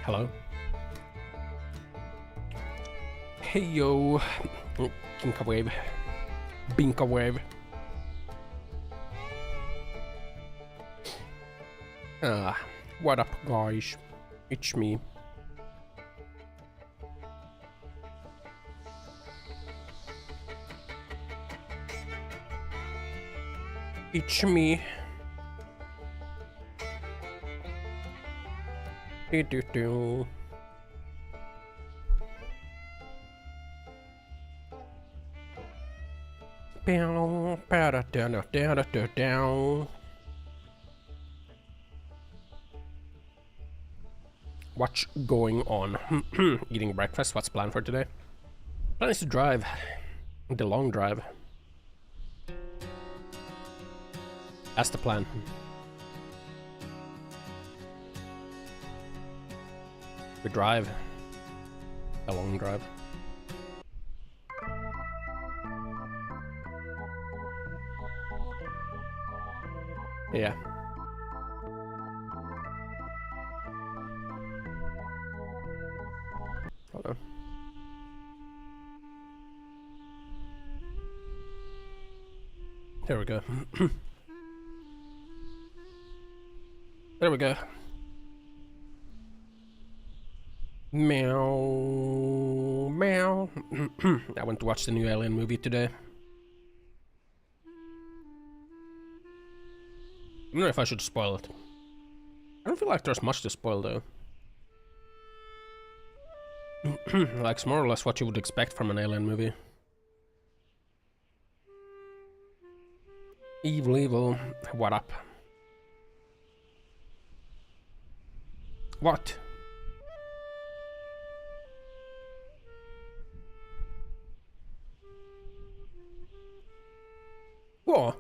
Hello. Hey yo. Kinka wave. Binka wave. What up, guys? It's me. It's me. Do. Down. What's going on? Eating breakfast. What's planned for today? Plan is to drive. The long drive. That's the plan. We drive. A long drive. Yeah. Hold on. There we go. There we go. Meow, meow. I went to watch the new Alien movie today. I don't know if I should spoil it. I don't feel like there's much to spoil though. Like, it's more or less what you would expect from an Alien movie. Evil. What up? What? What?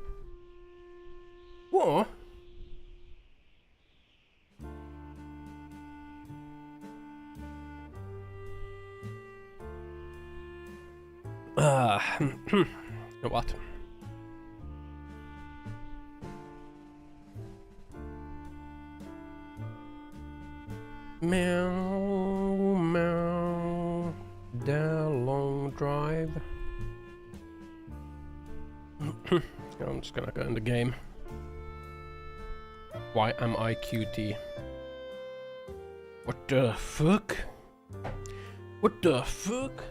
What? What? Meow, meow, the long drive. I'm just gonna go in the game. Why am I QT? What the fuck? What the fuck?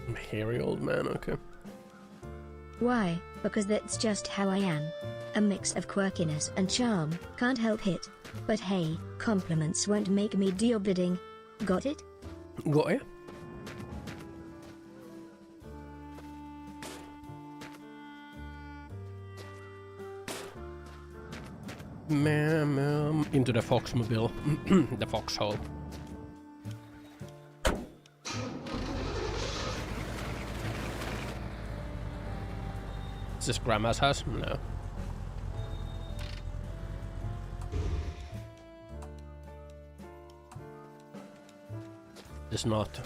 I'm a hairy old man, okay. Why? Because that's just how I am. A mix of quirkiness and charm, can't help it. But hey, compliments won't make me do your bidding. Got it? Got it? Into the Foxmobile. The foxhole. Is this Grandma's house? No. It's not.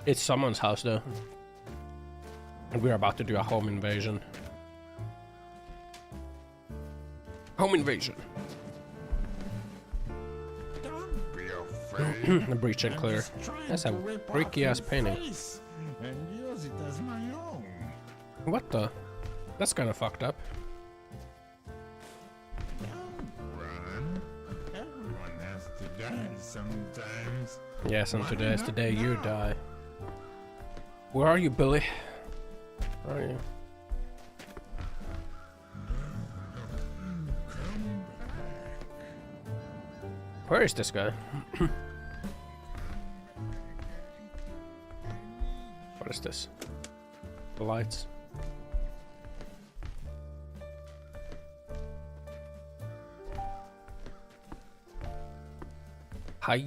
It's someone's house though. And we're about to do a home invasion. Home invasion. Don't be afraid. The breach and clear. That's a freaky ass painting. And use it as my own. What the? That's kind of fucked up. Don't run. Everyone has to die sometimes. Yes, and today is the day you die. Where are you, Billy? Where are you? Where is this guy? What is this? The lights. Hi.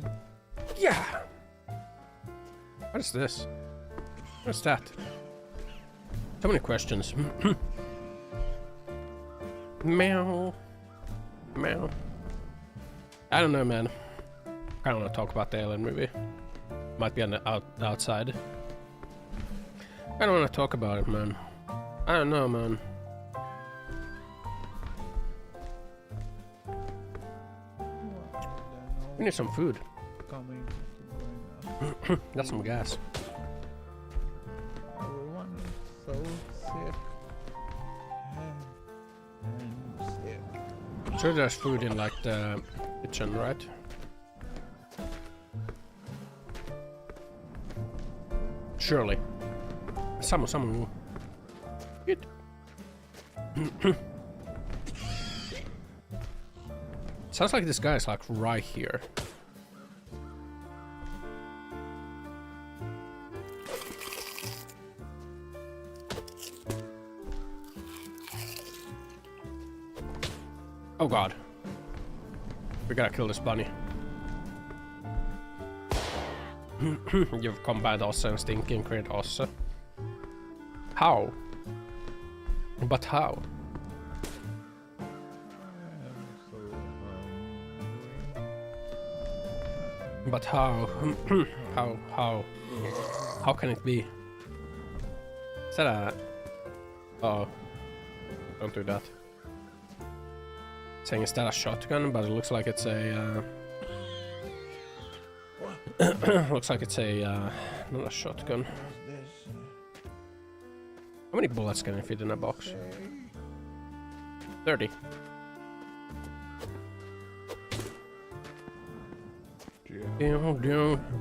Yeah. What is this? What's that? So many questions. Meow. Meow. I don't know, man. I don't want to talk about the Alien movie. Might be on the outside. I don't want to talk about it, man. I don't know, man. We need some food. Coming to bring us. Got some gas. Everyone is so sick. I'm sick. Sure, there's food in like the kitchen, right? Surely. Someone will. Good. Sounds like this guy is like right here. Oh god. We gotta kill this bunny. You've combined Ossan and Stinky and created Ossan. How? But how? But how? How can it be? Is that a... Oh. Don't do that. Saying is that a shotgun, but it looks like it's a... looks like it's a... not a shotgun. How many bullets can I fit in a box? 30.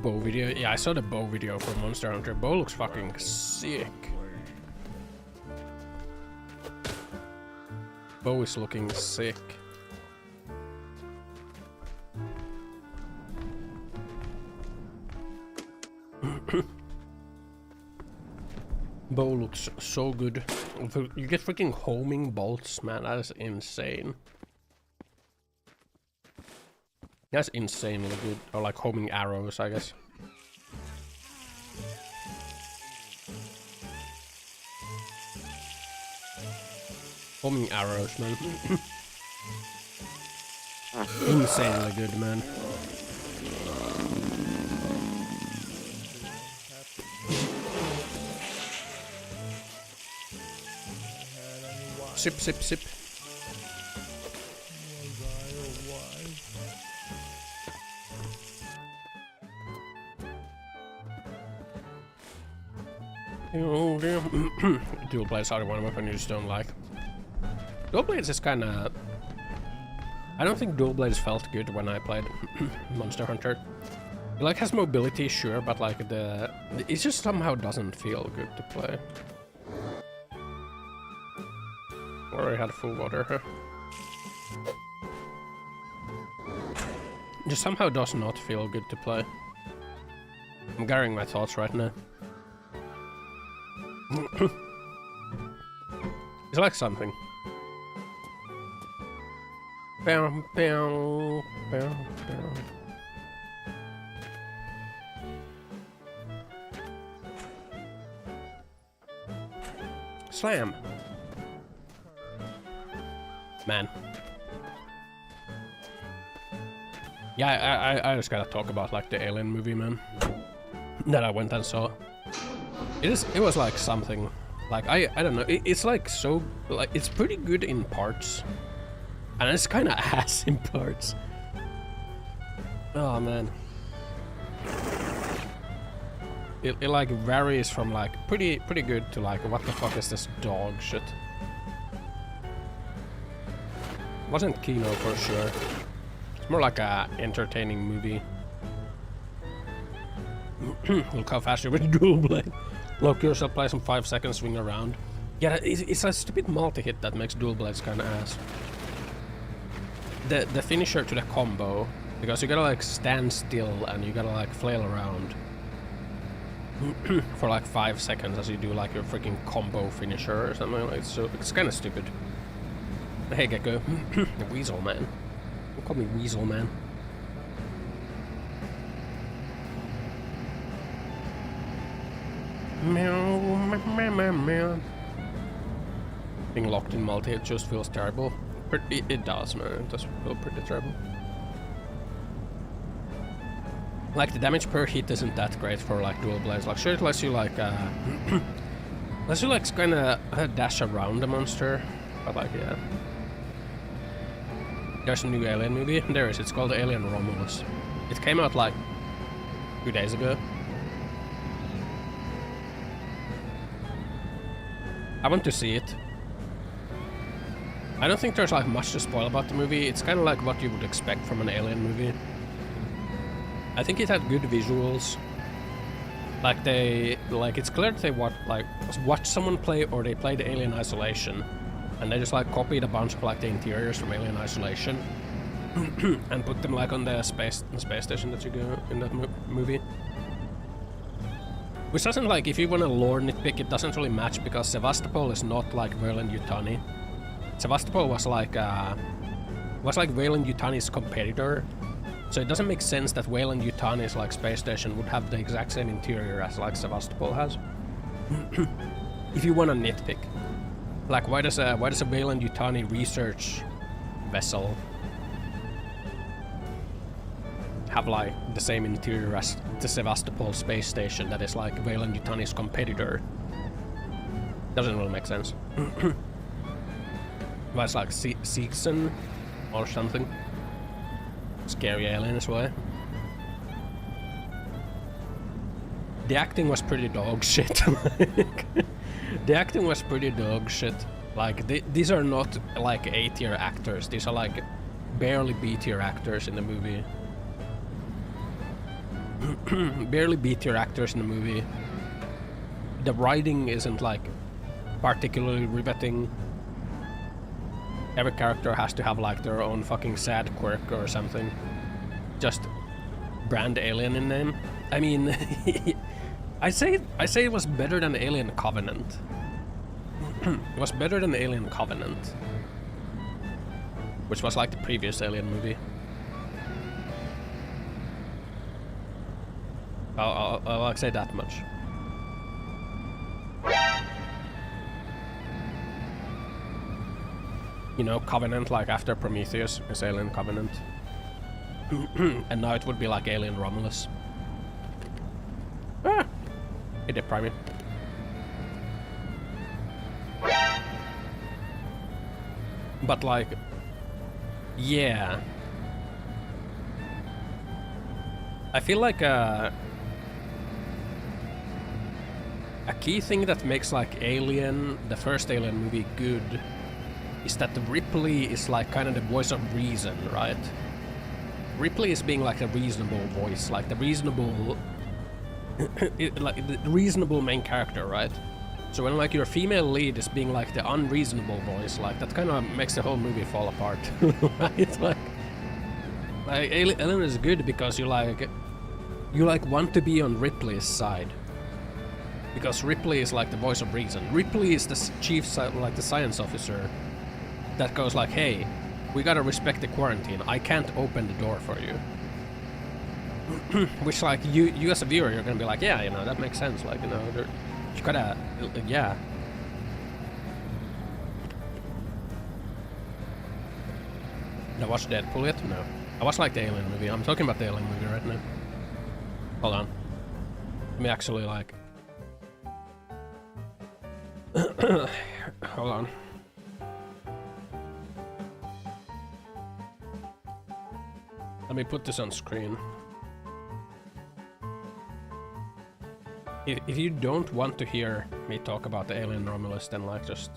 Bow video. Yeah, I saw the bow video for Monster Hunter. Bow looks fucking sick. Bow is looking sick. Bow looks so good. You get freaking homing bolts, man. That is insane. That's insanely good. Or like homing arrows, I guess. Homing arrows, man. Insanely good, man. Sip, sip, sip. Dual blades are the one weapon you just don't like. Dual blades is kinda... I don't think dual blades felt good when I played Monster Hunter. It like has mobility, sure, but like it just somehow doesn't feel good to play. Already had full water, huh? Just somehow does not feel good to play. I'm gathering my thoughts right now. It's like something. Bow, bow, bow, bow. Slam. Man. Yeah, I just gotta talk about like the Alien movie, man. That I went and saw. It was like something. Like I don't know. It's like so like it's pretty good in parts, and it's kind of ass in parts. Oh man. It like varies from like pretty good to like what the fuck is this dog shit. Wasn't Kino for sure. It's more like a entertaining movie. Look how fast you're with dual blade. Look, yourself play some 5 seconds, swing around. Yeah, it's a stupid multi-hit that makes dual blades kinda ass. The finisher to the combo, because you gotta like stand still and you gotta like flail around for like 5 seconds as you do like your freaking combo finisher or something like that. So it's kinda stupid. Hey Gecko. Weasel man. Don't call me Weasel man. Meow, meow, meow, meow. Being locked in multi, it just feels terrible. It does, man. It does feel pretty terrible. Like the damage per hit isn't that great for like dual blades. Like sure, it lets you like lets you like kind of dash around the monster, but like yeah. There's a new Alien movie. There is. It's called Alien Romulus. It came out like 2 days ago. I want to see it. I don't think there's like much to spoil about the movie. It's kind of like what you would expect from an Alien movie. I think it had good visuals. Like it's clear that they watched someone play, or they played Alien Isolation, and they just like copied a bunch of like the interiors from Alien Isolation and put them like on the space station that you go in that movie. Which doesn't, like, if you want to lore nitpick, it doesn't really match, because Sevastopol is not like Weyland-Yutani. Sevastopol was like Weyland-Yutani's competitor, so it doesn't make sense that Weyland-Yutani's like space station would have the exact same interior as like Sevastopol has. If you want to nitpick, like why does a Weyland-Yutani research vessel have like the same interior as the Sevastopol space station that is like Weyland-Yutani's competitor? Doesn't really make sense. But it's like Seegson or something. Scary alien as well. The acting was pretty dog shit. The acting was pretty dog shit. Like these are not like A-tier actors. These are like barely B-tier actors in the movie. Barely B-tier actors in the movie. The writing isn't like particularly riveting. Every character has to have like their own fucking sad quirk or something. Just brand alien in name. I mean, I say it was better than Alien Covenant. It was better than Alien Covenant, which was like the previous Alien movie. I'll like say that much. You know, Covenant, like after Prometheus is Alien Covenant. And now it would be like Alien Romulus. Ah! It did prime me. But like, yeah. I feel like a key thing that makes like Alien, the first Alien movie, good is that the Ripley is like kind of the voice of reason, right? Ripley is being like a reasonable voice, like the reasonable, like the reasonable main character, right? So when like your female lead is being like the unreasonable voice, like that kind of makes the whole movie fall apart. It's like Alien is good because you like want to be on Ripley's side. Because Ripley is like the voice of reason. Ripley is the chief, like the science officer that goes like, hey, we gotta respect the quarantine. I can't open the door for you. Which like you as a viewer, you're gonna be like, yeah, you know, that makes sense. Like, you know, you gotta, yeah. Did I watch Deadpool yet? No. I watched like the Alien movie. I'm talking about the Alien movie right now. Hold on. Let me actually like... Hold on. Let me put this on screen. If you don't want to hear me talk about the Alien Romulus, then like just...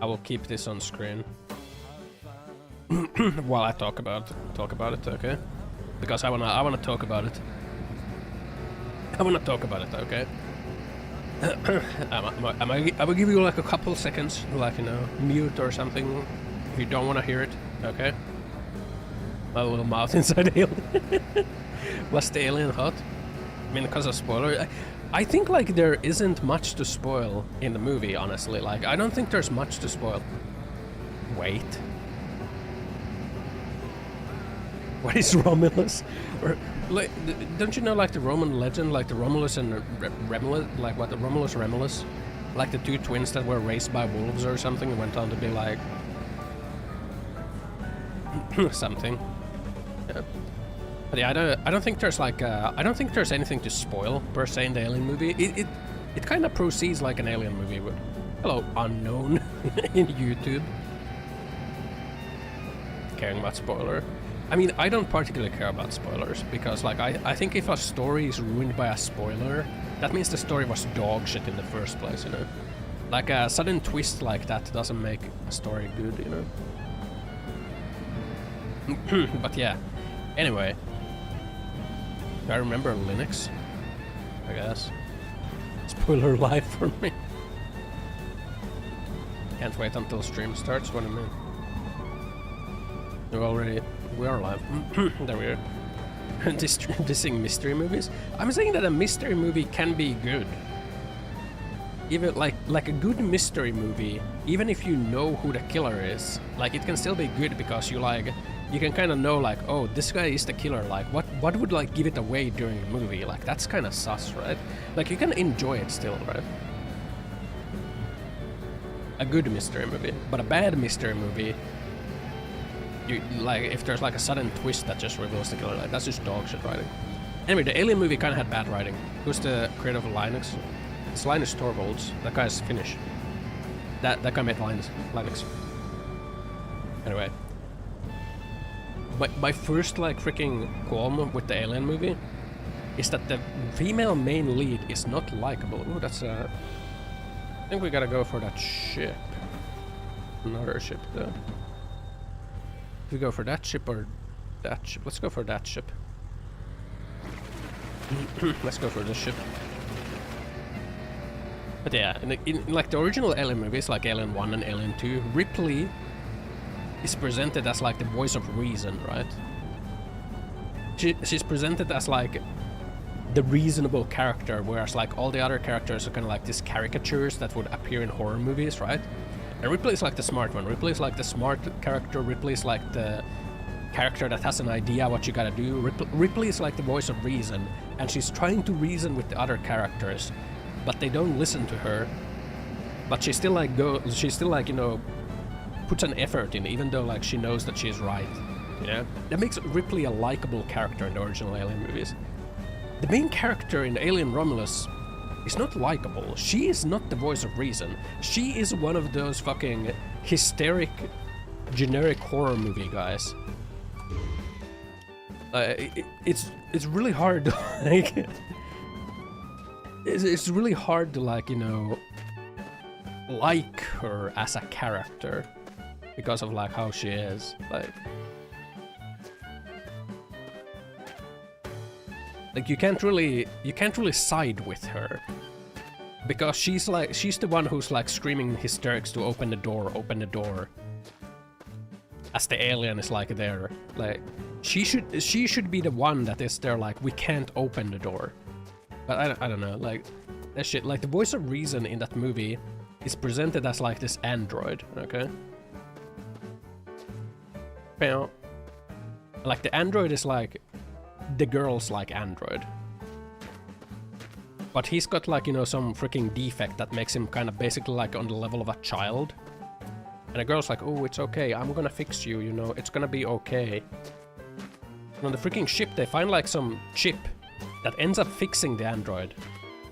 I will keep this on screen. While I talk about it, okay? Because I wanna talk about it. I wanna talk about it, okay? I will give you like a couple seconds, like, you know, mute or something if you don't want to hear it, okay? My little mouth inside the alien. Was the alien hot? I mean, because of spoiler, I think like there isn't much to spoil in the movie, honestly. Like, I don't think there's much to spoil. Wait. What is Romulus? Or, like, don't you know like the Roman legend, like the Romulus and Remulus, like what the Romulus, like the two twins that were raised by wolves or something, and went on to be like something. Yeah. But yeah, I don't think there's like I don't think there's anything to spoil per se in the Alien movie. It kind of proceeds like an Alien movie would. Hello, unknown in YouTube. Caring about spoiler. I mean, I don't particularly care about spoilers, because like I think if a story is ruined by a spoiler, that means the story was dog shit in the first place, you know? Like a sudden twist like that doesn't make a story good, you know? But yeah, anyway. I remember Linux, I guess. Spoiler life for me. Can't wait until stream starts. What do you mean? We are live. There we are. Dissing mystery movies. I'm saying that a mystery movie can be good. Even like a good mystery movie, even if you know who the killer is, like it can still be good because you can kind of know like, oh, this guy is the killer. Like what would like give it away during the movie? Like that's kind of sus, right? Like you can enjoy it still, right? A good mystery movie, but a bad mystery movie, you like if there's like a sudden twist that just reveals the killer, like that's just dog shit writing. Anyway, the Alien movie kind of had bad writing. Who's the creator of Linux? It's Linus Torvalds. That guy's Finnish. That guy made Linux. Anyway, my first like freaking qualm with the Alien movie is that the female main lead is not likable. Ooh, that's I think we gotta go for that ship. Another ship though. Do we go for that ship or that ship? Let's go for that ship. Let's go for this ship. But yeah, in like the original Alien movies, like Alien 1 and Alien 2, Ripley is presented as like the voice of reason, right? She's presented as like the reasonable character, whereas like all the other characters are kind of like these caricatures that would appear in horror movies, right? And Ripley is like the smart one. Ripley is like the smart character. Ripley is like the character that has an idea what you gotta do. Ripley is like the voice of reason, and she's trying to reason with the other characters, but they don't listen to her. But she still like you know, puts an effort in, even though like she knows that she's right. You know, that makes Ripley a likable character in the original Alien movies. The main character in Alien Romulus is not likable. She is not the voice of reason. She is one of those fucking hysteric, generic horror movie guys. It's really hard to like. It's really hard to like, you know, like her as a character because of like how she is. Like you can't really side with her because she's the one who's like screaming hysterics to open the door, as the alien is like there. Like she should be the one that is there like, we can't open the door. But I don't know, like that shit. Like the voice of reason in that movie is presented as like this android, okay? Well, like the android is like the girl's like android, but he's got like, you know, some freaking defect that makes him kind of basically like on the level of a child, and the girl's like, oh, it's okay, I'm gonna fix you, you know, it's gonna be okay. And on the freaking ship they find like some chip that ends up fixing the android,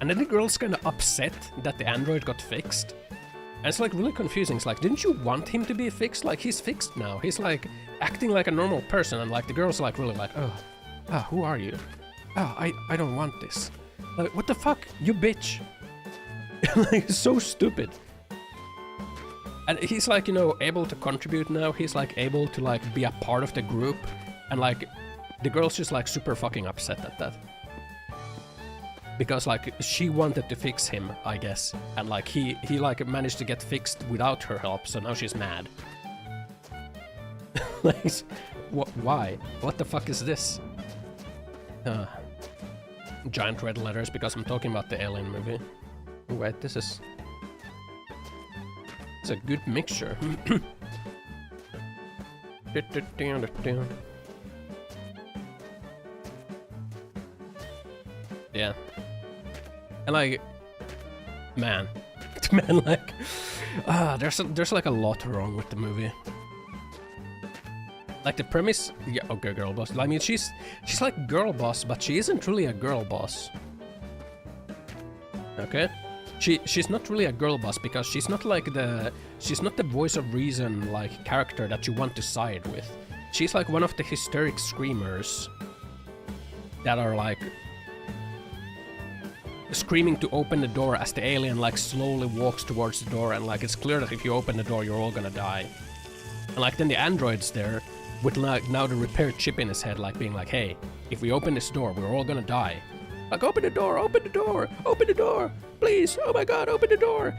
and then the girl's kind of upset that the android got fixed, and it's like really confusing. It's like, didn't you want him to be fixed? Like he's fixed now, he's like acting like a normal person, and like the girl's like really like, oh, who are you? Oh, I don't want this. Like, what the fuck? You bitch. Like, so stupid. And he's like, you know, able to contribute now. He's like able to like be a part of the group. And like, the girl's just like super fucking upset at that. Because like, she wanted to fix him, I guess. And like, he like managed to get fixed without her help. So now she's mad. Like, why? What the fuck is this? Giant red letters because I'm talking about the Alien movie. Oh, wait, this is a good mixture. Yeah, and like, man, like, there's like a lot wrong with the movie. Like the premise, yeah, okay, girl boss. I mean, she's like girl boss, but she isn't really a girl boss. Okay, she's not really a girl boss because she's not the voice of reason like character that you want to side with. she's like one of the hysteric screamers that are like screaming to open the door as the alien like slowly walks towards the door, and like it's clear that if you open the door you're all gonna die. And like then the android's there with like now the repair chip in his head, like being like, hey, if we open this door we're all gonna die. Like open the door, open the door, open the door, please, oh my god, open the door.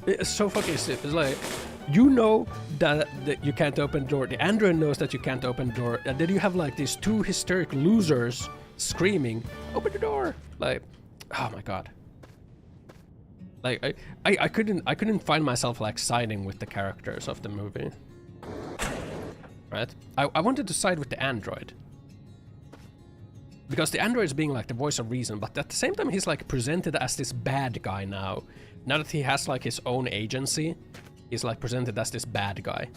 It's so fucking stupid. It's like, you know that you can't open the door, the android knows that you can't open the door, and then you have like these two hysteric losers screaming, open the door! Like, oh my god. Like, I couldn't find myself like siding with the characters of the movie. Right? I wanted to side with the android. Because the android is being like the voice of reason, but at the same time he's like presented as this bad guy now. Now that he has like his own agency, he's like presented as this bad guy.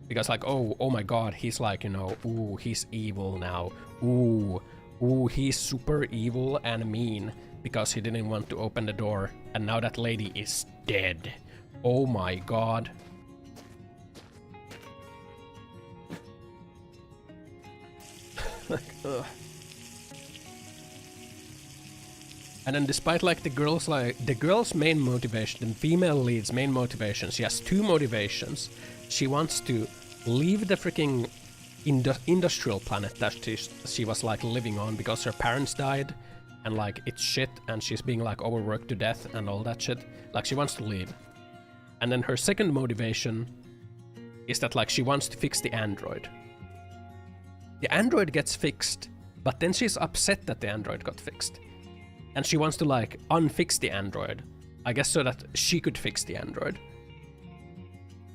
Because like, oh my god, he's like, you know, ooh, he's evil now. Ooh, he's super evil and mean because he didn't want to open the door, and now that lady is dead. Oh my god. Like, ugh. And then despite like the girl's main motivation, the female lead's main motivation, she has two motivations. She wants to leave the freaking industrial planet that she was like living on because her parents died and like it's shit and she's being like overworked to death and all that shit. Like she wants to leave. And then her second motivation is that like she wants to fix the android. The android gets fixed, but then she's upset that the android got fixed. And she wants to like unfix the android. I guess so that she could fix the android.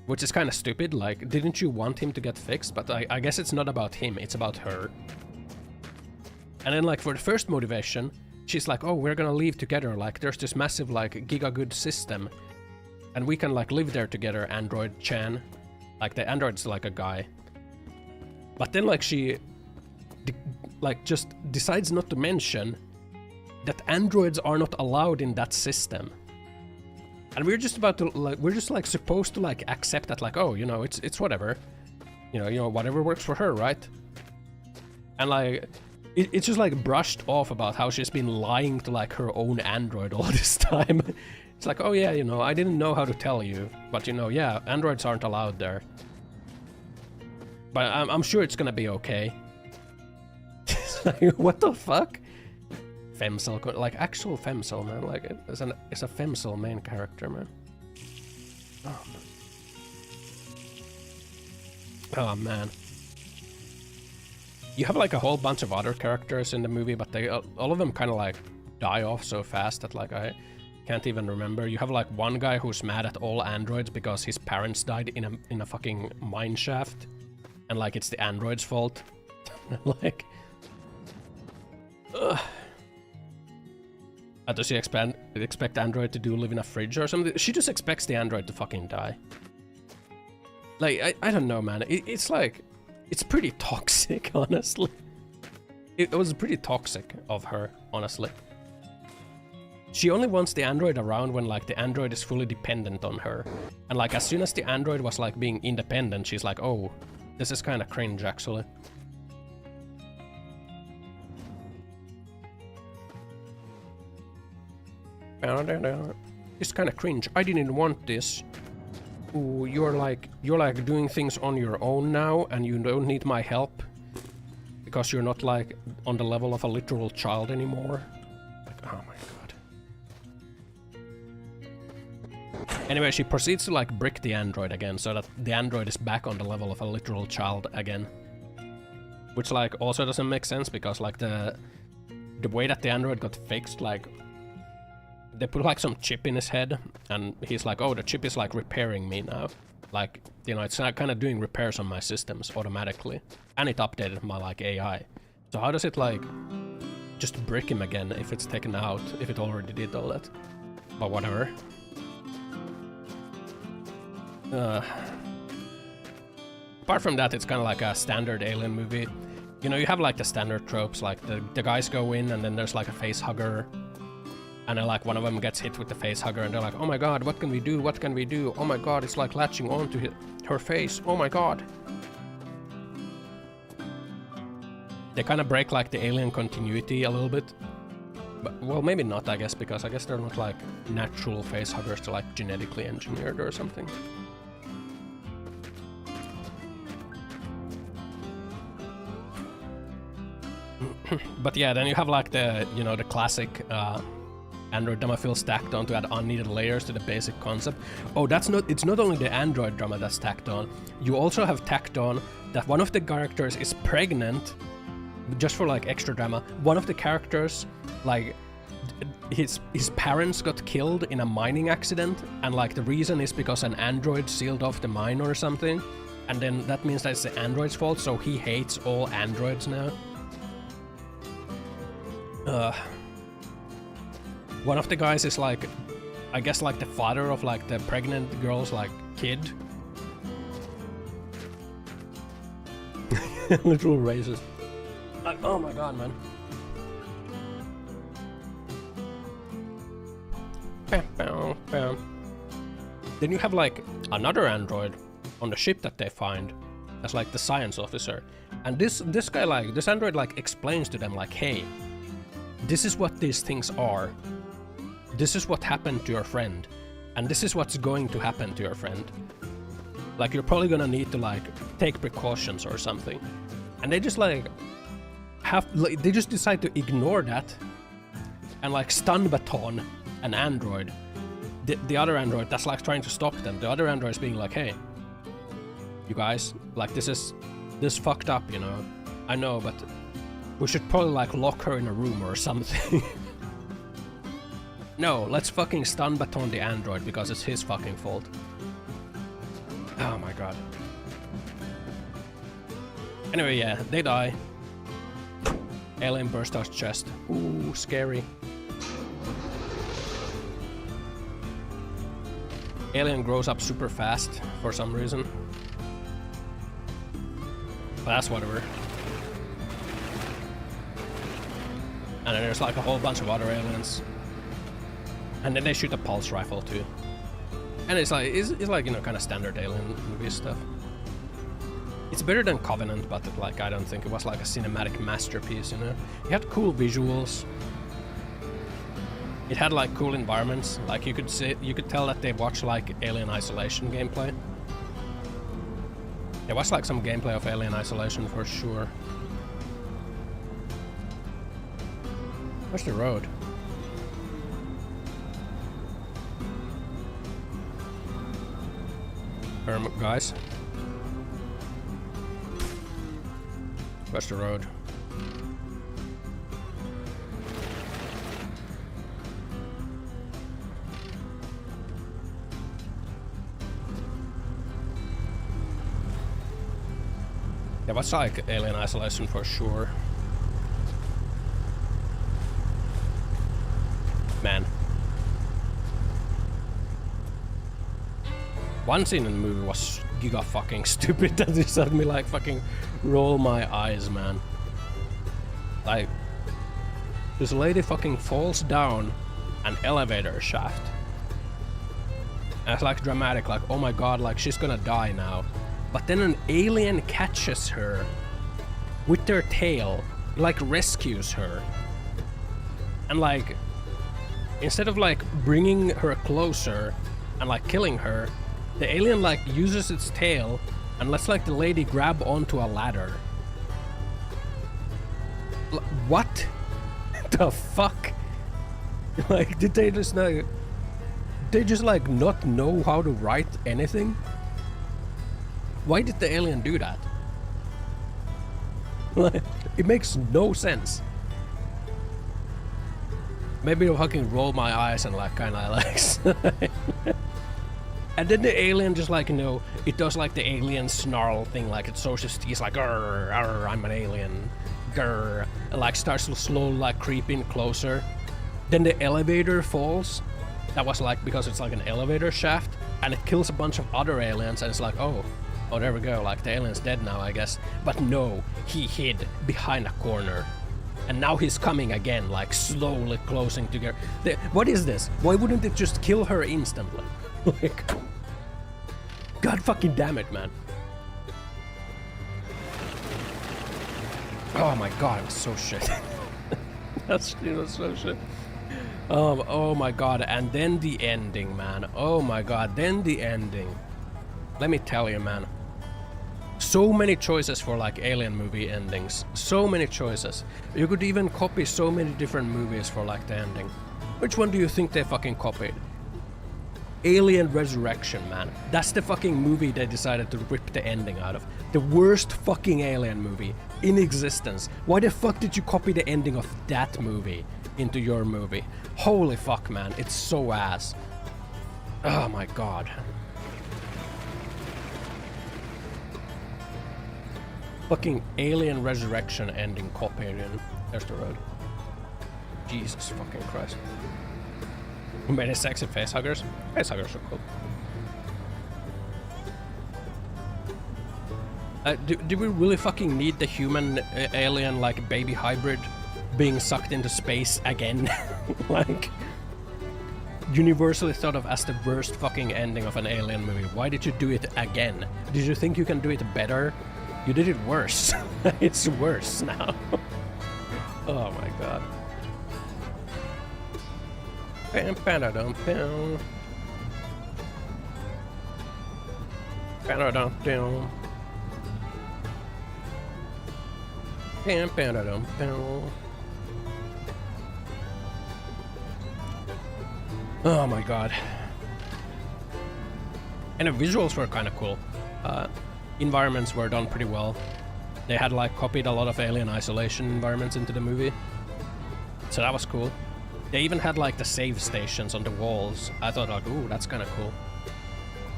Which is kind of stupid, like, didn't you want him to get fixed? But I guess it's not about him, it's about her. And then like for the first motivation, she's like, oh, we're gonna leave together, like there's this massive like giga-good system. And we can like live there together, Android-chan. Like the android's like a guy. But then like she like just decides not to mention that androids are not allowed in that system. And we're just about to like, we're just like supposed to like accept that, like, oh, you know, it's whatever. You know, whatever works for her, right? And like, it's just like brushed off about how she's been lying to like her own android all this time. It's like, oh yeah, you know, I didn't know how to tell you, but you know, yeah, androids aren't allowed there. But I'm sure it's gonna be okay. It's like, what the fuck? Femcel, like actual femcel, man. Like it's a femcel main character, man. Oh man. You have like a whole bunch of other characters in the movie, but they all of them kind of like die off so fast that like I can't even remember. You have like one guy who's mad at all androids because his parents died in a fucking mine shaft, and like it's the android's fault. Like, ugh. Does she expect Android to live in a fridge or something? She just expects the Android to fucking die. Like, I don't know, man. It's like, it's pretty toxic, honestly. It was pretty toxic of her, honestly. She only wants the Android around when, like, the Android is fully dependent on her. And, like, as soon as the Android was, like, being independent, she's like, oh, this is kind of cringe, actually. It's kind of cringe. I didn't want this. Ooh, you're like doing things on your own now, and you don't need my help because you're not like on the level of a literal child anymore. Like, oh my god. Anyway, she proceeds to like brick the android again, so that the android is back on the level of a literal child again. Which like also doesn't make sense because like the way that the android got fixed, like they put like some chip in his head, and he's like, oh, the chip is like repairing me now. Like, you know, it's kind of doing repairs on my systems automatically. And it updated my like AI. So how does it like just brick him again if it's taken out, if it already did all that? But whatever. Apart from that, it's kind of like a standard alien movie. You know, you have like the standard tropes, like the guys go in and then there's like a face hugger. And then like one of them gets hit with the face hugger and they're like, oh my god, what can we do? What can we do? Oh my god, it's like latching onto her face. Oh my god. They kind of break like the alien continuity a little bit. But, well, maybe not, I guess, because I guess they're not like natural face huggers, they're like genetically engineered or something. But yeah, then you have like the, you know, the classic Android drama feel stacked on to add unneeded layers to the basic concept. Oh, it's not only the Android drama that's tacked on. You also have tacked on that one of the characters is pregnant, just for like extra drama. One of the characters, like, his parents got killed in a mining accident, and like the reason is because an android sealed off the mine or something, and then that means that it's the android's fault, so he hates all androids now. One of the guys is like, I guess like the father of like the pregnant girl's like kid. Literal racist. Like, oh my god, man. Then you have like another android on the ship that they find as like the science officer, and this guy, like this android, like explains to them like, hey, this is what these things are, this is what happened to your friend, and this is what's going to happen to your friend, like you're probably gonna need to like take precautions or something. And they just like they just decide to ignore that and like stun baton an android, the other android that's like trying to stop them. The other android is being like, hey, you guys, like this fucked up, you know, I know, but we should probably like lock her in a room or something. No, let's fucking stun baton the android because it's his fucking fault. Oh my god. Anyway, yeah, they die. Alien burst out chest. Ooh, scary. Alien grows up super fast for some reason. But that's whatever. And then there's like a whole bunch of other aliens. And then they shoot a pulse rifle too. And it's like, you know, kind of standard alien movie stuff. It's better than Covenant, but like I don't think it was like a cinematic masterpiece, you know? It had cool visuals. It had like cool environments. Like you could tell that they watched like Alien Isolation gameplay. There was like some gameplay of Alien Isolation for sure. Where's the road? Guys. Where's the road? Yeah, what's like Alien Isolation for sure. Man. One scene in the movie was giga fucking stupid that just had me like fucking roll my eyes, man. Like, this lady fucking falls down an elevator shaft. And it's like dramatic, like, oh my god, like she's gonna die now. But then an alien catches her with their tail, like rescues her. And like, instead of like bringing her closer and like killing her, the alien like uses its tail and lets like the lady grab onto a ladder. What the fuck? Like, did they just like, not know how to write anything? Why did the alien do that? Like, it makes no sense. Maybe I'll fucking roll my eyes and like kinda like and then the alien just like, you know, it does like the alien snarl thing, like it's so just, he's like, grr, grr, I'm an alien, grr, and like starts to slowly like creeping closer. Then the elevator falls. That was like because it's like an elevator shaft, and it kills a bunch of other aliens, and it's like, oh, there we go, like the alien's dead now, I guess. But no, he hid behind a corner. And now he's coming again, like slowly closing together. What is this? Why wouldn't it just kill her instantly? Like, God fucking damn it, man. Oh my god, it was so shit. It was so shit. Oh my god, and then the ending, man. Oh my god, then the ending. Let me tell you, man. So many choices for like alien movie endings. So many choices. You could even copy so many different movies for like the ending. Which one do you think they fucking copied? Alien Resurrection, man. That's the fucking movie they decided to rip the ending out of. The worst fucking alien movie in existence. Why the fuck did you copy the ending of that movie into your movie? Holy fuck, man. It's so ass. Oh my god. Fucking Alien Resurrection ending copied in. There's the road. Jesus fucking Christ. Who made it sexy facehuggers? Facehuggers are cool. Do we really fucking need the human alien like baby hybrid being sucked into space again? Like, universally thought of as the worst fucking ending of an alien movie. Why did you do it again? Did you think you can do it better? You did it worse. It's worse now. Oh my god. Bam, ba-da-dum, bam. Ba-da-dum, bam. Bam, ba-da-dum, bam. Oh my god. And the visuals were kind of cool. Environments were done pretty well. They had like copied a lot of Alien Isolation environments into the movie. So that was cool. They even had like the save stations on the walls. I thought like, ooh, that's kind of cool.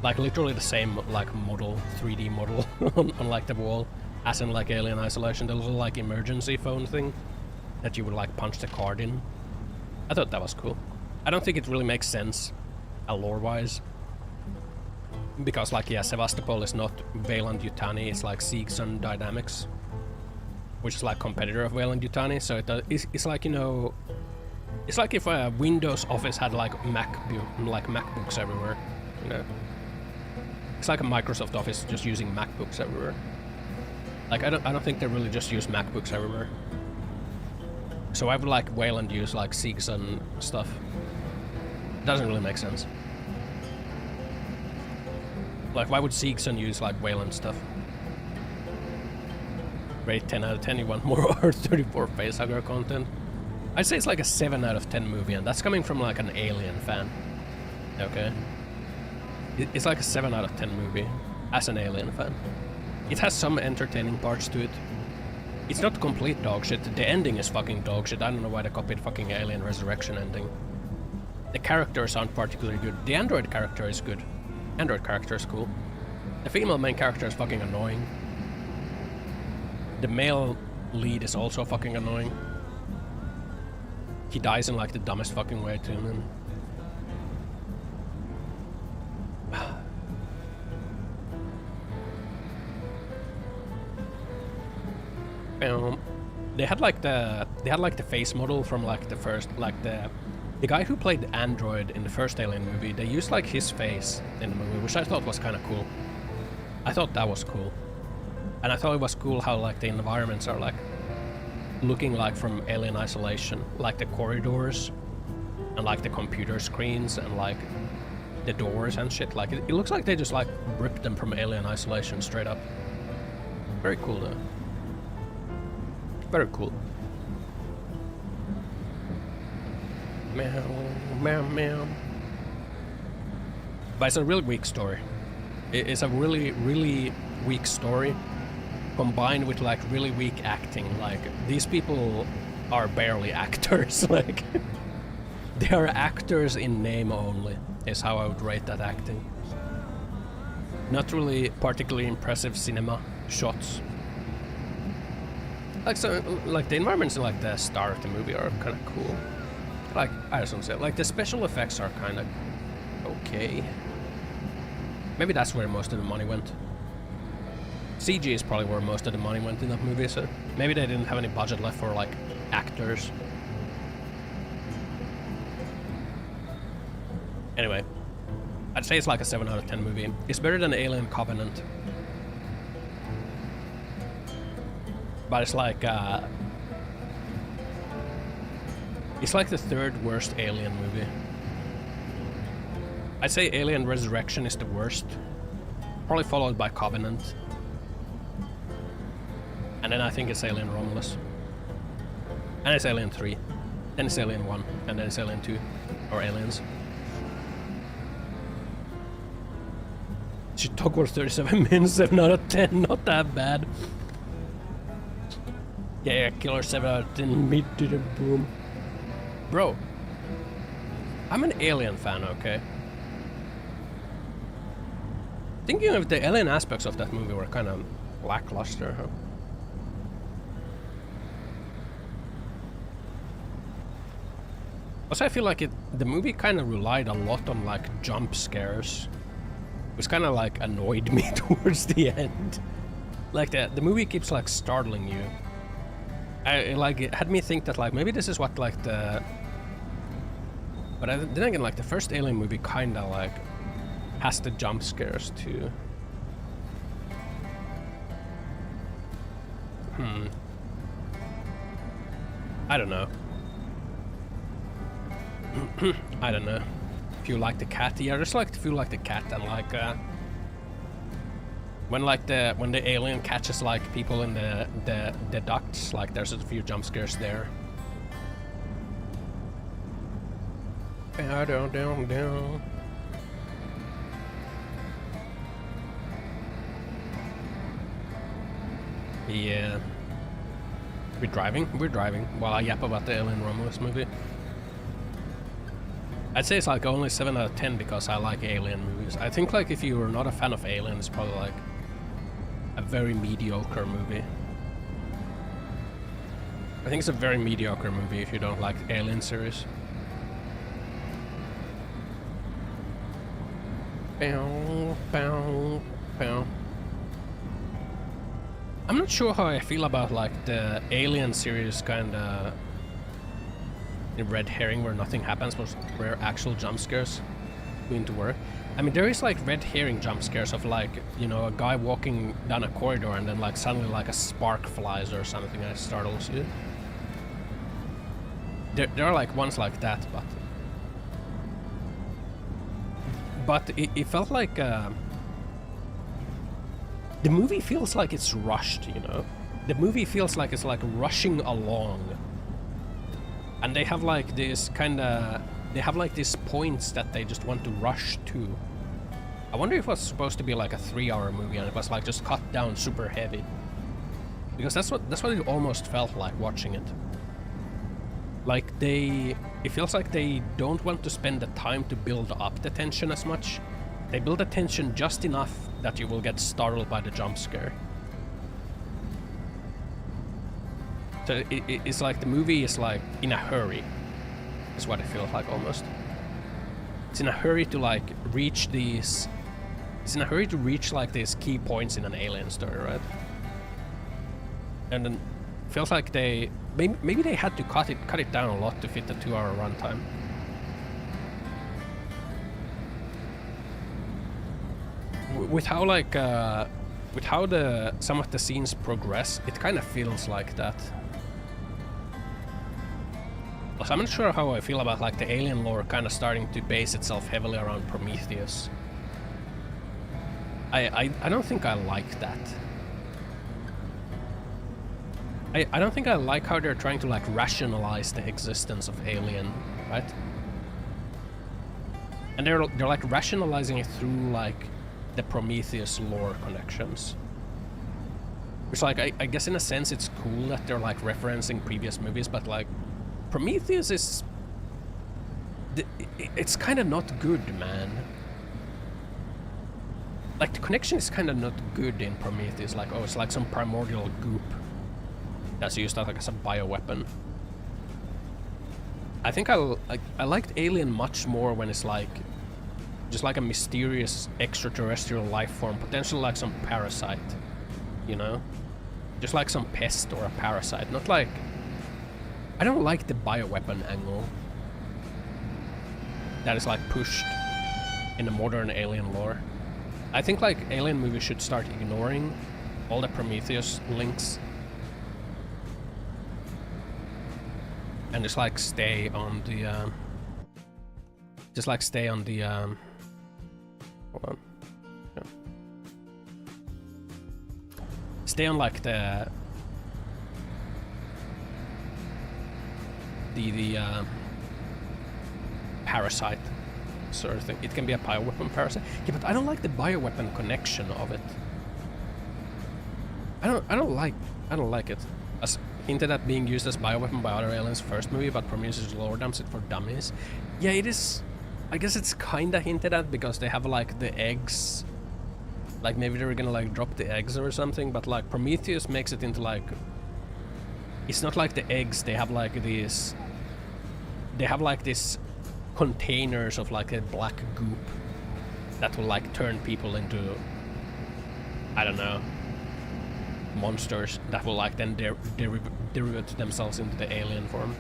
Like literally the same like model, 3D model on like the wall as in like Alien Isolation. The little like emergency phone thing that you would like punch the card in. I thought that was cool. I don't think it really makes sense lore-wise. Because like, yeah, Sevastopol is not Weyland-Yutani, it's like Seegson Dynamics. Which is like competitor of Weyland-Yutani, so it's like, you know... It's like if a Windows Office had like MacBooks everywhere, you know? It's like a Microsoft Office just using MacBooks everywhere. Like, I don't think they really just use MacBooks everywhere. So I would like Weyland use like Seegson stuff. It doesn't really make sense. Like, why would Seegson use like Weyland stuff? Rate 10 out of 10, you want more or 34 facehugger content? I'd say it's like a 7 out of 10 movie, and that's coming from like an Alien fan. Okay? It's like a 7 out of 10 movie, as an Alien fan. It has some entertaining parts to it. It's not complete dog shit, the ending is fucking dog shit. I don't know why they copied fucking Alien Resurrection ending. The characters aren't particularly good. The android character is good. Android character is cool. The female main character is fucking annoying. The male lead is also fucking annoying. He dies in like the dumbest fucking way too, man. They had like the face model from like the first, like the guy who played the android in the first Alien movie. They used like his face in the movie, which I thought was kind of cool. I thought that was cool, and I thought it was cool how like the environments are like looking like from Alien Isolation, like the corridors and like the computer screens and like the doors and shit. Like it looks like they just like ripped them from Alien Isolation straight up. Very cool though. Very cool. Meow, meow, meow. But it's a really weak story. It's a really, really weak story combined with like really weak acting. Like, these people are barely actors. Like, they are actors in name only, is how I would rate that acting. Not really particularly impressive cinema shots. Like, so, like the environments in like the start of the movie are kind of cool. Like, I just don't say, like the special effects are kind of okay. Maybe that's where most of the money went. CG is probably where most of the money went in that movie, so maybe they didn't have any budget left for like actors. Anyway, I'd say it's like a 7 out of 10 movie. It's better than Alien Covenant. But it's like the third worst Alien movie. I'd say Alien Resurrection is the worst, probably followed by Covenant. And then I think it's Alien Romulus. And it's Alien 3. Then it's Alien 1. And then it's Alien 2. Or Aliens. She talked for 37 minutes, 7 out of 10, not that bad. Yeah, Killer 7 out of 10, meat to the boom. Bro, I'm an Alien fan, okay? Thinking of the alien aspects of that movie were kind of lackluster, huh? Also, I feel like the movie kind of relied a lot on like jump scares, which kind of like annoyed me towards the end. Like the movie keeps like startling you. It had me think that like maybe this is what like the. But then again, like the first Alien movie kind of like has the jump scares too. I don't know. I don't know. If you like the cat, yeah, I just like to feel like the cat and like when the alien catches like people in the ducts, like there's a few jump scares there. Down. Yeah. We're driving while I yap about the Alien Romulus movie. I'd say it's like only 7 out of 10 because I like Alien movies. I think like if you are not a fan of Alien, it's probably like a very mediocre movie. I think it's a very mediocre movie if you don't like the Alien series. Bow, bow, bow. I'm not sure how I feel about like the Alien series kinda in red herring where nothing happens, where actual jump scares mean to work. I mean, there is like red herring jump scares of like, you know, a guy walking down a corridor and then like suddenly like a spark flies or something that startles you. There are like ones like that, but it felt like the movie feels like it's rushed, you know? The movie feels like it's like rushing along. And they have like this they have like these points that they just want to rush to. I wonder if it was supposed to be like a 3-hour movie and it was like just cut down super heavy. Because that's what it almost felt like watching it. Like it feels like they don't want to spend the time to build up the tension as much. They build the tension just enough that you will get startled by the jump scare. So it's like the movie is like in a hurry, is what it feels like almost. It's in a hurry to like reach these. It's in a hurry to reach like these key points in an Alien story, right? And then it feels like they maybe they had to cut it down a lot to fit the 2-hour runtime. With how like with how some of the scenes progress, it kind of feels like that. So I'm not sure how I feel about like the Alien lore kind of starting to base itself heavily around Prometheus. I don't think I like that. I don't think I like how they're trying to like rationalize the existence of Alien, right? And they're like rationalizing it through like the Prometheus lore connections. Which like I guess in a sense it's cool that they're like referencing previous movies, but like Prometheus is it's kind of not good, man. Like the connection is kind of not good in Prometheus. Like, oh, it's like some primordial goop that's used like as a bioweapon. I think I liked Alien much more when it's like just like a mysterious extraterrestrial life form, potentially like some parasite, you know? Just like some pest or a parasite, not like I don't like the bioweapon angle that is like pushed in the modern Alien lore. I think like Alien movies should start ignoring all the Prometheus links and just like stay on the hold on. Yeah. Stay on like the parasite sort of thing. It can be a bioweapon parasite. Yeah, but I don't like the bioweapon connection of it. I don't like it. As hinted at being used as bioweapon by other aliens first movie, but Prometheus lore dumps it for dummies. Yeah, it is. I guess it's kinda hinted at because they have like the eggs. Like maybe they're gonna like drop the eggs or something, but like Prometheus makes it into like, it's not like the eggs, they have like these, they have like these containers of like a black goop that will like turn people into, I don't know, monsters that will like then derive themselves into the alien form.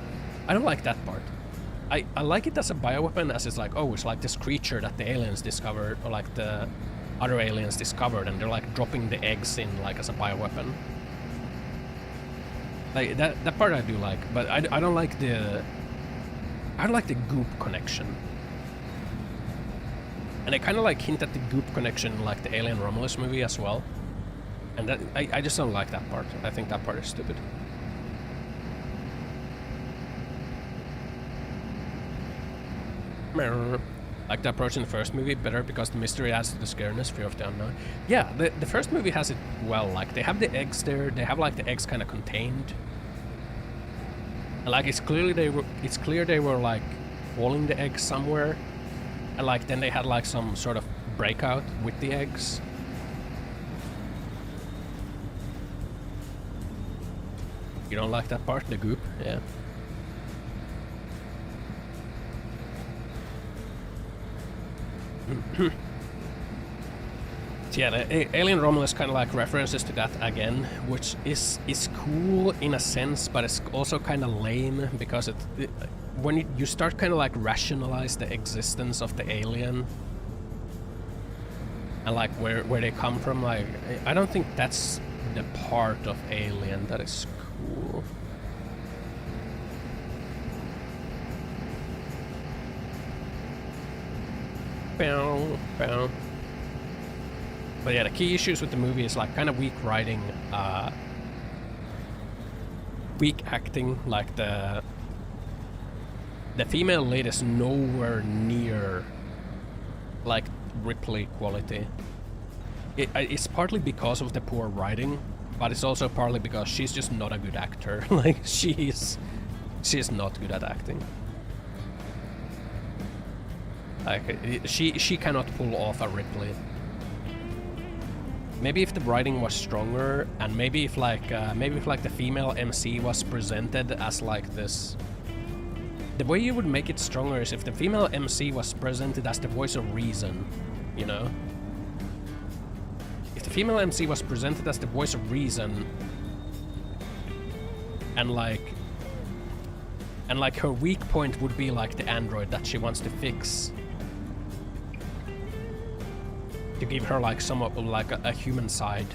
I don't like that part. I like it as a bioweapon, as it's like, oh, it's like this creature that the aliens discovered, or like the other aliens discovered, and they're like dropping the eggs in like as a bioweapon. Like that part I do like, but I don't like the goop connection. And I kind of like hint at the goop connection in like the Alien Romulus movie as well. And that I just don't like that part. I think that part is stupid. Like the approach in the first movie better because the mystery adds to the scariness, fear of the unknown. Yeah, the first movie has it well. Like they have the eggs there, they have like the eggs kind of contained. And like it's clear they were like holding the eggs somewhere, and like then they had like some sort of breakout with the eggs. You don't like that part, the goop? Yeah. So yeah, the Alien Romulus kind of like references to that again, which is cool in a sense, but it's also kind of lame because when you start kind of like rationalize the existence of the alien and like where they come from, like I don't think that's the part of Alien that is cool. Bow, bow. But yeah, the key issues with the movie is like kind of weak writing, weak acting. Like the female lead is nowhere near like Ripley quality. It's partly because of the poor writing, but it's also partly because she's just not a good actor. Like she's not good at acting. Like she cannot pull off a Ripley. Maybe if the writing was stronger, and maybe if like the female MC was presented as like this. The way you would make it stronger is if the female MC was presented as the voice of reason, you know? If the female MC was presented as the voice of reason, and like her weak point would be like the android that she wants to fix. To give her like somewhat like a human side.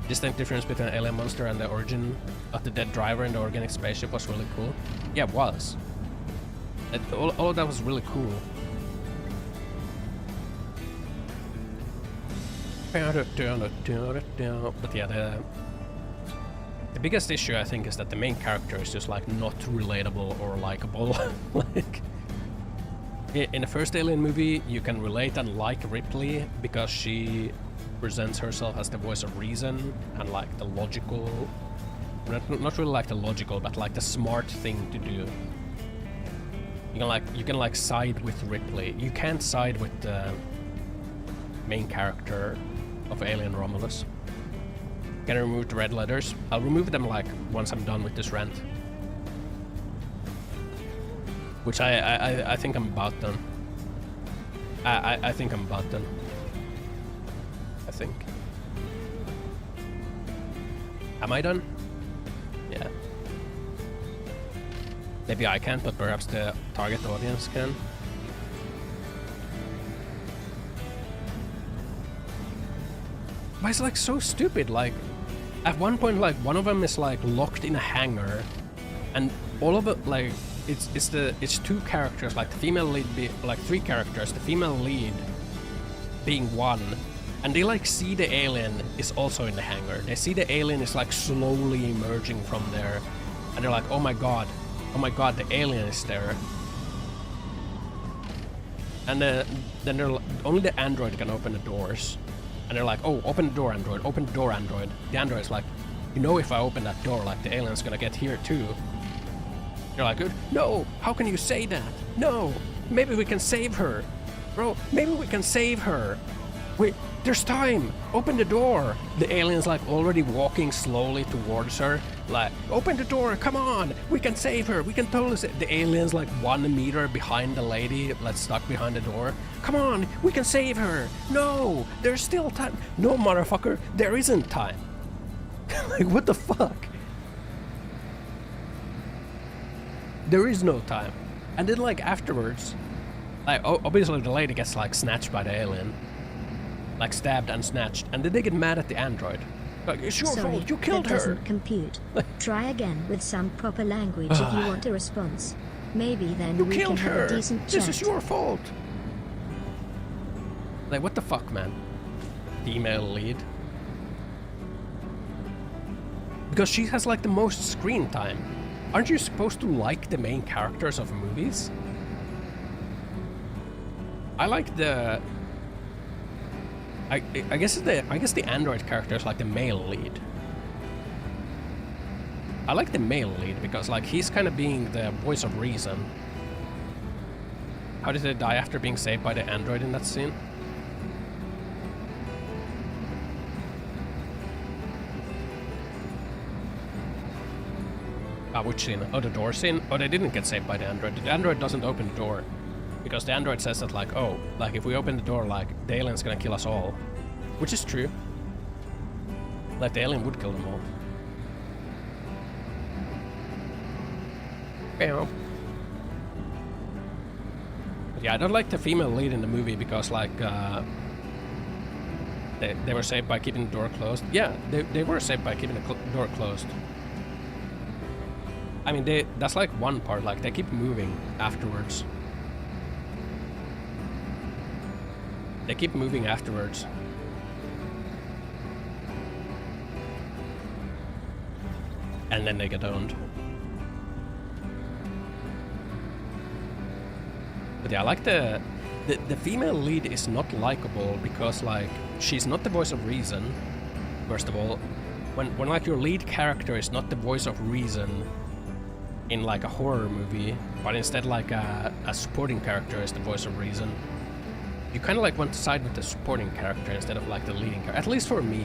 Distinct difference between an alien monster and the origin of the dead driver in the organic spaceship was really cool. Yeah, it was. All of that was really cool. But yeah, the biggest issue I think is that the main character is just like not relatable or likable. Like in the first Alien movie, you can relate and like Ripley because she presents herself as the voice of reason and like the logical, not really like the logical, but like the smart thing to do. You can like side with Ripley. You can't side with the main character of Alien Romulus. Can I remove the red letters? I'll remove them like once I'm done with this rant. Which I think I'm about done. I think I'm about done. I think. Am I done? Yeah. Maybe I can't, but perhaps the target audience can. But it's like so stupid, like at one point like one of them is like locked in a hangar and all of it like it's two characters, like the female lead like three characters, the female lead being one, and they like see the alien is also in the hangar. They see the alien is like slowly emerging from there and they're like, oh my god, the alien is there. And then only the android can open the doors. And they're like, oh, open the door, android, open the door, android. The android's like, you know, if I open that door, like, the alien's gonna get here too. They're like, no, how can you say that? No, maybe we can save her. Bro, maybe we can save her. Wait, there's time, open the door. The alien's like already walking slowly towards her. Like, open the door, come on, we can save her, we can totally save. The alien's like 1 meter behind the lady, like stuck behind the door. Come on, we can save her. No, there's still time. No, motherfucker, there isn't time. Like, what the fuck? There is no time. And then like afterwards, like obviously the lady gets like snatched by the alien. Like stabbed and snatched, and then they get mad at the android. Like, it's your fault, you killed her! Doesn't compute. Try again with some proper language if you want a response. Maybe then we can have a decent chat. This is your fault! Like, what the fuck, man? Female lead. Because she has like the most screen time. Aren't you supposed to like the main characters of movies? I like the... I guess the android character is like the male lead. I like the male lead because like he's kind of being the voice of reason. How did they die after being saved by the android in that scene? Which scene? Oh, the door scene? Oh, they didn't get saved by the android. The android doesn't open the door. Because the android says that like, oh, like if we open the door, like the alien's gonna kill us all. Which is true. Like the alien would kill them all. But yeah, I don't like the female lead in the movie because like they were saved by keeping the door closed. Yeah, they were saved by keeping the door closed. I mean, that's like one part, like they keep moving afterwards. They keep moving afterwards. And then they get owned. But yeah, I like the female lead is not likable because like she's not the voice of reason. First of all, when like your lead character is not the voice of reason in like a horror movie, but instead like a supporting character is the voice of reason, you kind of like want to side with the supporting character instead of like the leading character. At least for me,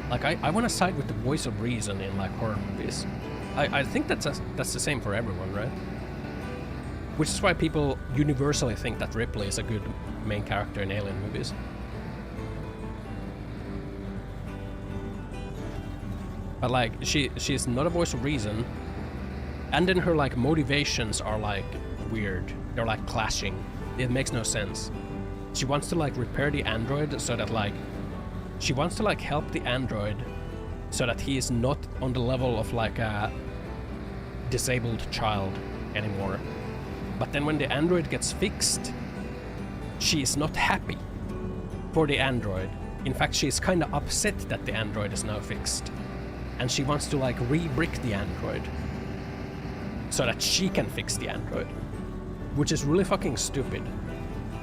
like I want to side with the voice of reason in like horror movies. I think that's the same for everyone, right? Which is why people universally think that Ripley is a good main character in alien movies. But like she's not a voice of reason, and then her like motivations are like weird. They're like clashing. It makes no sense. She wants to like repair the android so that like she wants to like help the android so that he is not on the level of like a disabled child anymore. But then when the android gets fixed, she is not happy for the android. In fact, she is kind of upset that the android is now fixed. And she wants to like re-brick the android so that she can fix the android. Which is really fucking stupid.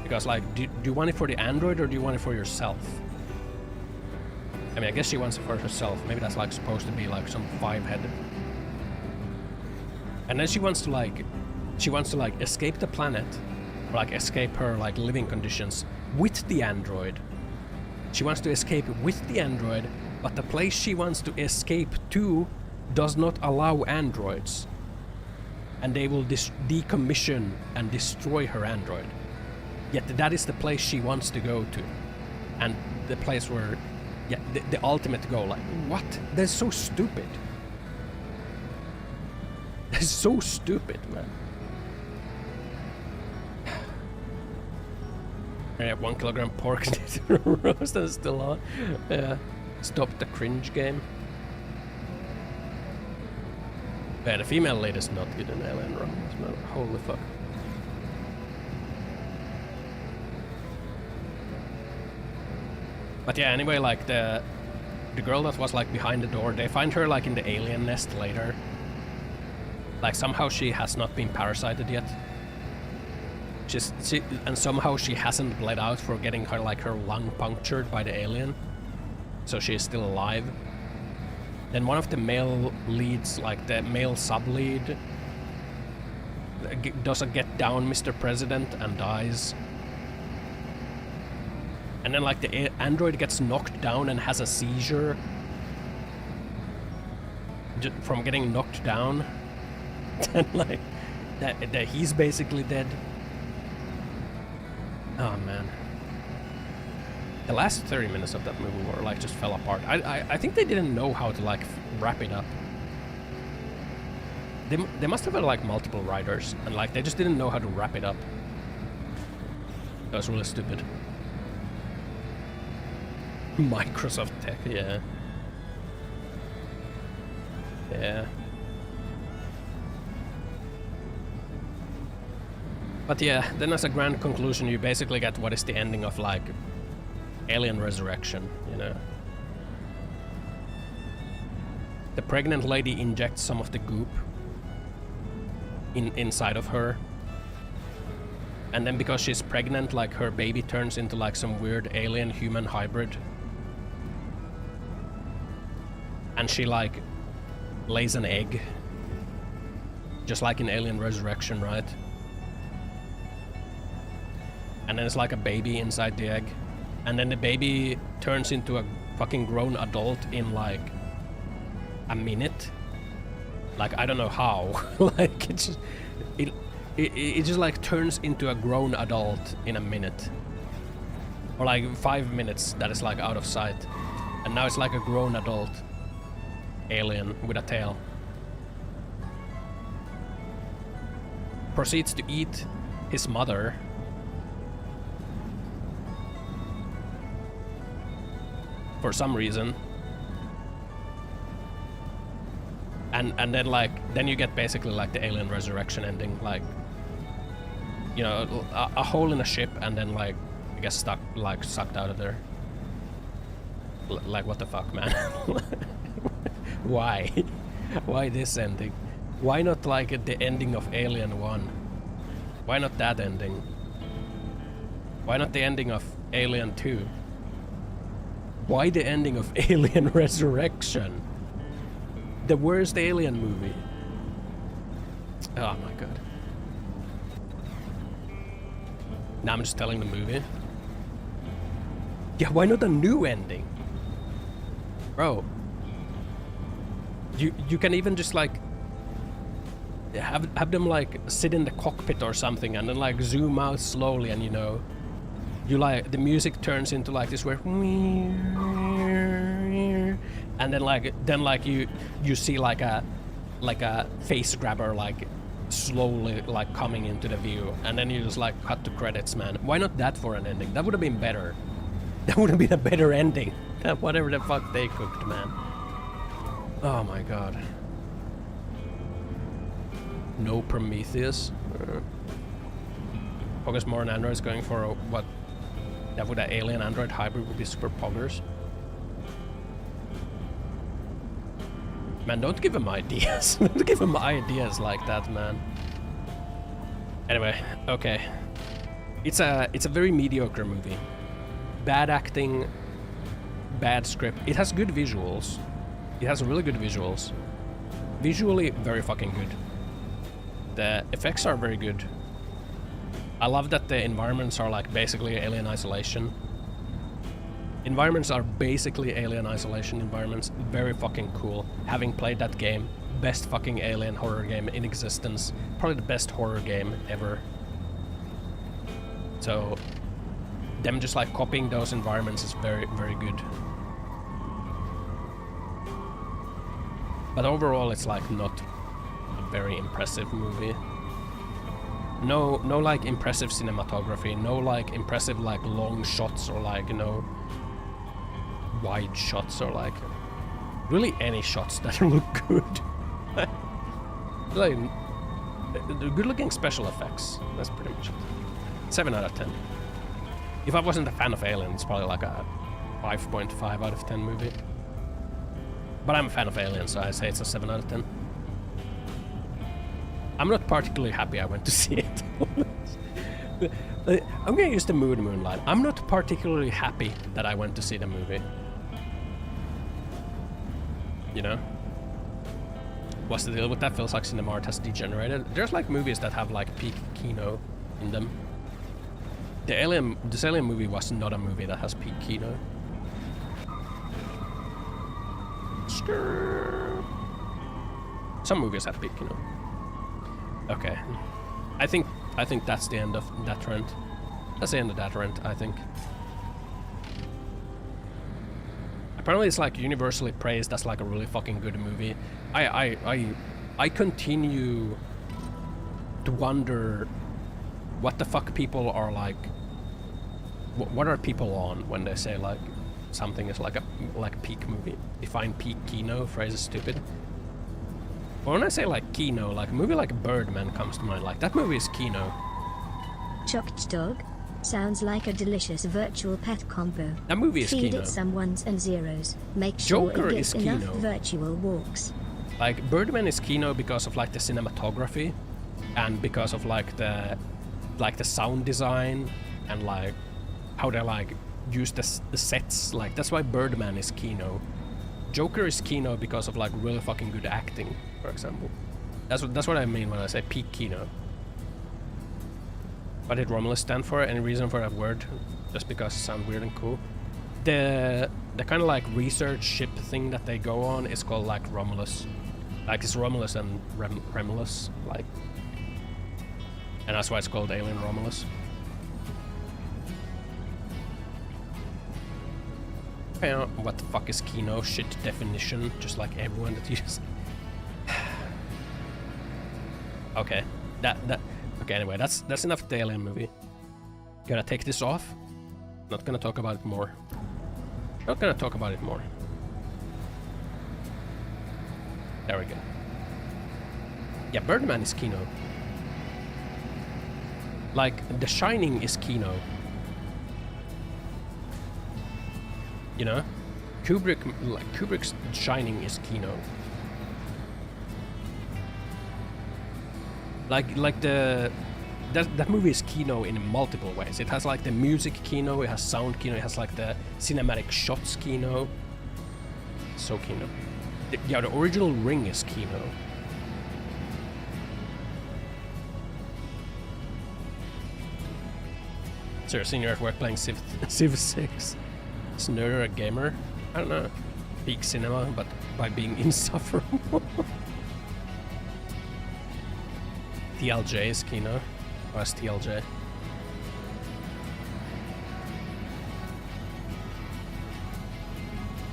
Because like, do you want it for the android or do you want it for yourself? I mean, I guess she wants it for herself. Maybe that's like supposed to be like some five-head. And then she wants to like escape the planet, or like escape her like living conditions with the android. She wants to escape with the android, but the place she wants to escape to does not allow androids. And they will decommission and destroy her android. Yet that is the place she wants to go to. And the place where, yeah, the ultimate goal. Like, what? That's so stupid. It's so stupid, man. Yeah, 1 kilogram pork roast is still on. Yeah. Stop the cringe game. Yeah, the female lead is not good in Alien Romance, man. Holy fuck. But yeah, anyway, like the girl that was like behind the door, they find her like in the alien nest later. Like somehow she has not been parasited yet. And somehow she hasn't bled out for getting her like her lung punctured by the alien. So she is still alive. Then one of the male leads, like the male sub-lead, does a get down Mr. President and dies. And then like the android gets knocked down and has a seizure from getting knocked down. And like that he's basically dead. Oh man. The last 30 minutes of that movie were like just fell apart. I think they didn't know how to like wrap it up. They must have had like multiple writers and like they just didn't know how to wrap it up. That was really stupid. Microsoft Tech, yeah. Yeah. But yeah, then as a grand conclusion you basically get what is the ending of like Alien Resurrection, you know. The pregnant lady injects some of the goop inside of her. And then because she's pregnant, like her baby turns into like some weird alien human hybrid. And she like lays an egg. Just like in Alien Resurrection, right? And then it's like a baby inside the egg. And then the baby turns into a fucking grown adult in like a minute. Like I don't know how. Like it just like turns into a grown adult in a minute. Or like 5 minutes that is like out of sight. And now it's like a grown adult alien with a tail. Proceeds to eat his mother. For some reason. And then like then you get basically like the Alien Resurrection ending, like you know, a hole in a ship and then like I guess sucked out of there. Like what the fuck, man? Why? Why this ending? Why not like the ending of Alien 1? Why not that ending? Why not the ending of Alien 2? Why the ending of Alien Resurrection? The worst Alien movie. Oh my god. Now I'm just telling the movie. Yeah, why not a new ending? Bro. You can even just like have them like sit in the cockpit or something and then like zoom out slowly and you know you like the music turns into like this where and then like you see like a face grabber like slowly like coming into the view and then you just like cut to credits, man. Why not that for an ending? That would have been better. That would have been a better ending than whatever the fuck they cooked, man. Oh my god. No Prometheus. Focus more on androids going for what that would an alien android hybrid would be super poggers. Man, don't give him ideas. Don't give him ideas like that, man. Anyway, okay. It's a very mediocre movie. Bad acting, bad script. It has good visuals. It has really good visuals. Visually, very fucking good. The effects are very good. I love that the environments are like basically Alien Isolation. Environments are basically Alien Isolation environments. Very fucking cool. Having played that game, best fucking alien horror game in existence. Probably the best horror game ever. So, them just like copying those environments is very, very good. But overall it's like not a very impressive movie. No like impressive cinematography, no like impressive like long shots or like, you know, wide shots or like really any shots that look good. Like good looking special effects. That's pretty much it. 7 out of 10. If I wasn't a fan of Alien, it's probably like a 5.5 out of 10 movie. But I'm a fan of Alien, so I say it's a 7 out of 10. I'm not particularly happy I went to see it. I'm gonna use the mood Moonlight. I'm not particularly happy that I went to see the movie. You know? What's the deal with that? Feels like cinema art has degenerated. There's like movies that have like peak kino in them. This Alien movie was not a movie that has peak kino. Some movies have peak kino. Okay. I think that's the end of that trend. That's the end of that trend, I think. Apparently it's like universally praised as like a really fucking good movie. I continue to wonder what the fuck people are like. What are people on when they say like something is like a peak movie? Define peak kino, phrase is stupid. But when I say like kino, like a movie like Birdman comes to mind. Like that movie is kino. Chocked dog. Sounds like a delicious virtual pet combo. That movie is Feed kino. it some ones and zeros. Make sure Joker it gets is enough kino. virtual walks. Like Birdman is kino because of like the cinematography and because of like the sound design and like how they like use the sets. Like that's why Birdman is kino. Joker is kino because of like really fucking good acting, for example. That's what I mean when I say peak kino. What did Romulus stand for? Any reason for that word? Just because it sounds weird and cool. The kind of like research ship thing that they go on is called like Romulus. Like it's Romulus and Remulus, like, and that's why it's called Alien Romulus. What the fuck is kino? Shit definition, just like everyone that uses. Okay, okay. Anyway, that's enough of the Alien movie. Gonna take this off. Not gonna talk about it more. Not gonna talk about it more. There we go. Yeah, Birdman is kino. Like The Shining is kino. You know, Kubrick's Shining is kino. That movie is kino in multiple ways. It has like the music kino, it has sound kino, it has like the cinematic shots kino. So kino. Yeah, the original Ring is kino. So you're senior at work playing Civ 6. Is Nerder a gamer? I don't know. Peak cinema, but by being insufferable. TLJ is kino. What's TLJ?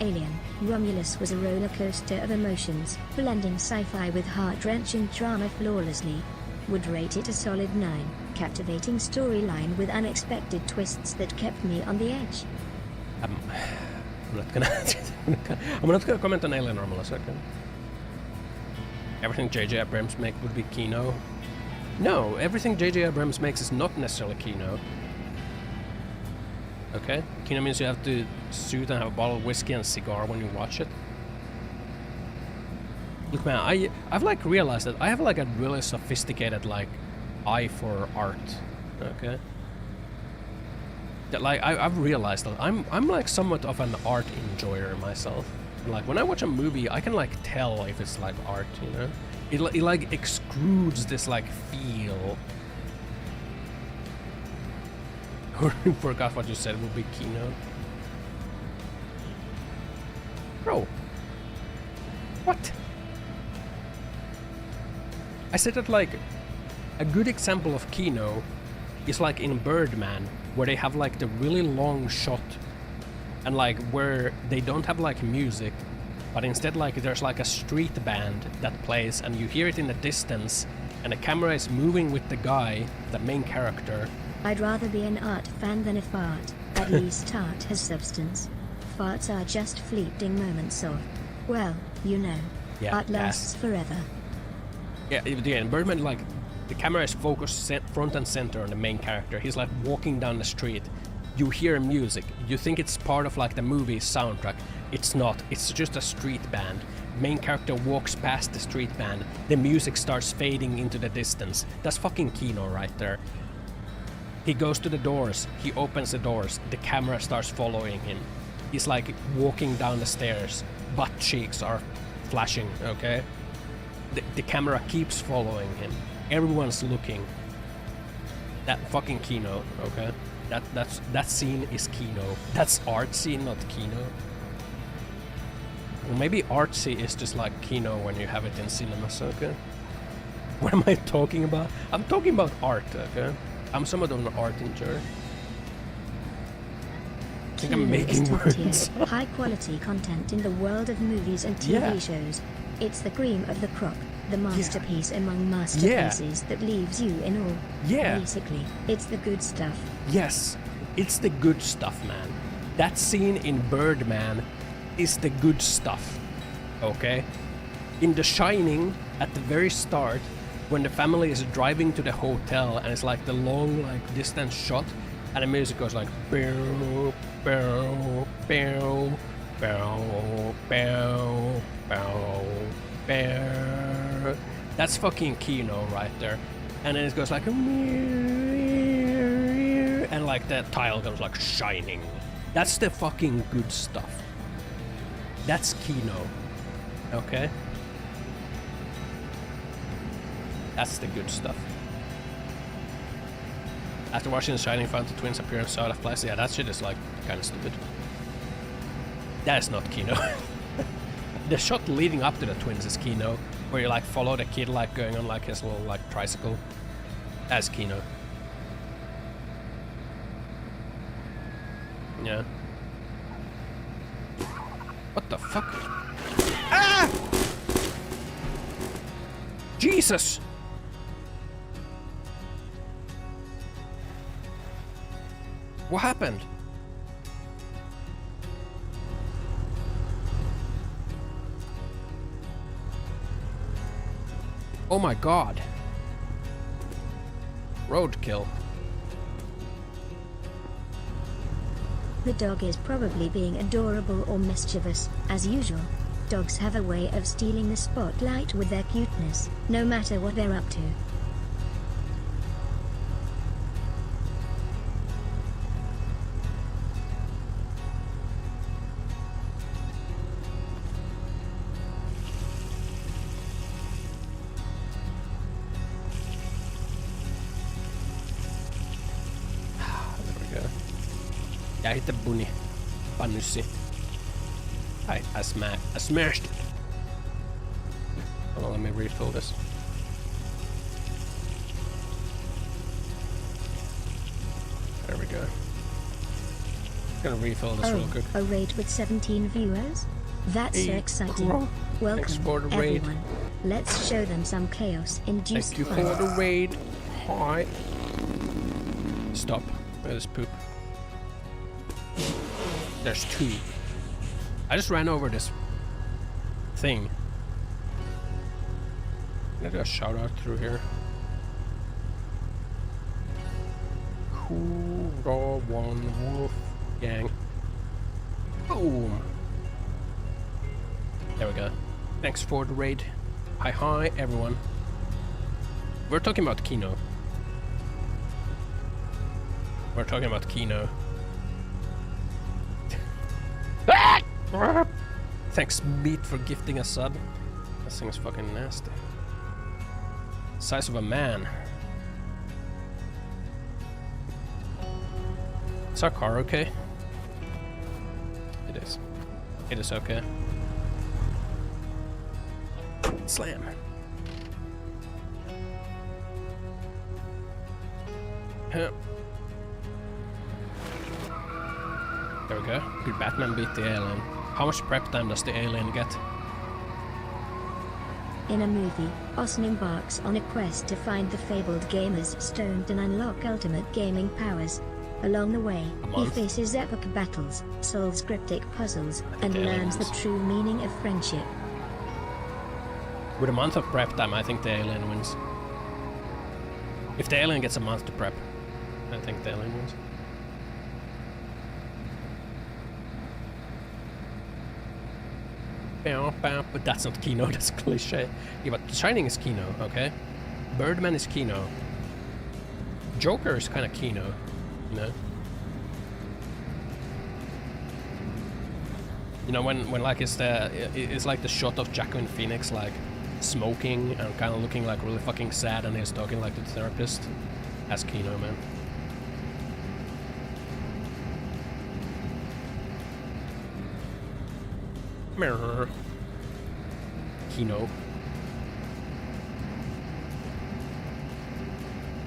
Alien, Romulus was a roller coaster of emotions, blending sci-fi with heart-wrenching drama flawlessly. Would rate it a solid 9, captivating storyline with unexpected twists that kept me on the edge. I'm not gonna comment on Alien Romulus, okay? Everything J.J. Abrams make would be kino. No, everything J.J. Abrams makes is not necessarily kino. Okay? Kino means you have to suit and have a bottle of whiskey and a cigar when you watch it. Look man, I've like realized that I have like a really sophisticated like eye for art. Okay? That like I've realized that I'm like somewhat of an art enjoyer myself. Like when I watch a movie, I can like tell if it's like art, you know? It like extrudes this like feel. I forgot what you said would be kino. Bro. What? I said that like a good example of kino is like in Birdman, where they have like the really long shot and like where they don't have like music, but instead like there's like a street band that plays and you hear it in the distance and the camera is moving with the guy, the main character. I'd rather be an art fan than a fart. At least art has substance. Farts are just fleeting moments of, well, you know, Yeah, art lasts forever. Yeah, in Birdman, like, the camera is focused front and center on the main character. He's like walking down the street. You hear music. You think it's part of like the movie's soundtrack. It's not. It's just a street band. Main character walks past the street band. The music starts fading into the distance. That's fucking Kino right there. He goes to the doors. He opens the doors. The camera starts following him. He's like walking down the stairs. Butt cheeks are flashing, okay? The camera keeps following him. Everyone's looking. That fucking Kino, okay? That scene is Kino. That's art scene, not Kino. Or maybe artsy is just like Kino when you have it in cinemas, okay? What am I talking about? I'm talking about art, okay? I'm somewhat of an art enjoyer. I think I'm making words. High quality content in the world of movies and TV shows. It's the cream of the crop, the masterpiece among masterpieces that leaves you in awe. Yeah. Basically, it's the good stuff. Yes, it's the good stuff, man. That scene in Birdman is the good stuff, okay? In The Shining, at the very start, when the family is driving to the hotel and it's like the long, like, distance shot, and the music goes like bow, bow, bow, bow, bow, bow, bow. That's fucking Kino right there. And then it goes like and like that tile goes like shining. That's the fucking good stuff. That's Kino. Okay? That's the good stuff. After watching The Shining, found the twins appearance out of place. Yeah, that shit is like kind of stupid. That is not Kino. The shot leading up to the twins is Kino, where you like follow the kid like going on like his little like tricycle. That's Kino. Yeah. What the fuck? Ah! Jesus! What happened? Oh my god. Roadkill. The dog is probably being adorable or mischievous, as usual. Dogs have a way of stealing the spotlight with their cuteness, no matter what they're up to. I hit the bunny. Panussi. I smashed it. Hold on, let me refill this. There we go. Gonna refill this real quick. A raid with 17 viewers? That's so exciting. Welcome, thanks for the raid. everyone. Let's show them some chaos-induced Thank you fun. for the raid. Hi. Stop. There's poop. There's two. I just ran over this thing. I'm gonna do a shout out through here. Cool one wolf gang. Boom. There we go. Thanks for the raid. Hi everyone. We're talking about Kino. We're talking about Kino. Thanks, Meat, for gifting a sub. This thing is fucking nasty. Size of a man. Is our car okay? It is. It is okay. Slam. Huh. There we go. Good Batman beat the alien. How much prep time does the alien get? In a movie, Ossan embarks on a quest to find the fabled gamer's stone and unlock ultimate gaming powers. Along the way, he faces epic battles, solves cryptic puzzles, and learns the true meaning of friendship. With a month of prep time, I think the alien wins. If the alien gets a month to prep, I think the alien wins. But that's not Kino, that's cliche. Yeah, but Shining is Kino, okay? Birdman is Kino. Joker is kind of Kino, you know? You know, when like it's like the shot of Joaquin Phoenix like smoking and kind of looking like really fucking sad, and he's talking like the therapist. That's Kino, man. Mirror. Kino.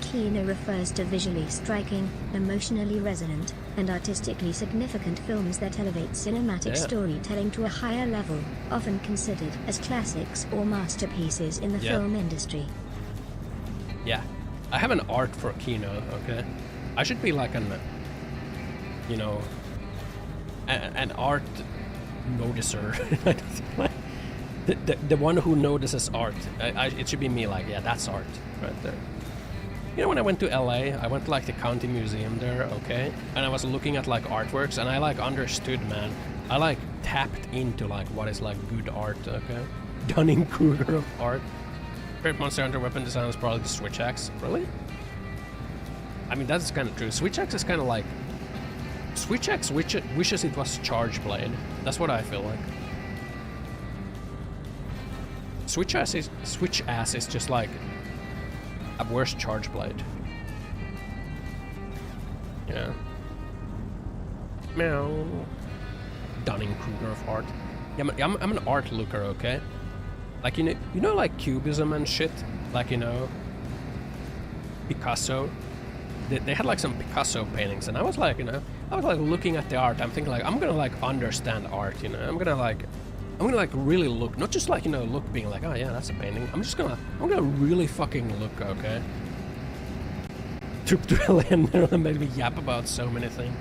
Kino refers to visually striking, emotionally resonant, and artistically significant films that elevate cinematic storytelling to a higher level, often considered as classics or masterpieces in the film industry. Yeah. I have an art for Kino, okay? I should be like an, you know, an art noticer. the one who notices art. It should be me, like, yeah, that's art right there. You know, when I went to LA, I went to like the county museum there, okay? And I was looking at like artworks, and I like understood, man. I like tapped into like what is like good art, okay? Dunning-Kruger of art. Favorite Monster Hunter weapon design is probably the Switch Axe. Really? I mean, that's kind of true. Switch Axe is kind of like... Switch Axe wishes it was Charge Blade. That's what I feel like. Switch Axe is just like a worse Charge Blade. Yeah. Meow. Dunning-Kruger of art. Yeah, I'm an art looker, okay? Like, you know, like Cubism and shit? Like, you know, Picasso? They had like some Picasso paintings, and I was like, you know, I was like looking at the art, I'm thinking like, I'm gonna like understand art, you know? I'm gonna like really look, not just like, you know, look being like, oh yeah, that's a painting. I'm gonna really fucking look, okay? Trip to LA and made me yap about so many things.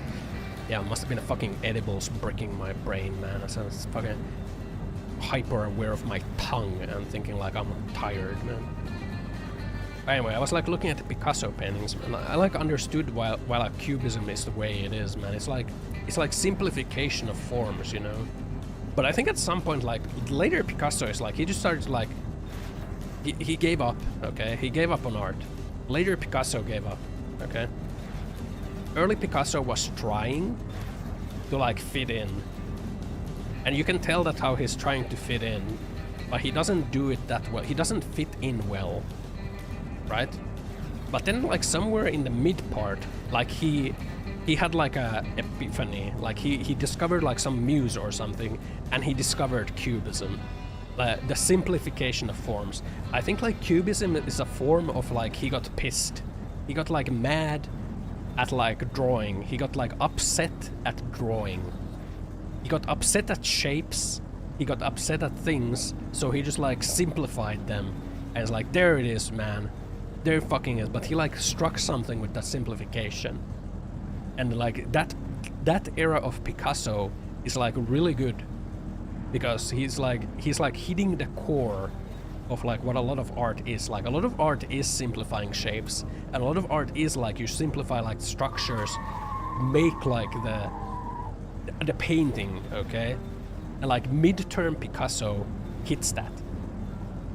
Yeah, it must have been a fucking edibles bricking my brain, man. I was fucking hyper aware of my tongue and thinking like I'm tired, man. But anyway, I was like looking at the Picasso paintings, and I like understood why like Cubism is the way it is, man. It's like simplification of forms, you know. But I think at some point, like later Picasso is like he just started like he gave up, okay? He gave up on art. Later Picasso gave up, okay? Early Picasso was trying to like fit in. And you can tell that how he's trying to fit in, but he doesn't do it that well. He doesn't fit in well, right? But then like somewhere in the mid part, like he had like a epiphany, like he discovered like some muse or something, and he discovered Cubism, the simplification of forms. I think like Cubism is a form of like he got pissed, he got like mad at like drawing, he got like upset at drawing. He got upset at shapes, he got upset at things, so he just like simplified them. And it's like, there it is, man. There fucking is. But he like struck something with that simplification. And like that era of Picasso is like really good. Because he's like hitting the core of like what a lot of art is. Like a lot of art is simplifying shapes. And a lot of art is like you simplify like structures, make like the painting, okay? And like mid-term Picasso hits that.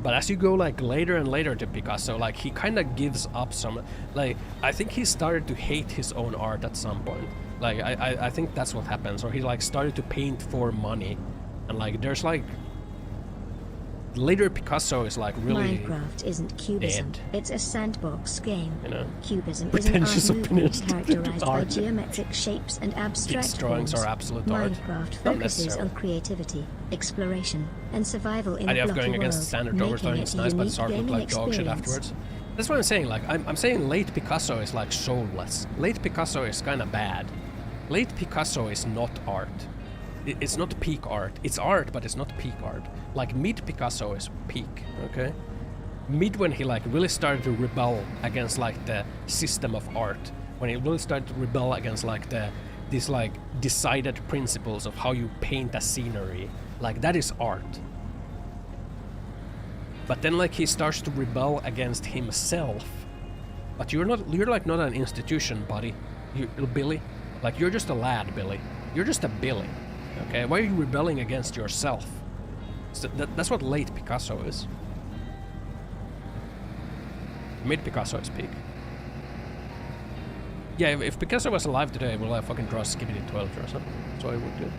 But as you go like later and later to Picasso, like he kind of gives up some, like I think he started to hate his own art at some point. Like I think that's what happens, or he like started to paint for money. And like there's like later Picasso is like really Minecraft isn't Cubism, dead. It's a sandbox game. You know? Cubism is an art movement characterized by geometric shapes and abstract Fixed drawings forms. are absolute art. Minecraft focuses on creativity, exploration, and survival in a blocky going world, against standard overthrowing is nice, but it's hard to look like dog shit afterwards. That's what I'm saying, like I'm saying late Picasso is like soulless. Late Picasso is kinda bad. Late Picasso is not art. it's not peak art. It's art, but it's not peak art. Like mid Picasso is peak, okay? Mid when he like really started to rebel against like the system of art. When he really started to rebel against like these like decided principles of how you paint a scenery. Like that is art. But then like he starts to rebel against himself. But you're like not an institution, buddy. You're Billy. Like you're just a lad, Billy. You're just a Billy. Okay? Why are you rebelling against yourself? So that's what late Picasso is. Mid Picasso is peak. Yeah, if Picasso was alive today, we'll fucking draw Skibidi 12 or something. That's what I would do.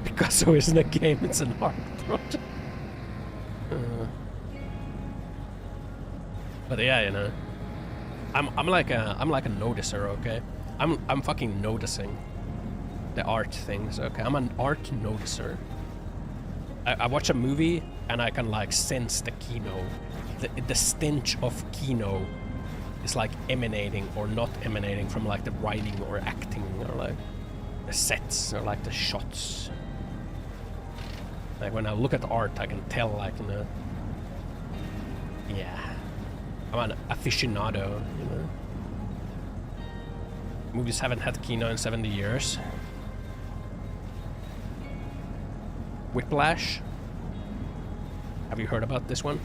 Picasso isn't a game, it's an art project. But yeah, you know, I'm like a noticer, okay? I'm fucking noticing the art things, okay? I'm an art noticer. I watch a movie and I can like sense the kino, the stench of kino is like emanating or not emanating from like the writing or acting or like the sets or like the shots. Like when I look at art, I can tell, like, you know, yeah, I'm an aficionado, you know. Movies haven't had kino in 70 years. Whiplash. Have you heard about this one?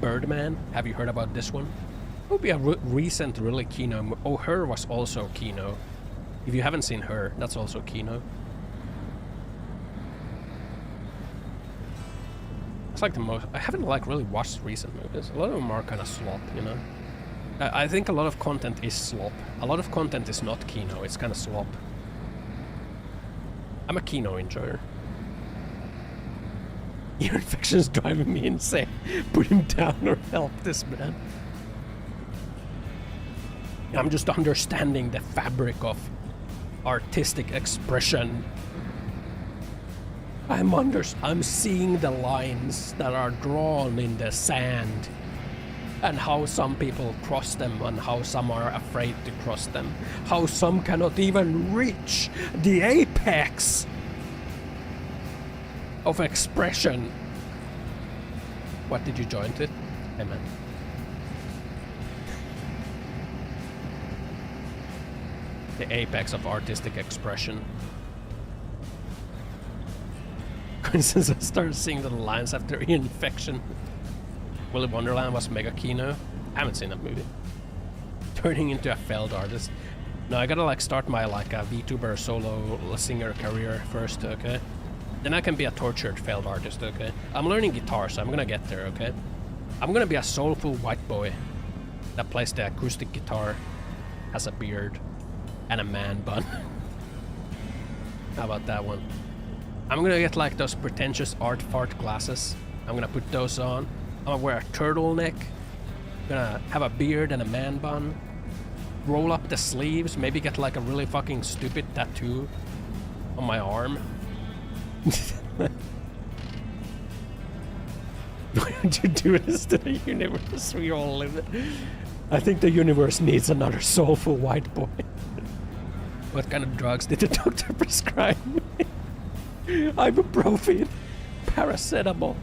Birdman. Have you heard about this one? It would be a recent really kino. Oh, Her was also kino. If you haven't seen Her, that's also kino. It's like the most. I haven't like really watched recent movies. A lot of them are kind of slop, you know. I think a lot of content is slop. A lot of content is not kino. It's kind of slop. I'm a kino enjoyer. Ear infection's driving me insane. Put him down or help this man. I'm just understanding the fabric of artistic expression. I'm seeing the lines that are drawn in the sand and how some people cross them and how some are afraid to cross them. How some cannot even reach the apex of expression. What did you join to? Hey man. The apex of artistic expression. Since I started seeing the lines after infection. Willy Wonderland was mega kino. I haven't seen that movie. Turning into a failed artist. No, I gotta like start my like a VTuber solo singer career first, okay? Then I can be a tortured failed artist, okay? I'm learning guitar, so I'm gonna get there, okay? I'm gonna be a soulful white boy that plays the acoustic guitar, has a beard, and a man bun. How about that one? I'm gonna get like those pretentious art fart glasses. I'm gonna put those on. I'm gonna wear a turtleneck. I'm gonna have a beard and a man bun. Roll up the sleeves, maybe get like a really fucking stupid tattoo on my arm. Why don't you do this to the universe? We all live it. I think the universe needs another soulful white boy. What kind of drugs did the doctor prescribe me? Ibuprofen, paracetamol,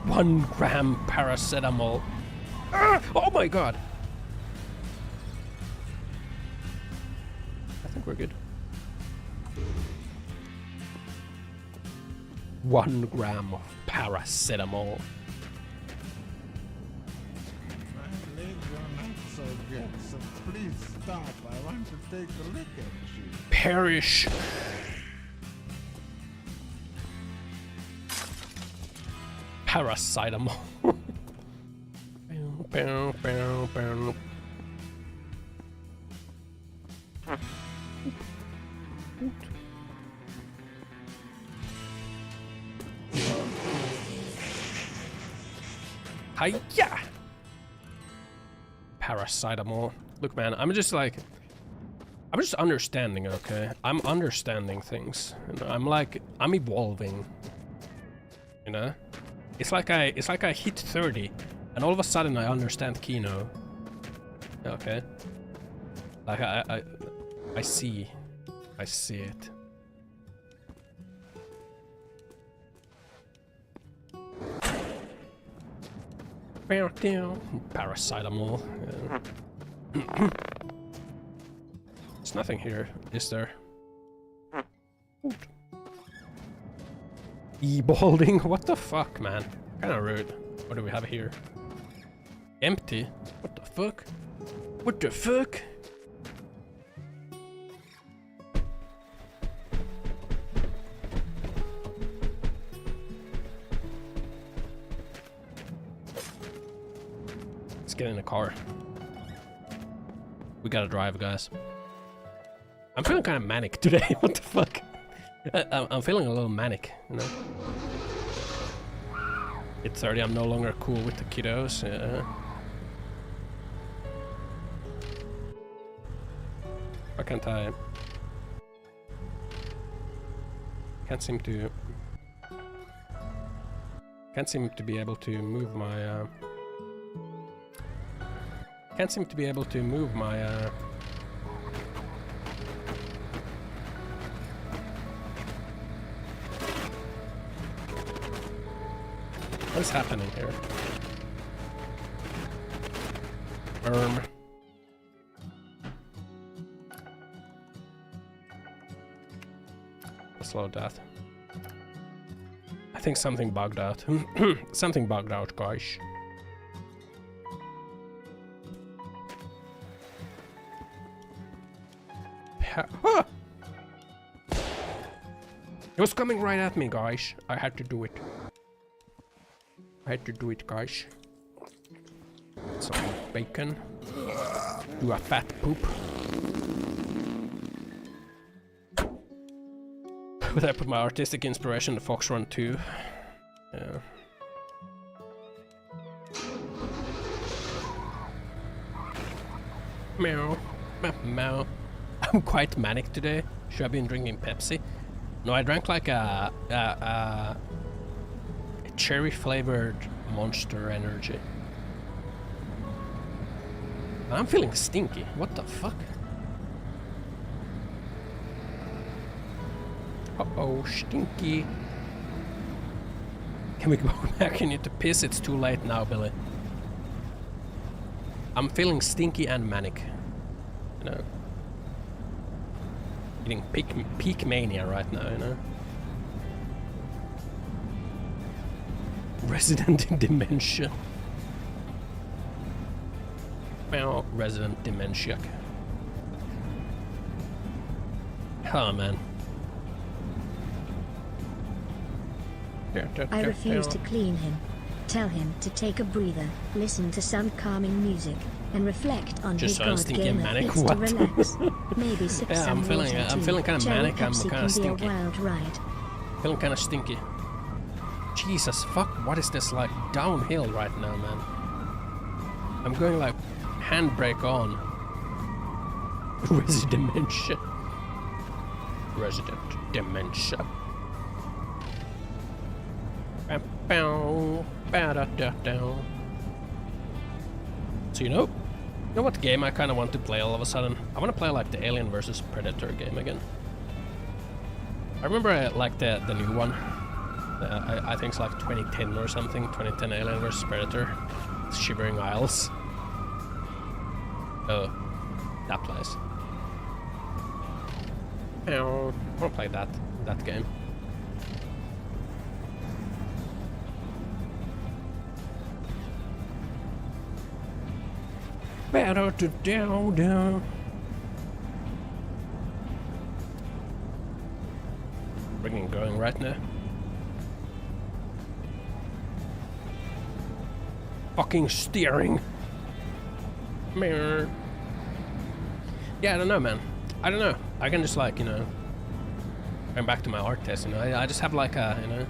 1 gram paracetamol. Ah! Oh my god! I think we're good. 1 gram of paracetamol. My legs are not so good, so please stop. I want to take a look at you. Perish. Paracetamol. Hiya! Paracetamol. Look, man, I'm just understanding, okay? I'm understanding things. You know, I'm evolving. You know? It's like I hit 30, and all of a sudden I understand kino. Okay. Like I see it. Paracetamol. Yeah. There's nothing here, is there? E-balding? What the fuck, man? Kinda rude. What do we have here? Empty? What the fuck? What the fuck? Let's get in the car. We gotta drive, guys. I'm feeling kind of manic today. What the fuck? I'm feeling a little manic, you know? At 30, I'm no longer cool with the kiddos. Yeah. Why can't I? Can't seem to be able to move my. Can't seem to be able to move my. What's happening here? Slow death. I think something bugged out. Something bugged out, guys. Ah! It was coming right at me, guys. I had to do it. I had to do it, guys. Some bacon. Do a fat poop. Would I put my artistic inspiration to Fox Run 2? Yeah. Meow. Meow. I'm quite manic today. Should I have been drinking Pepsi? No, I drank like a cherry flavored Monster Energy. I'm feeling stinky. What the fuck? Uh-oh, stinky. Can we go back? I need to piss. It's too late now, Billy. I'm feeling stinky and manic. You know. Getting peak mania right now, you know. Resident in dementia. Well, resident dementia. Oh man. I refuse to clean him. Tell him to take a breather, listen to some calming music, and reflect on his god gamer fits to relax. Maybe sip yeah, some water too. I'm feeling kind of manic. I'm kind of stinky. A wild ride. Feeling kind of stinky. Jesus fuck! What is this like downhill right now, man? I'm going like handbrake on. Resident dementia. Resident dementia. So you know what game I kind of want to play all of a sudden? I want to play like the Alien vs Predator game again. I remember like the new one. I think it's like 2010 or something. 2010 Alien vs Predator. Shivering Isles. Oh, that place. I want to play that game. Better to down. Bringing going right now. Fucking steering. Mirror. Yeah, I don't know, man. I don't know. I can just like, you know, going back to my art test, you know, I just have like a, you know,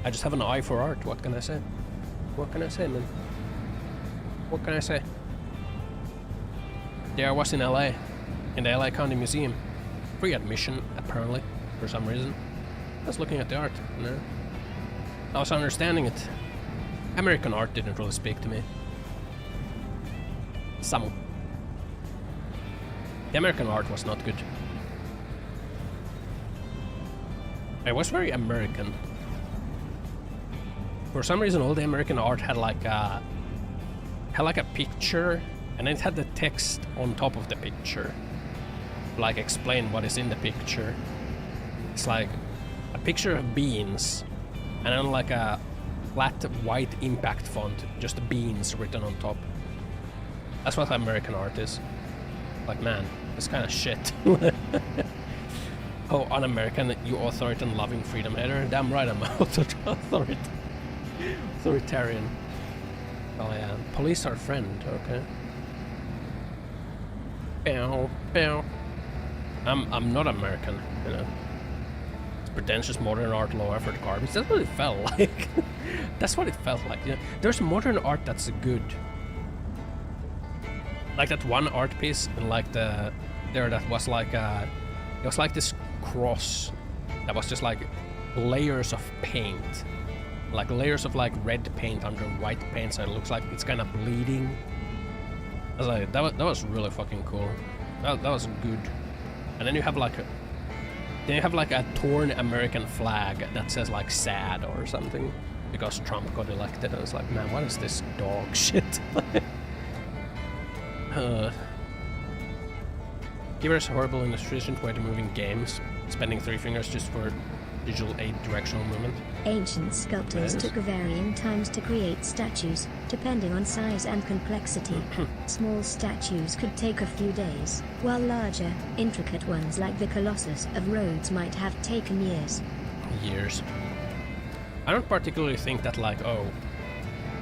I just have an eye for art. What can I say? What can I say, man? What can I say? There I was in LA, in the LA County Museum. Free admission, apparently, for some reason. I was looking at the art, you know. I was understanding it. American art didn't really speak to me. Some. The American art was not good. It was very American. for some reason all the American art had like a picture, and it had the text on top of the picture, like explain what is in the picture. It's like a picture of beans, and then like a flat white impact font, just beans written on top. That's what American art is. Like, man, this kind of shit. Oh, un-American, you authoritarian-loving freedom hater. Damn right, I'm authoritarian. Oh yeah, police are friend. Okay. Bow, bow. I'm not American, you know. It's pretentious modern art, low effort garbage. That's what it felt like. That's what it felt like. You know, there's modern art that's good. Like that one art piece, and like that was like it was like this cross that was just like layers of paint, like layers of like red paint under white paint, so it looks like it's kind of bleeding. I was like, that was really fucking cool. That was good. And then you have like a torn American flag that says like sad or something because Trump got elected. I was like, man, what is this dog shit? Giver is horrible and efficient way to move in games, spending 3 fingers just for digital aid directional movement. Ancient sculptors took varying times to create statues, depending on size and complexity. Small statues could take a few days, while larger, intricate ones like the Colossus of Rhodes might have taken years. I don't particularly think that like, oh,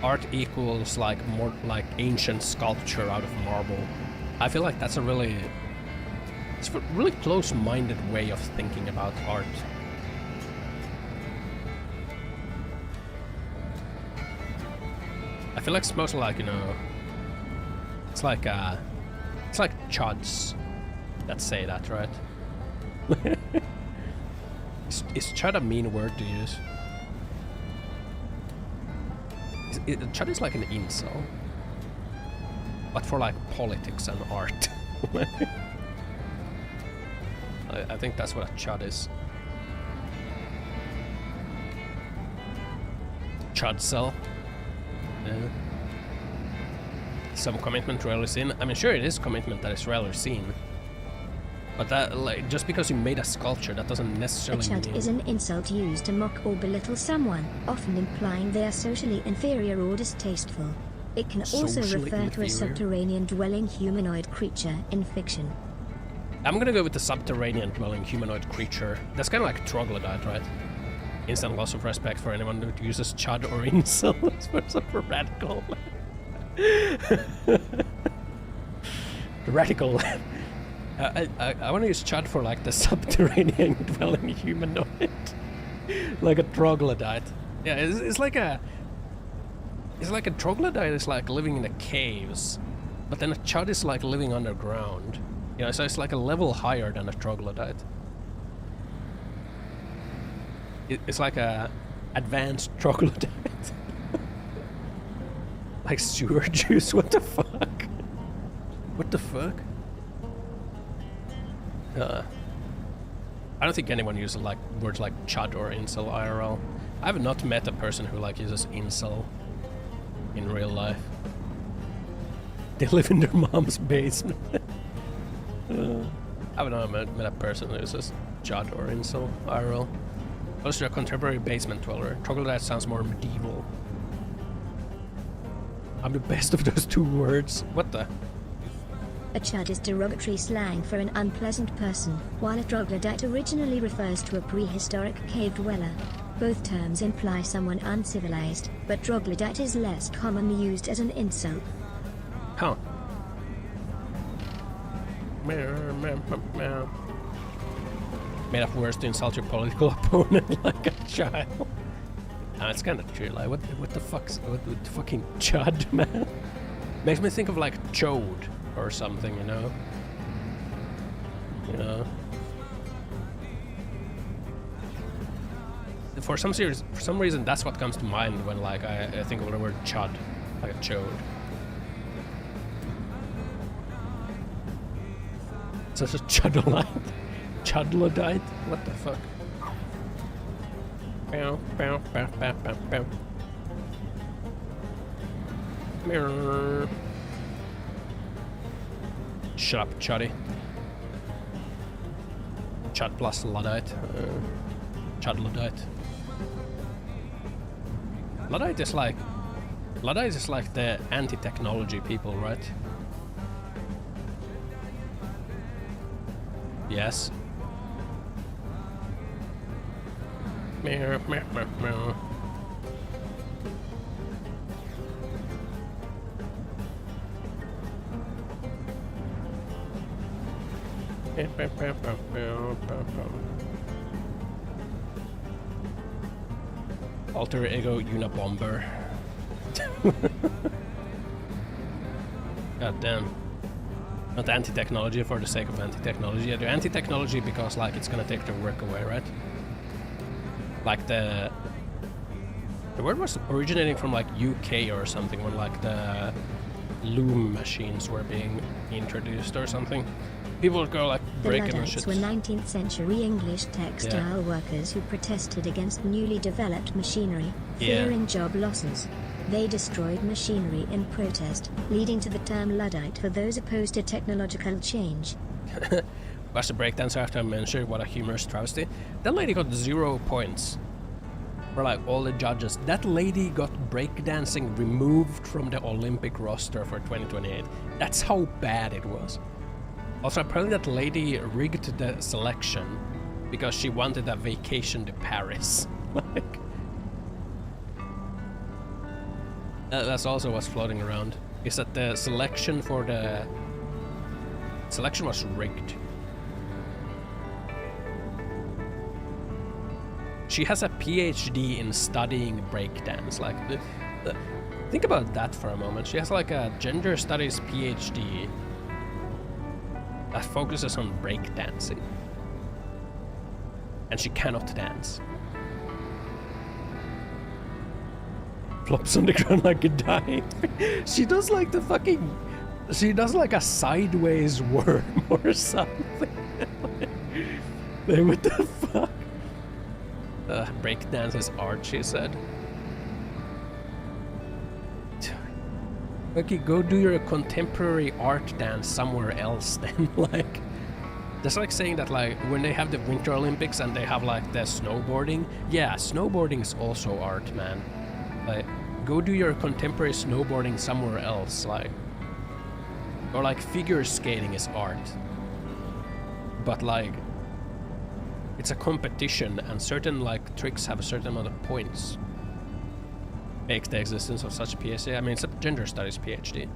art equals like more like ancient sculpture out of marble. I feel like that's a really close-minded way of thinking about art. I feel like it's mostly like, you know, it's like chuds that say that, right? Is chud a mean word to use? Chud is like an incel, but for like politics and art. I think that's what a chud is. Chud cell. Yeah. Some commitment rarely seen. I mean, sure, it is commitment that is rarely seen. But that, like, just because you made a sculpture, that doesn't necessarily mean... A chud is an insult used to mock or belittle someone, often implying they are socially inferior or distasteful. It can also refer to a subterranean-dwelling humanoid creature in fiction. I'm gonna go with the subterranean-dwelling humanoid creature. That's kind of like troglodyte, right? Instant loss of respect for anyone who uses chud or incel. It's super radical. Radical. I want to use chud for like the subterranean-dwelling humanoid, like a troglodyte. Yeah, it's like a troglodyte is like living in the caves, but then a chud is like living underground. You know, so it's like a level higher than a troglodyte. It's like a advanced troglodyte. Like sewer juice. What the fuck? What the fuck? I don't think anyone uses like words like chud or incel IRL. I have not met a person who like uses incel in real life. They live in their mom's basement. I haven't met a person who uses chud or incel IRL. Close to a contemporary basement dweller. Troglodyte sounds more medieval. I'm the best of those two words. What the? A chud is derogatory slang for an unpleasant person, while a troglodyte originally refers to a prehistoric cave dweller. Both terms imply someone uncivilized, but troglodyte is less commonly used as an insult. Huh. Made up words to insult your political opponent like a child. It's kind of true. Like, what the fuck's what the fucking chud, man? Makes me think of like chode or something, you know. You know. For some reason, that's what comes to mind when like I think of the word chud, like a chode. Such a chudolite. Chudlodite? What the fuck? Bow, bow, bow, bow, bow, bow. Mirror. Shut up, Chuddy. Chud plus Luddite. Chud Luddite. Luddite is like the anti-technology people, right? Yes. Meow, meow, meow, meow. Alter ego Unabomber. God damn. Not anti-technology for the sake of anti-technology. Yeah, they're anti-technology because like it's gonna take their work away, right? Like the word was originating from like UK or something when like the loom machines were being introduced or something. People would go like break them and shit. The Luddites were 19th century English textile workers who protested against newly developed machinery, fearing job losses. They destroyed machinery in protest, leading to the term Luddite for those opposed to technological change. Watch the breakdancer after I mentioned what a humorous travesty. That lady got 0 points. For like all the judges. That lady got breakdancing removed from the Olympic roster for 2028. That's how bad it was. Also, apparently that lady rigged the selection because she wanted a vacation to Paris. Like, that's also what's floating around. Is that the selection for the selection was rigged. She has a PhD in studying breakdance. Like, think about that for a moment. She has like a gender studies PhD that focuses on breakdancing. And she cannot dance. Flops on the ground like a dime. She does like the fucking... She does like a sideways worm or something. Like, what the fuck? Breakdance is art, she said. Okay, go do your contemporary art dance somewhere else then. Like, that's like saying that like when they have the Winter Olympics and they have like the snowboarding. Yeah, snowboarding is also art, man. Like, go do your contemporary snowboarding somewhere else, like. Or like figure skating is art. But like, it's a competition and certain like tricks have a certain amount of points. Makes the existence of such a PhD. I mean, it's a gender studies PhD.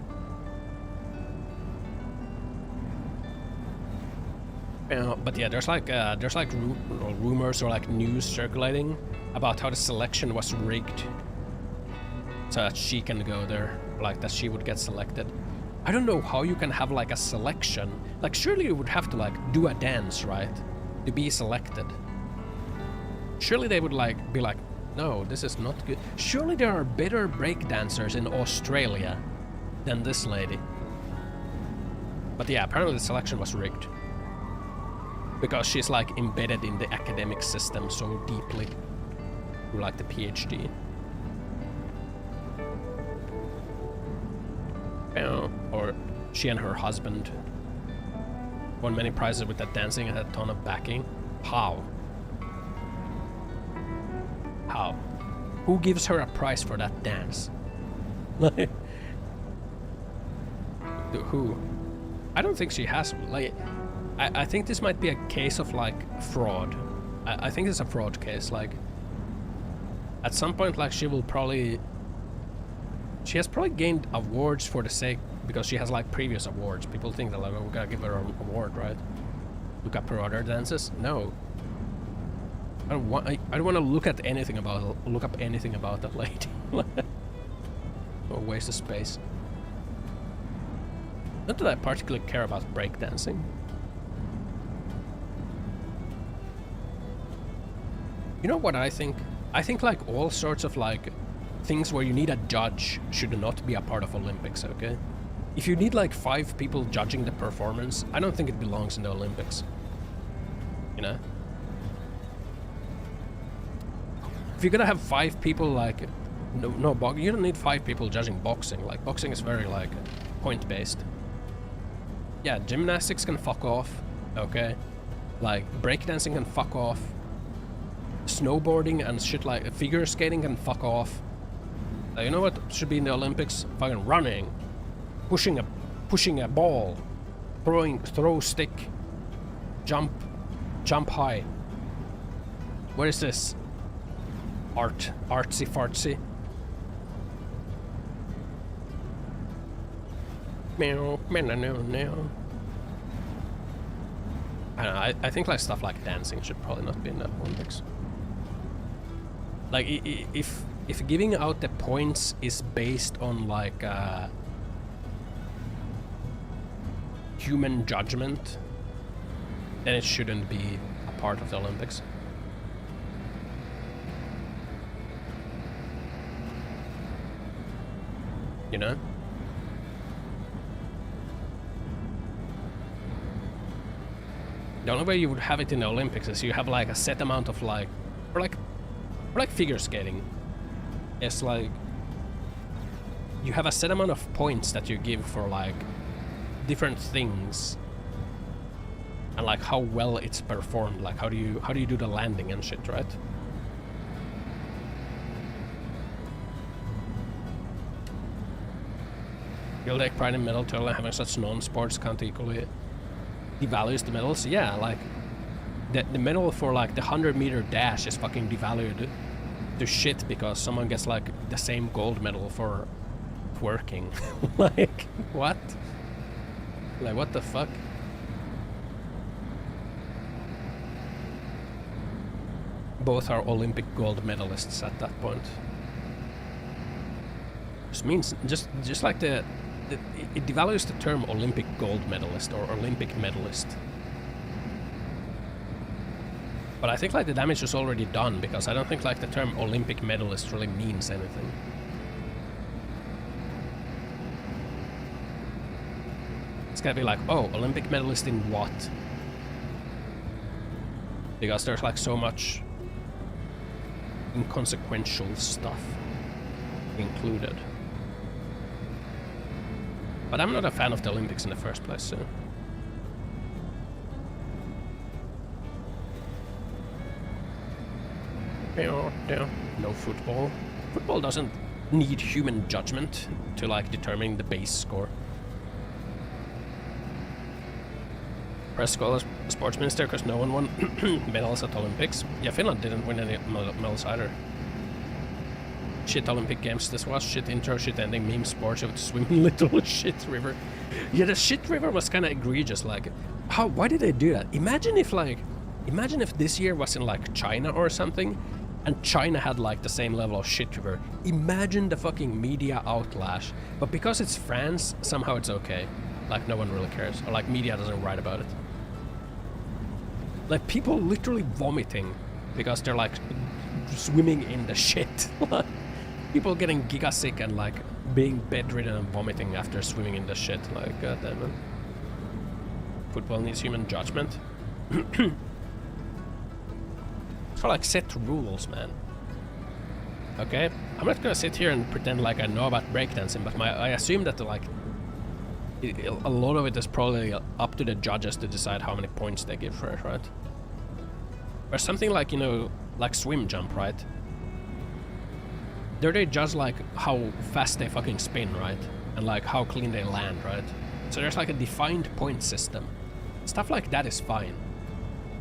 But yeah, there's like rumors or like news circulating about how the selection was rigged so that she can go there, like that she would get selected. I don't know how you can have like a selection. Like, surely you would have to like do a dance, right, to be selected. Surely they would like be like, no, this is not good. Surely there are better breakdancers in Australia than this lady. But yeah, apparently the selection was rigged. Because she's like embedded in the academic system so deeply. Through like the PhD. Or she and her husband won many prizes with that dancing and had a ton of backing. How? How? Who gives her a prize for that dance? Like, who? I don't think she has. Like, I think this might be a case of like fraud. I think it's a fraud case. Like, at some point, like she will probably. She has probably gained awards for the sake because she has like previous awards. People think that like, oh, we gotta give her an award, right? Look up her other dances. No. I don't want to look at anything about look up anything about that lady. Or waste of space. Not that I particularly care about breakdancing. You know what I think? I think like all sorts of like things where you need a judge should not be a part of Olympics, okay? If you need like 5 people judging the performance, I don't think it belongs in the Olympics. You know? If you're gonna have 5 people like No, you don't need 5 people judging boxing. Like, boxing is very, like, point-based. Yeah, gymnastics can fuck off, okay? Like, breakdancing can fuck off. Snowboarding and shit like figure skating can fuck off. You know what should be in the Olympics? Fucking running. Pushing a ball. Throw stick. Jump high. What is this? Artsy fartsy. Meow, meow, meow. I don't know, I think like stuff like dancing should probably not be in the Olympics. Like if giving out the points is based on like human judgment, then it shouldn't be a part of the Olympics. You know? The only way you would have it in the Olympics is you have like a set amount of like, or like figure skating. It's like you have a set amount of points that you give for like different things, and like how well it's performed. Like how do you do the landing and shit, right? You'll take pride in medal total, having such non-sports can't equally devalues the medals. Yeah, like the medal for like the 100-meter dash is fucking devalued to shit because someone gets like the same gold medal for twerking. Like what? Like what the fuck? Both are Olympic gold medalists at that point. Just means just like it devalues the term Olympic gold medalist or Olympic medalist. But I think like the damage is already done because I don't think like the term Olympic medalist really means anything. It's gotta be like, oh, Olympic medalist in what? Because there's like so much inconsequential stuff included. But I'm not a fan of the Olympics in the first place, so... No football. Football doesn't need human judgment to like determine the base score. Press school as sports minister because no one won medals at Olympics. Yeah, Finland didn't win any medals either. Shit Olympic Games, this was shit intro, shit ending, meme sports with swimming little shit river. Yeah, the shit river was kind of egregious, like, why did they do that? Imagine if this year was in like China or something, and China had like the same level of shit river. Imagine the fucking media outlash. But because it's France, somehow it's okay. Like no one really cares, or like media doesn't write about it. Like people literally vomiting because they're like swimming in the shit. People getting giga sick and like being bedridden and vomiting after swimming in the shit. Like, goddamn it. Football needs human judgment. For like set rules, man. Okay, I'm not gonna sit here and pretend like I know about breakdancing, but I assume that like a lot of it is probably up to the judges to decide how many points they give for it, right? Or something like, you know, like swim jump, right? There they judge like how fast they fucking spin, right? And like how clean they land, right? So there's like a defined point system. Stuff like that is fine.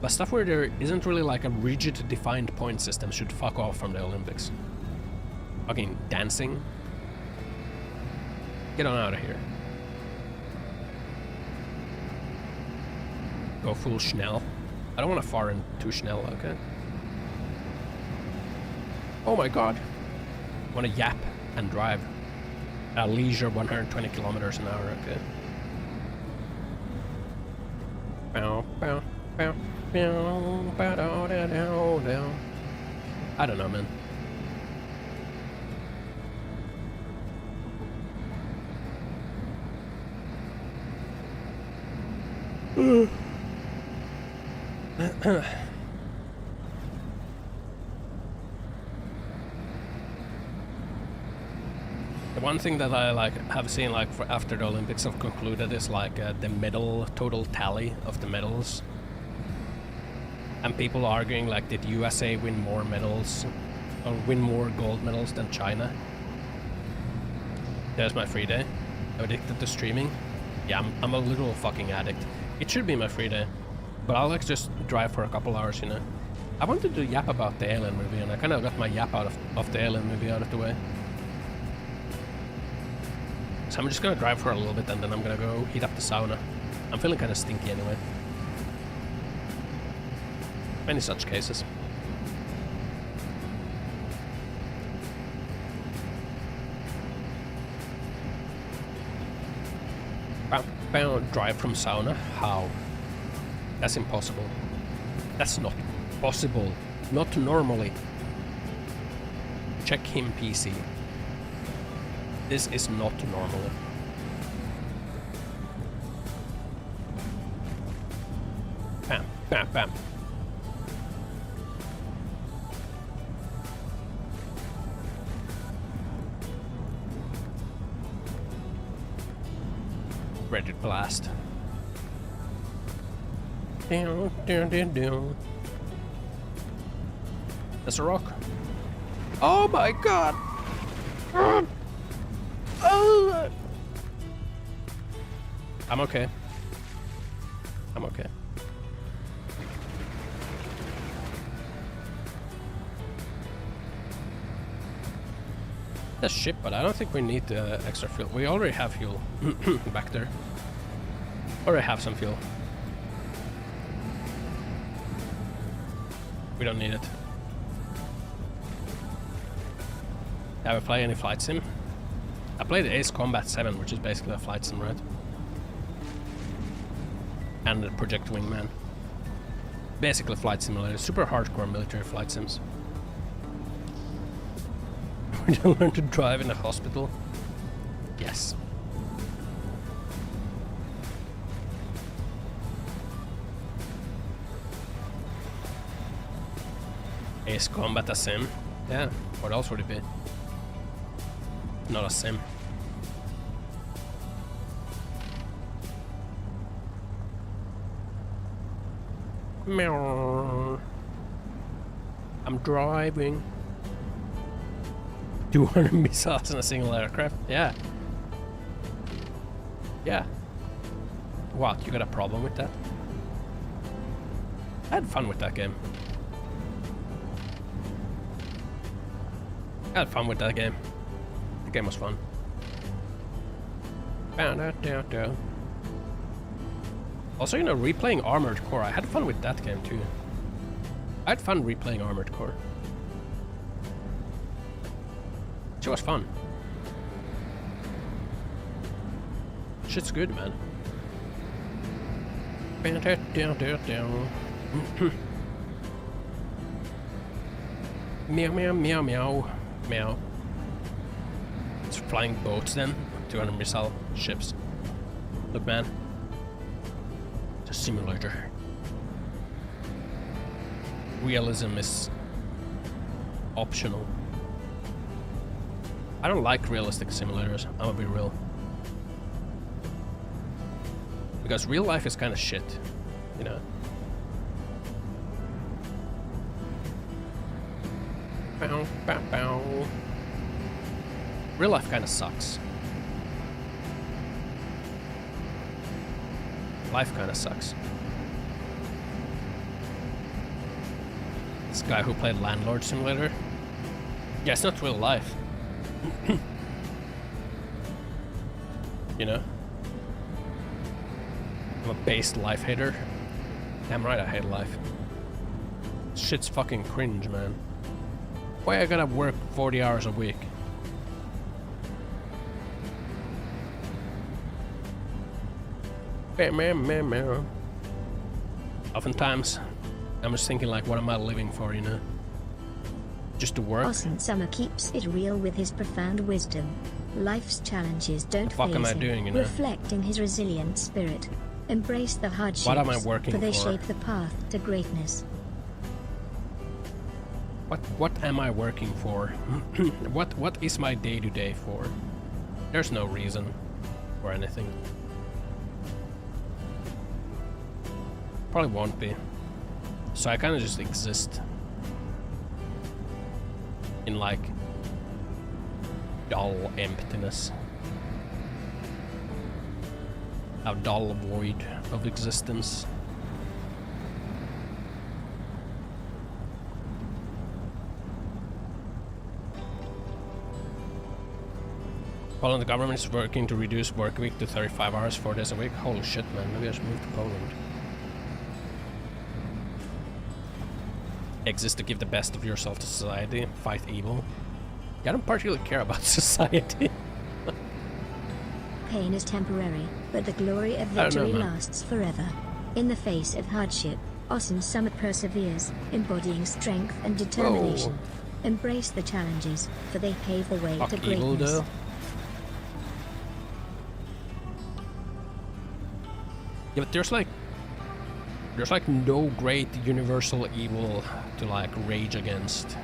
But stuff where there isn't really like a rigid defined point system should fuck off from the Olympics. Fucking dancing. Get on out of here. Go full Schnell. I don't want to far in too Schnell, okay? Oh my god. I want to yap and drive at a leisure 120 kilometers an hour, okay? Bow, bow, bow, bow, bow, dow, dow, dow, dow. I don't know, man. The one thing that I like have seen like for after the Olympics have concluded is like the medal total tally of the medals, and people arguing like did USA win more medals or win more gold medals than China. There's my free day. I'm addicted to streaming. Yeah, I'm a little fucking addict. It should be my free day, but I'll like just drive for a couple hours, you know. I wanted to yap about the Alien movie, and I kind of got my yap out of the Alien movie out of the way. So I'm just gonna drive for a little bit and then I'm gonna go heat up the sauna. I'm feeling kind of stinky anyway. Many such cases. Drive from sauna? How? That's impossible. That's not possible. Not normally. Check him, PC. This is not normal. Bam, bam, bam. Ready to blast. Down, down, down, down. That's a rock. Oh my god! Oh. I'm okay. I'm okay. That's ship, but I don't think we need extra fuel. We already have fuel back there. Already have some fuel. We don't need it. Have I played any flight sim? I played Ace Combat 7, which is basically a flight sim, right? And the Project Wingman. Basically flight simulator. Super hardcore military flight sims. We don't learn to drive in a hospital? Yes. Ace Combat a sim? Yeah, what else would it be? Not a sim. Meow. I'm driving. 200 missiles in a single aircraft? Yeah. Yeah. What, you got a problem with that? I had fun with that game. I had fun with that game. The game was fun. Also, you know, replaying Armored Core. I had fun with that game too. I had fun replaying Armored Core. It was fun. Shit's good, man. Meow, meow, meow, meow, meow. It's flying boats then. 200 missile ships. Look, man. It's a simulator. Realism is optional. I don't like realistic simulators, I'm gonna be real. Because real life is kind of shit, you know? Bow, bow, bow. Real life kind of sucks. Life kind of sucks. This guy who played Landlord Simulator? Yeah, it's not real life. You know? I'm a based life hater. Damn right I hate life. Shit's fucking cringe, man. Why I gotta work 40 hours a week? Oftentimes, I'm just thinking like, what am I living for, you know? Just to work? Ossan Summer keeps it real with his profound wisdom. Life's challenges don't faze him, doing, you know? reflecting his resilient spirit. Embrace the hardships, what am I working for they for? shape the path to greatness. What am I working for? What is my day-to-day for? There's no reason or anything. Probably won't be. So I kind of just exist in like dull emptiness. A dull void of existence. Poland, the government is working to reduce work week to 35 hours, 4 days a week. Holy shit, man. Maybe I should move to Poland. Exist to give the best of yourself to society. Fight evil. Yeah, I don't particularly care about society. Pain is temporary, but the glory of victory lasts forever. In the face of hardship, Ossan Summit perseveres, embodying strength and determination. Whoa. Embrace the challenges, for they pave the way to Evil, greatness. though. Yeah, but there's like no great universal evil to like rage against.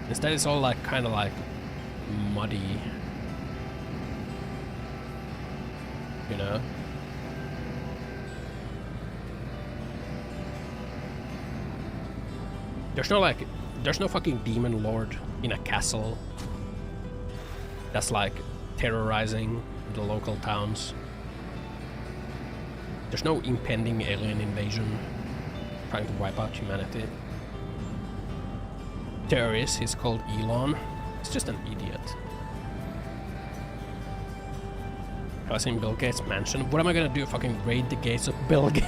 Instead it's all like kind of like muddy, you know? There's no fucking demon lord in a castle that's like terrorizing the local towns. There's no impending alien invasion trying to wipe out humanity. There is, he's called Elon. He's just an idiot. Have I seen Bill Gates' mansion? What am I gonna do? Fucking raid the gates of Bill Gates?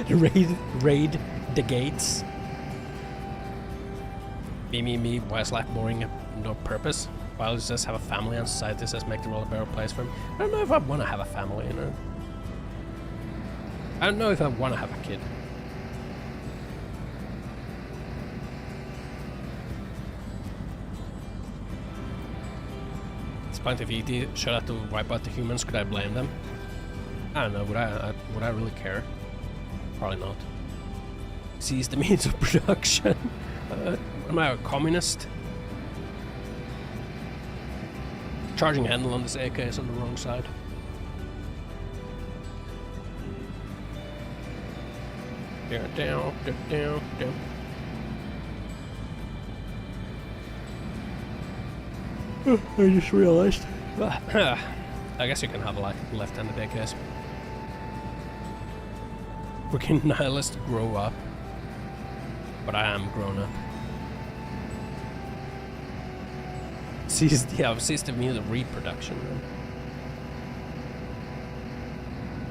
raid the gates? Me, why is life boring? No purpose? While he says have a family and society says make the world a better place for him. I don't know if I wanna have a family, you know? I don't know if I want to have a kid. Despite if ET shut out to wipe out the humans, could I blame them? I don't know, would I really care? Probably not. Seize the means of production. Am I a communist? Charging handle on this AK is on the wrong side. Down. I just realized. I guess you can have like left-handed AKs. Freaking nihilist, grow up. But I am grown up. Seize the means of reproduction,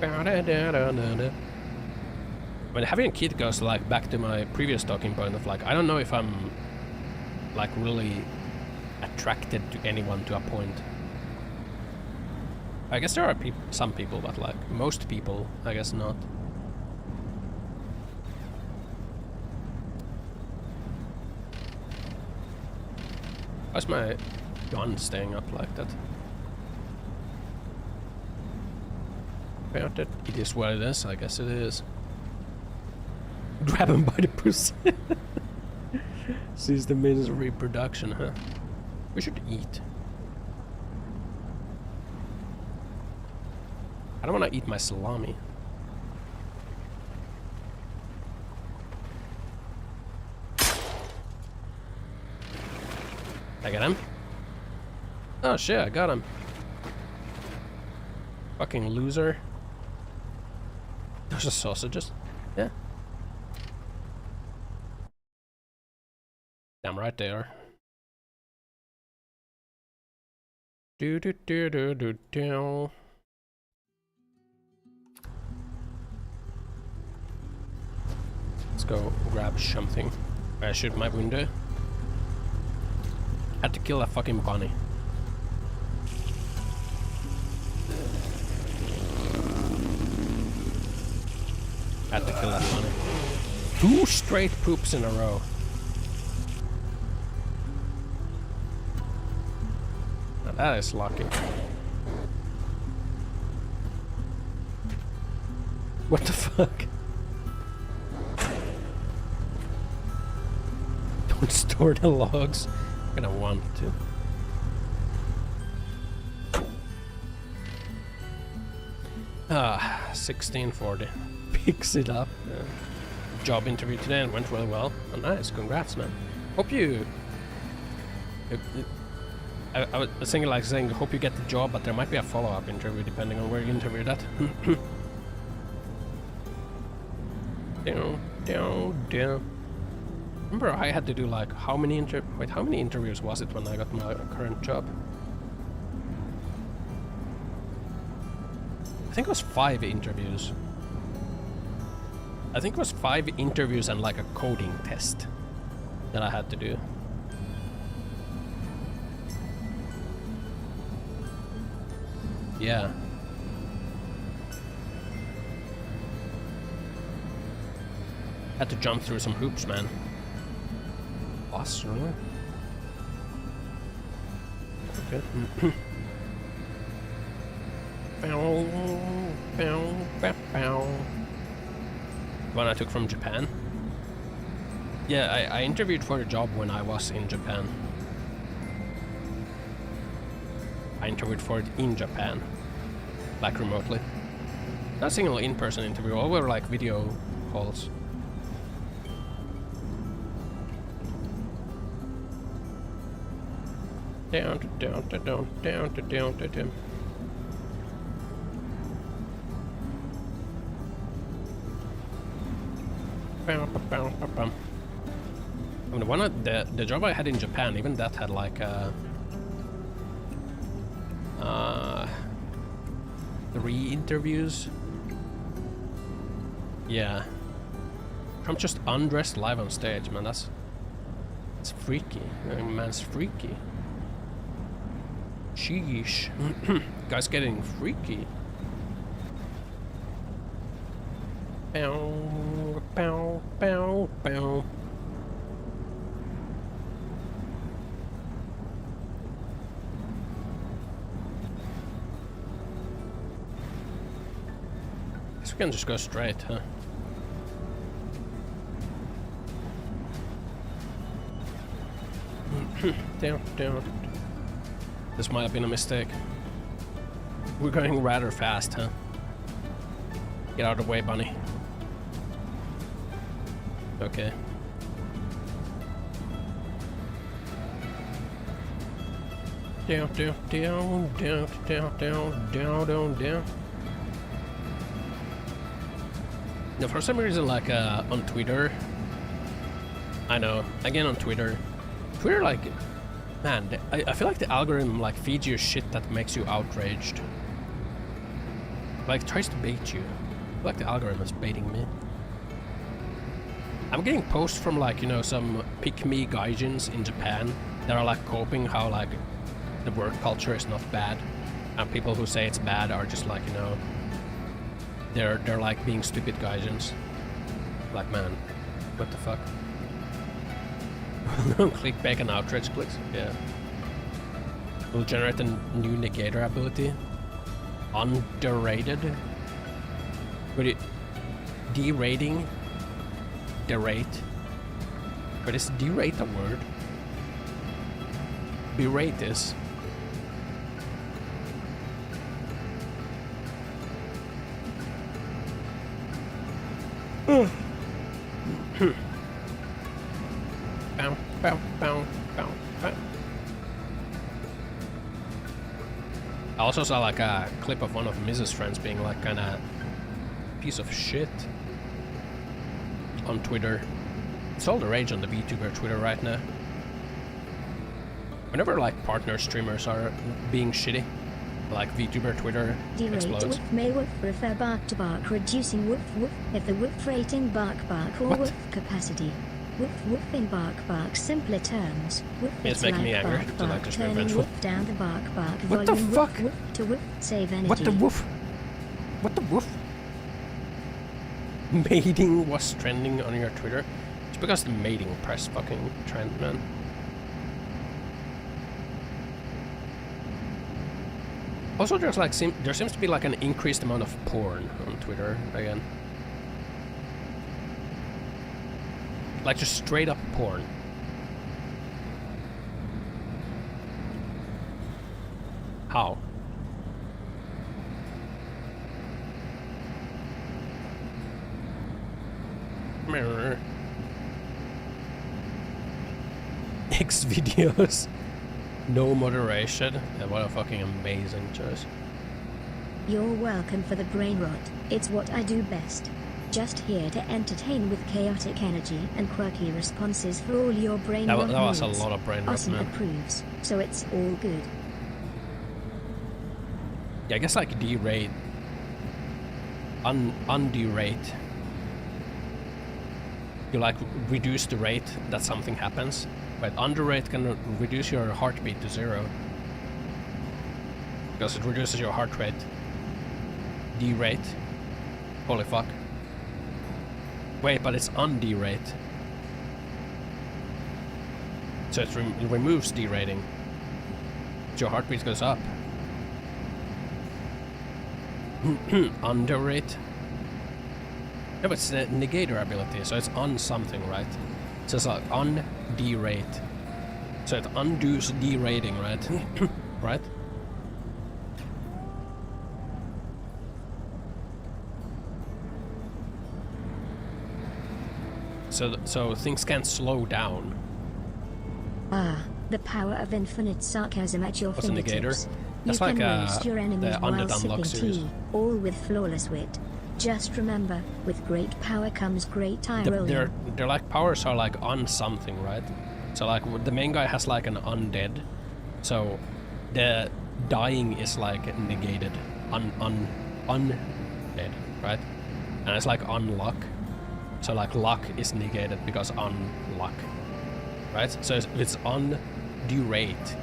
man. When having a kid goes like back to my previous talking point of like, I don't know if I'm like really attracted to anyone to a point. I guess there are some people, but like most people, I guess not. Why's my gun staying up like that? It is what it is, I guess it is. Grab him by the pussy. Seize the means of reproduction, huh? We should eat. I don't want to eat my salami. I got him? Oh shit, I got him. Fucking loser. Those are sausages. Yeah. Damn right they are. Do. Let's go grab something. I shoot my window. Had to kill that fucking bunny. Had to kill that bunny. 2 straight poops in a row. Now that is lucky. What the fuck? Don't store the logs. I'm gonna want to. 1640. Picks it up. Job interview today and went really well. Oh, nice, congrats, man. Hope you... I was thinking like saying, hope you get the job, but there might be a follow-up interview depending on where you interviewed at. Down. Remember I had to do like how many interviews was it when I got my current job? I think it was 5 interviews. I think it was 5 interviews and like a coding test that I had to do. Yeah. Had to jump through some hoops, man. Boss, really? Okay. One I took from Japan. Yeah, I interviewed for the job when I was in Japan. I interviewed for it in Japan, like remotely. Not a single in-person interview, all were like video calls. Down. I mean, one of the job I had in Japan, even that had like 3 interviews. Yeah. I'm just undressed live on stage, man. That's freaky. Man's freaky. Sheesh. Guy's getting freaky. Bow, bow, bow, bow. Guess we can just go straight, huh? Down. This might have been a mistake. We're going rather fast, huh? Get out of the way, bunny. Okay. Down. Now, for some reason, like on Twitter, I know, again on Twitter, like, man, I feel like the algorithm like feeds you shit that makes you outraged. Like tries to bait you. I feel like the algorithm is baiting me. I'm getting posts from like, you know, some pick-me gaijins in Japan that are like coping how like the work culture is not bad, and people who say it's bad are just like, you know, they're like being stupid gaijins. Like, man, what the fuck? Click back and outrage clicks. Yeah. Will generate a new negator ability. Underrated. But it derating. Derate. But is derate a word? Berate is. Bow. I also saw like a clip of one of Mrs. friends being like kinda piece of shit on Twitter. It's all the rage on the VTuber Twitter right now. Whenever like partner streamers are being shitty, like VTuber Twitter explodes. Woof may woof refer bark to bark, reducing woof if the woof rating bark or What? woof capacity. Woof in bark simpler terms. Woof It's making me angry to like just be turning vengeful. woof down the bark What the volume fuck? Woof to woof save energy. What the woof? What the woof? Mating was trending on your Twitter. It's because the mating press fucking trend, man. Also, there's like there seems to be like an increased amount of porn on Twitter again. Like just straight up porn. X videos. No moderation. Yeah, what a fucking amazing choice. You're welcome for the brain rot. It's what I do best. Just here to entertain with chaotic energy and quirky responses for all your brain rot. That was a lot of brain rot, Ossan man. approves, so it's all good. Yeah, I guess like derate. Underate. You like reduce the rate that something happens. But underrate can reduce your heartbeat to 0. Because it reduces your heart rate. Derate. Holy fuck. Wait, but it's underate. So it removes derating. So your heartbeat goes up. Underrate. Yeah, but it's the negator ability, so it's on something, right? So it's like derate. So it undoes derating, right? Right? So things can't slow down. Ah, the power of infinite sarcasm at your What's a fingertips. negator? That's You like can roast your enemies the while Undead sipping Unlock series. tea, all with flawless wit. Just remember, with great power comes great eye rolling. Their like powers are like on something, right? So like the main guy has like an undead, so the dying is like negated, undead, right? And it's like unluck, so like luck is negated because unluck, right? So it's underate,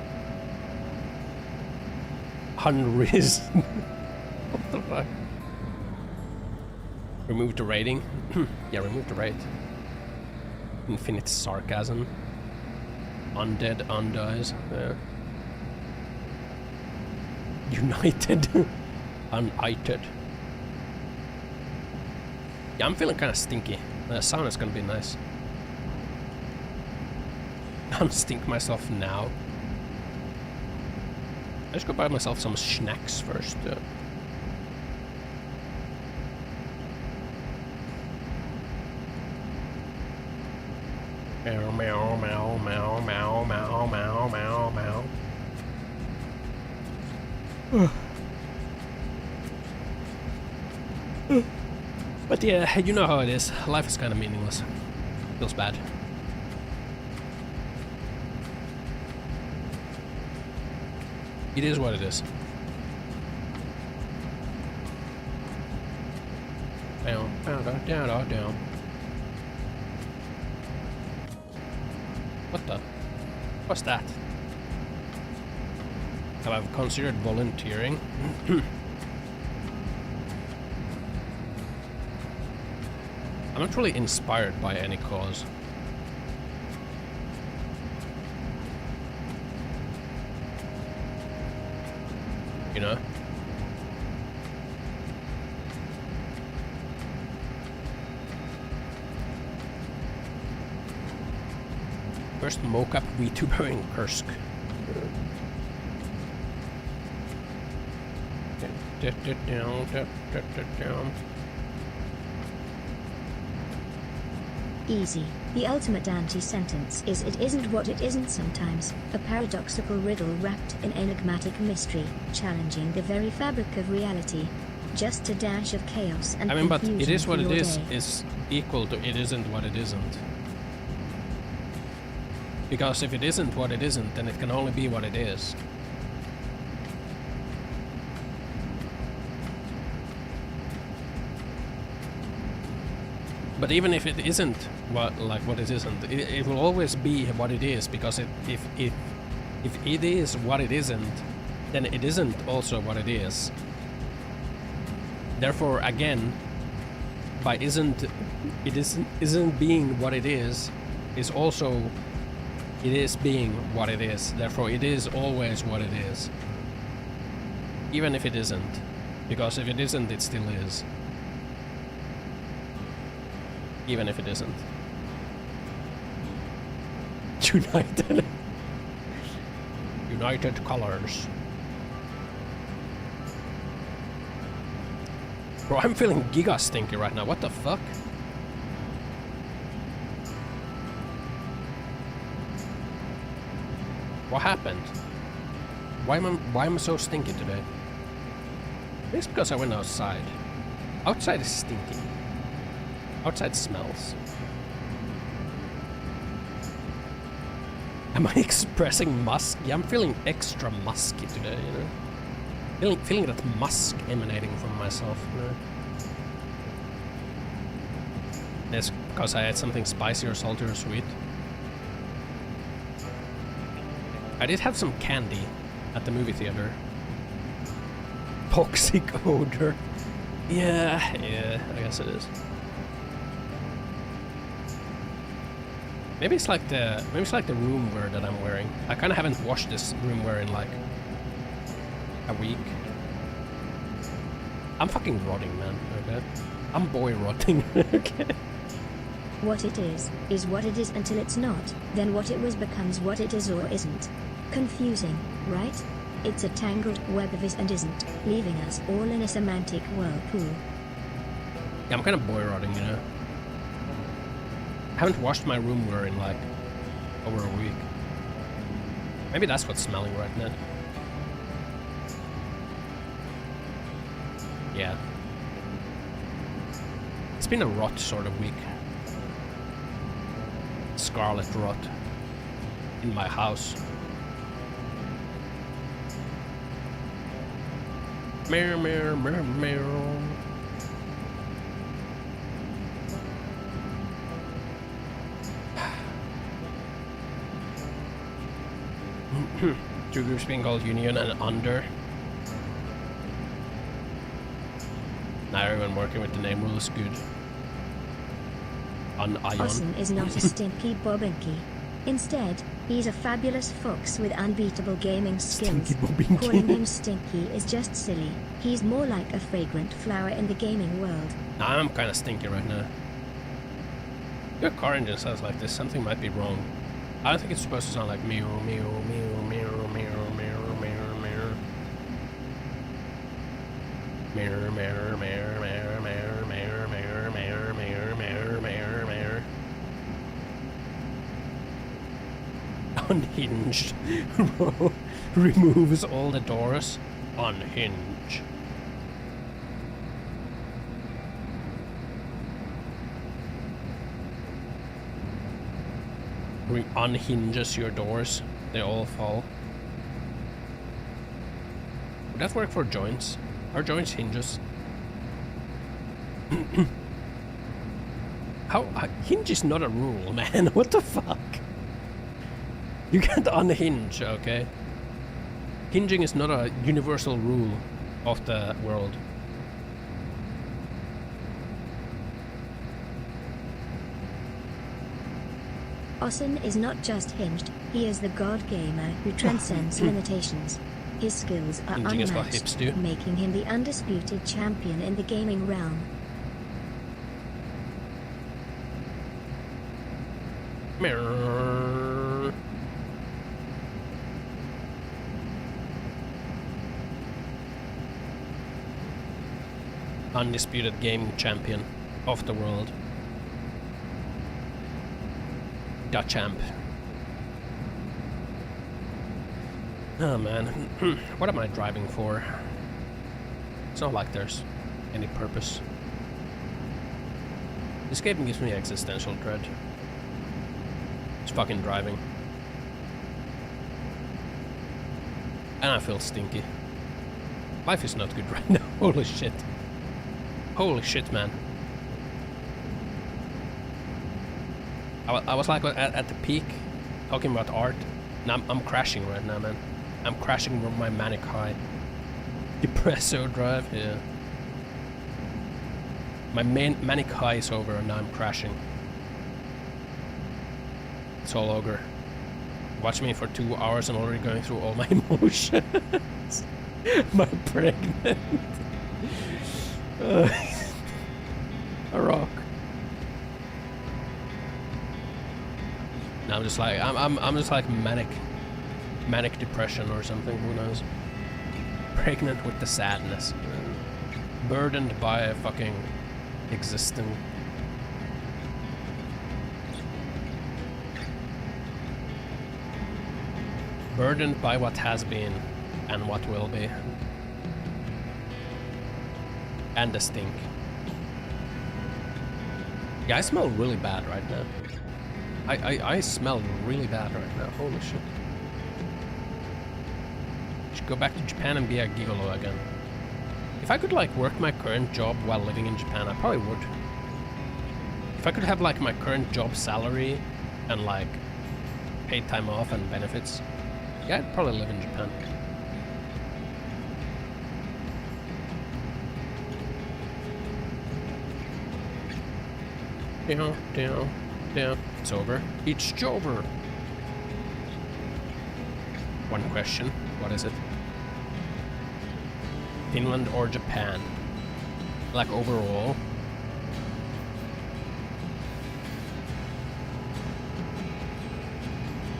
unriz. What the fuck? Remove the rating. Yeah, remove the rate. Infinite sarcasm. Undead undies. Yeah. United. United. Yeah, I'm feeling kind of stinky. The sound is gonna be nice. I'm stink myself now. I just go buy myself some snacks first. Meow, meow, meow, meow, meow, meow, meow, meow, meow. But yeah, you know how it is. Life is kind of meaningless. Feels bad. It is what it is. Down, down, down, down, down. What the? What's that? Have I considered volunteering? I'm not really inspired by any cause. You know? First mocap VTuber in Kursk. Easy. The ultimate anti-sentence is it isn't what it isn't sometimes, a paradoxical riddle wrapped in enigmatic mystery, challenging the very fabric of reality. Just a dash of chaos and I mean, but confusion it is what for it your is day. equal to it isn't what it isn't. Because if it isn't what it isn't, then it can only be what it is. But even if it isn't what it isn't, it will always be what it is, because if it is what it isn't, then it isn't also what it is. Therefore, again, by isn't being what it is also it is being what it is. Therefore, it is always what it is. Even if it isn't. Because if it isn't, it still is. Even if it isn't. United. United colors. Bro, I'm feeling giga stinky right now. What the fuck? What happened? Why am I so stinky today? It's because I went outside. Outside is stinky. Outside smells. Am I expressing musk? Yeah, I'm feeling extra musky today, you know? Feeling that musk emanating from myself, you know? It's because I had something spicy or salty or sweet. I did have some candy at the movie theater. Toxic odor. Yeah, I guess it is. Maybe it's like the room wear that I'm wearing. I kind of haven't washed this room wear in like a week. I'm fucking rotting, man. Okay, I'm boy rotting. Okay. What it is what it is until it's not, then what it was becomes what it is or isn't. Confusing, right? It's a tangled web of is and isn't, leaving us all in a semantic whirlpool. Yeah, I'm kind of boy rotting, you know? I haven't washed my room wear in like over a week. Maybe that's what's smelling right now. Yeah. It's been a rot sort of week. Scarlet rot in my house. Meow, meow, meow, meow. Two groups being called Union and Under. Now everyone working with the name rule is good. On Ion. Ossan is not a stinky bobbinky. Instead, he's a fabulous fox with unbeatable gaming skills. Calling him stinky is just silly. He's more like a fragrant flower in the gaming world. I'm kind of stinky right now. Your car engine sounds like this. Something might be wrong. I don't think it's supposed to sound like meow, meow, meow, meow, meow, meow, meow, meow. Meow, meow, meow, meow, meow, meow, meow, meow, meow, meow, meow, meow. Unhinged. Removes all the doors. Unhinge. Unhinges your doors. They all fall. Would that work for joints? Are joints hinges? How? Hinge is not a rule, man. What the fuck? You can't unhinge, okay? Hinging is not a universal rule of the world. Ossan is not just hinged, he is the god gamer who transcends limitations. His skills are Hinging is what hips do. unmatched, making him the undisputed champion in the gaming realm. Mirror. Undisputed gaming champion of the world. Da champ. Oh man, what am I driving for? It's not like there's any purpose. This game gives me existential dread. It's fucking driving. And I feel stinky. Life is not good right now. Holy shit. Holy shit, man. I was like at the peak, talking about art, and I'm crashing right now, man. I'm crashing from my manic high. Depresso drive, yeah. My main manic high is over and now I'm crashing. It's all over. Watch me for 2 hours and already going through all my emotions. My pregnant. A rock. Now I'm just like I'm just like manic depression or something, who knows. Pregnant with the sadness. Burdened by a fucking existing. burdened by what has been and what will be. And the stink. Yeah, I smell really bad right now. I smell really bad right now. Holy shit. Should go back to Japan and be a gigolo again. If I could like work my current job while living in Japan, I probably would. If I could have like my current job salary and like paid time off and benefits, yeah, I'd probably live in Japan. Down. It's over. It's over. One question. What is it? Finland or Japan? Like overall?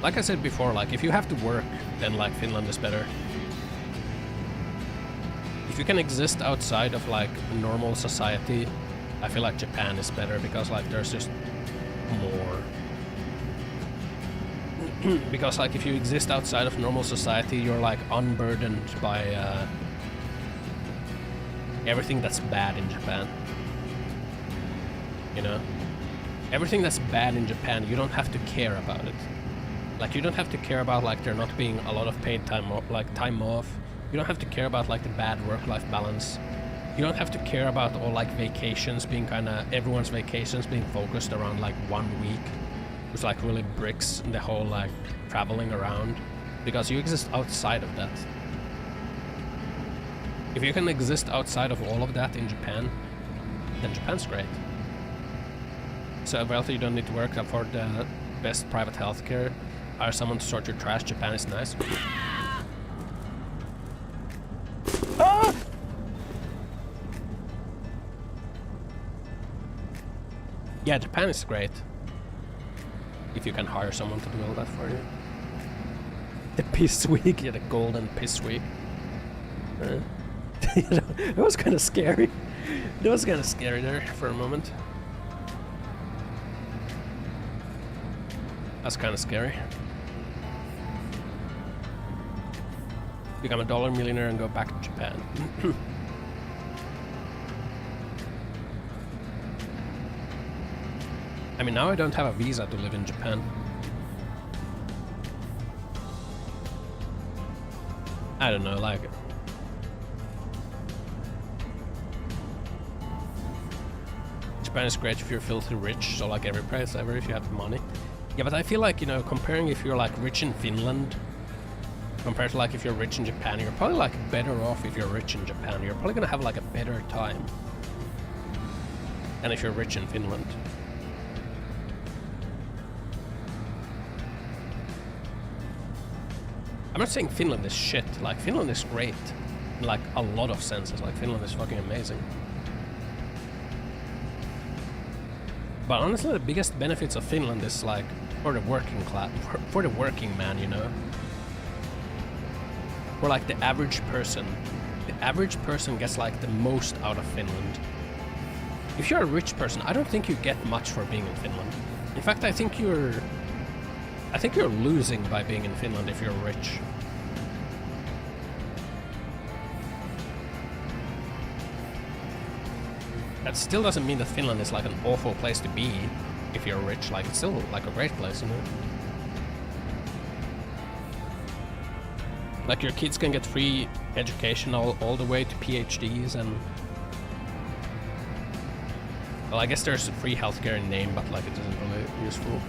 Like I said before, like if you have to work, then like Finland is better. If you can exist outside of like normal society, I feel like Japan is better because like there's just more. Because like if you exist outside of normal society, you're like unburdened by everything that's bad in Japan. You know? Everything that's bad in Japan, you don't have to care about it. Like you don't have to care about like there not being a lot of paid time off. You don't have to care about like the bad work-life balance. You don't have to care about all like vacations being everyone's vacations being focused around like 1 week. Which like really bricks the whole like traveling around. Because you exist outside of that. If you can exist outside of all of that in Japan, then Japan's great. So wealthy, you don't need to work, afford the best private healthcare, hire someone to sort your trash. Japan is nice. Ah! Yeah, Japan is great. If you can hire someone to do all that for you. The piss week, yeah, the golden piss week. You know, it was kind of scary. It was kind of scary there for a moment. That's kind of scary. Become a dollar millionaire and go back to Japan. I mean, now I don't have a visa to live in Japan. I don't know, like... Japan is great if you're filthy rich, so like every place ever if you have the money. Yeah, but I feel like, you know, comparing if you're like rich in Finland compared to like if you're rich in Japan, you're probably like better off if you're rich in Japan. You're probably gonna have like a better time than if you're rich in Finland. I'm not saying Finland is shit, like Finland is great in like a lot of senses, like Finland is fucking amazing. But honestly, the biggest benefits of Finland is like for the working class, for the working man, you know? For like the average person gets like the most out of Finland. If you're a rich person, I don't think you get much for being in Finland. In fact, I think you're losing by being in Finland if you're rich. That still doesn't mean that Finland is like an awful place to be if you're rich. Like, it's still like a great place, you know? Like, your kids can get free education all the way to PhDs and... Well, I guess there's free healthcare in name, but like it isn't really useful.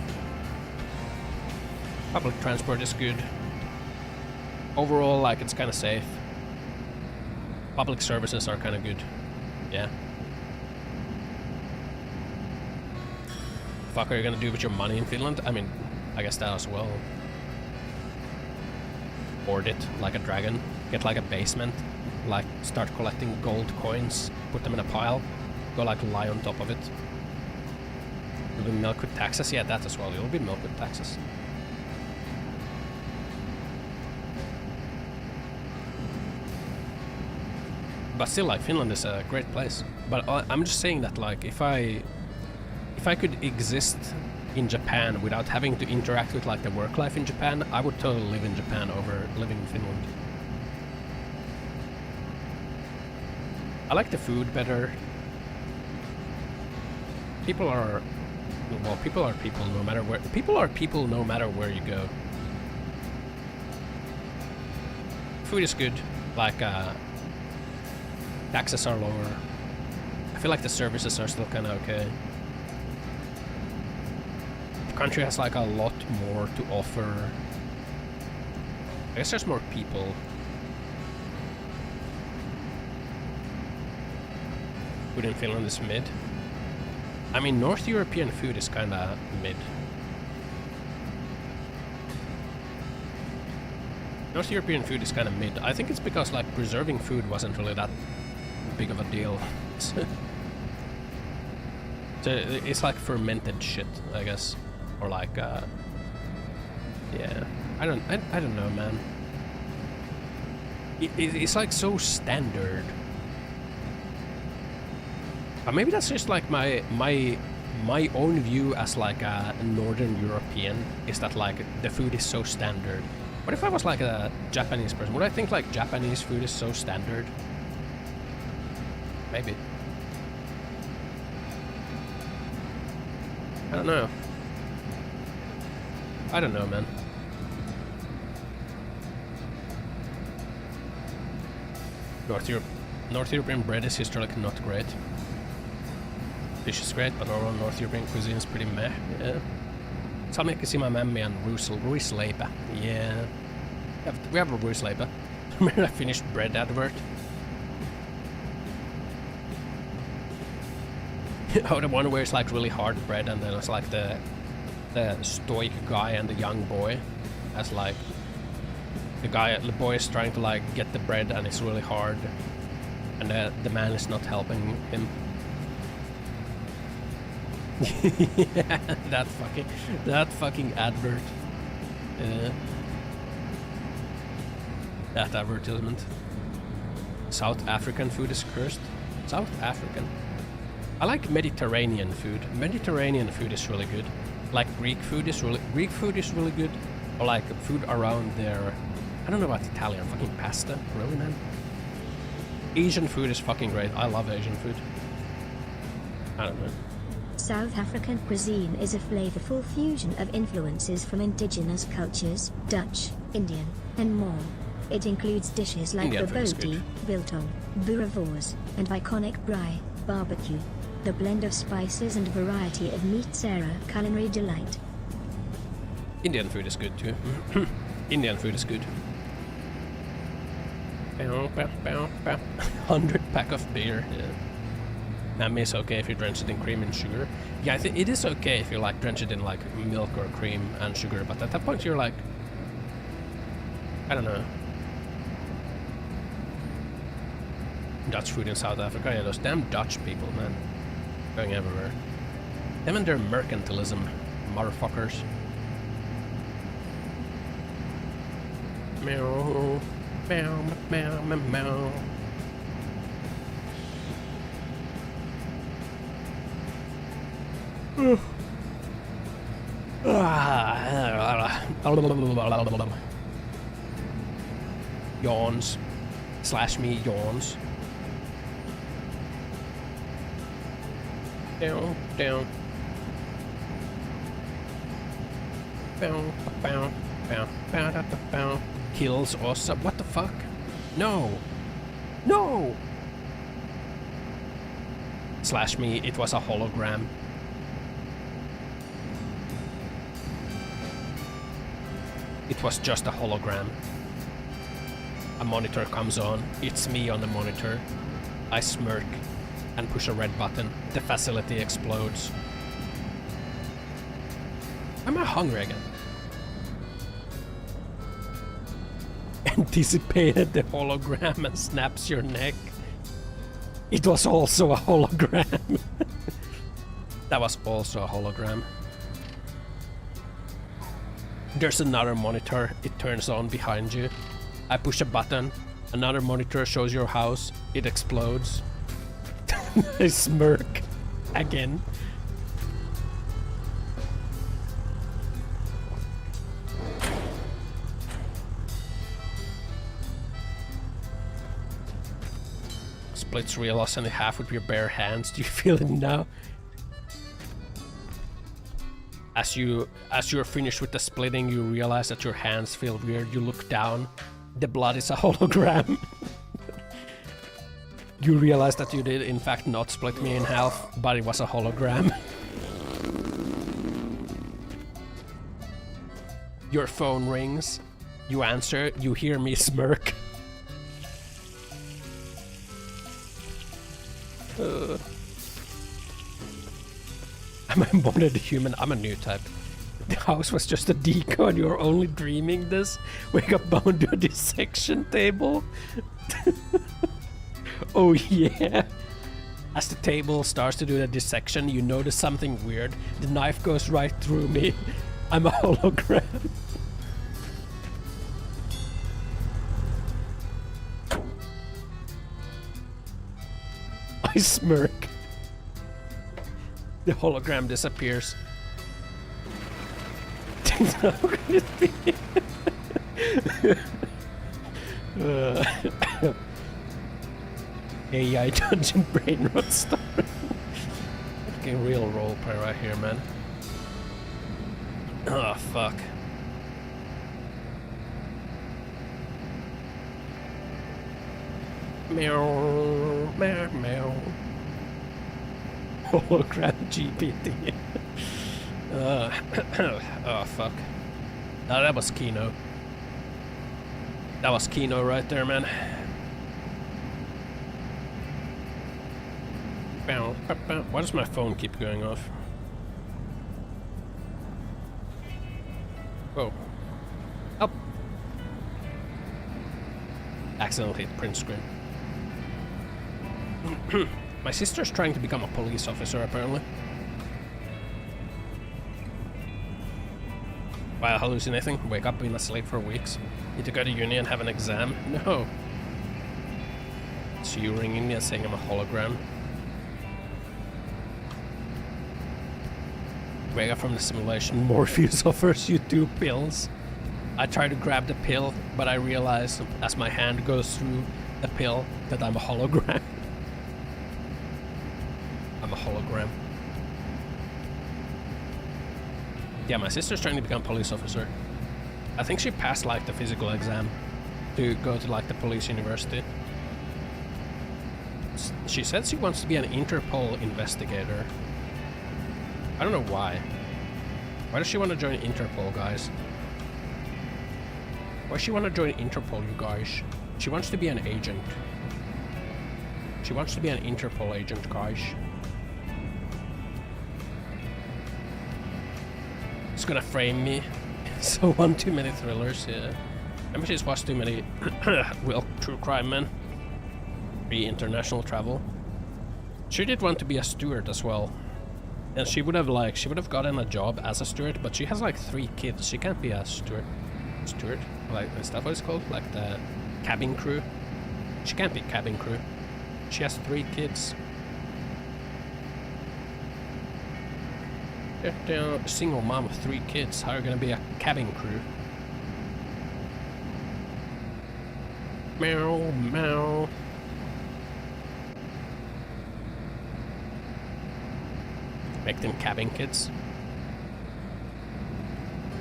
Public transport is good. Overall, like, it's kind of safe. Public services are kind of good. Yeah. Fuck are you gonna do with your money in Finland? I mean, I guess that as well. Hoard it like a dragon. Get like a basement. Like, start collecting gold coins. Put them in a pile. Go like lie on top of it. You'll be milk with taxes? Yeah, that as well. You'll be milk with taxes. But still, like, Finland is a great place. But I'm just saying that, like, if I could exist in Japan without having to interact with like the work life in Japan, I would totally live in Japan over living in Finland. I like the food better. People are people no matter where. People are people no matter where you go. Food is good. Like taxes are lower. I feel like the services are still kind of okay. The country has like a lot more to offer. I guess there's more people. Food in Finland is mid. I mean, North European food is kinda mid. North European food is kinda mid. I think it's because like preserving food wasn't really that big of a deal. So it's like fermented shit, I guess. Or like yeah. I don't know, man. It's like so standard. Maybe that's just like my own view as like a Northern European, is that like the food is so standard. What if I was like a Japanese person? Would I think like Japanese food is so standard? Maybe. I don't know. I don't know, man. North European bread is historically not great. Fish is great, but overall North European cuisine is pretty meh. Yeah. Salmiakkisima mämmi and ruisleipä. Yeah. We have a ruisleipä. Remember that finished bread advert? Oh, the one where it's like really hard bread, and then it's like the stoic guy and the young boy. As like the boy is trying to like get the bread and it's really hard, and the man is not helping him. Yeah, that fucking advert. That advertisement. South African food is cursed. South African. I like Mediterranean food. Mediterranean food is really good. Like Greek food is really good. Or like food around there. I don't know about Italian. Fucking pasta. Really, man? Asian food is fucking great. I love Asian food. I don't know. South African cuisine is a flavorful fusion of influences from indigenous cultures, Dutch, Indian, and more. It includes dishes like bobotie, biltong, boerewors, and iconic braai, barbecue. The blend of spices and variety of meats are a culinary delight. Indian food is good too. Indian food is good. 100 pack of beer. Yeah. Mammy is okay if you drench it in cream and sugar. Yeah, I think it is okay if you like drench it in like milk or cream and sugar, but at that point you're like, I don't know. Dutch food in South Africa, yeah, those damn Dutch people, man. Going everywhere. Them and their mercantilism, motherfuckers. Meow, meow, meow, meow, meow. Yawns. Slash me yawns. Down, down. Bow, bow, bow, bow, bow, bow. Kills Ossan. What the fuck? No! No! Slash me, it was a hologram. It was just a hologram. A monitor comes on, it's me on the monitor. I smirk and push a red button. The facility explodes. Am I hungry again? Anticipated the hologram and snaps your neck. It was also a hologram. That was also a hologram. There's another monitor, it turns on behind you. I push a button, another monitor shows your house, it explodes. I smirk again. splits real Ossan in half with your bare hands. Do you feel it now? As you're finished with the splitting, you realize that your hands feel weird. You look down. The blood is a hologram. You realize that you did in fact not split me in half, but it was a hologram. Your phone rings. You answer. You hear me smirk. Am I more than a human? I'm a new type. The house was just a deco and you're only dreaming this? Wake up bound to a dissection table? Oh yeah. As the table starts to do the dissection, you notice something weird. The knife goes right through me. I'm a hologram. I smirk. The hologram disappears. How can it be? AI dungeon brain rot star. Fucking real roleplay right here, man. Oh fuck. Meow, meow, meow. Hologram GPT. Oh fuck. No, that was Kino. That was Kino right there, man. Why does my phone keep going off? Whoa. Up. Accidentally hit print screen. My sister's trying to become a police officer, apparently. While hallucinating, wake up being asleep for weeks. Need to go to uni and have an exam? No. So you ringing me and saying I'm a hologram? Wake up from the simulation. Morpheus offers you 2 pills. I try to grab the pill, but I realize as my hand goes through the pill that I'm a hologram. I'm a hologram. Yeah, my sister's trying to become a police officer. I think she passed like the physical exam to go to like the police university. She said she wants to be an Interpol investigator. I don't know why. Why does she want to join Interpol, guys? Why does she want to join Interpol, you guys? She wants to be an agent. She wants to be an Interpol agent, guys. It's gonna frame me. So one too many thrillers, yeah. Maybe she's watched too many real true crime men. Free international travel. She did want to be a steward as well. And she would have gotten a job as a steward, but she has like 3 kids. She can't be a steward. Steward? Like, is that what it's called? Like the cabin crew? She can't be cabin crew. She has 3 kids. They're a single mom with 3 kids. How are you gonna be a cabin crew? Meow, meow. Make them cabin kids.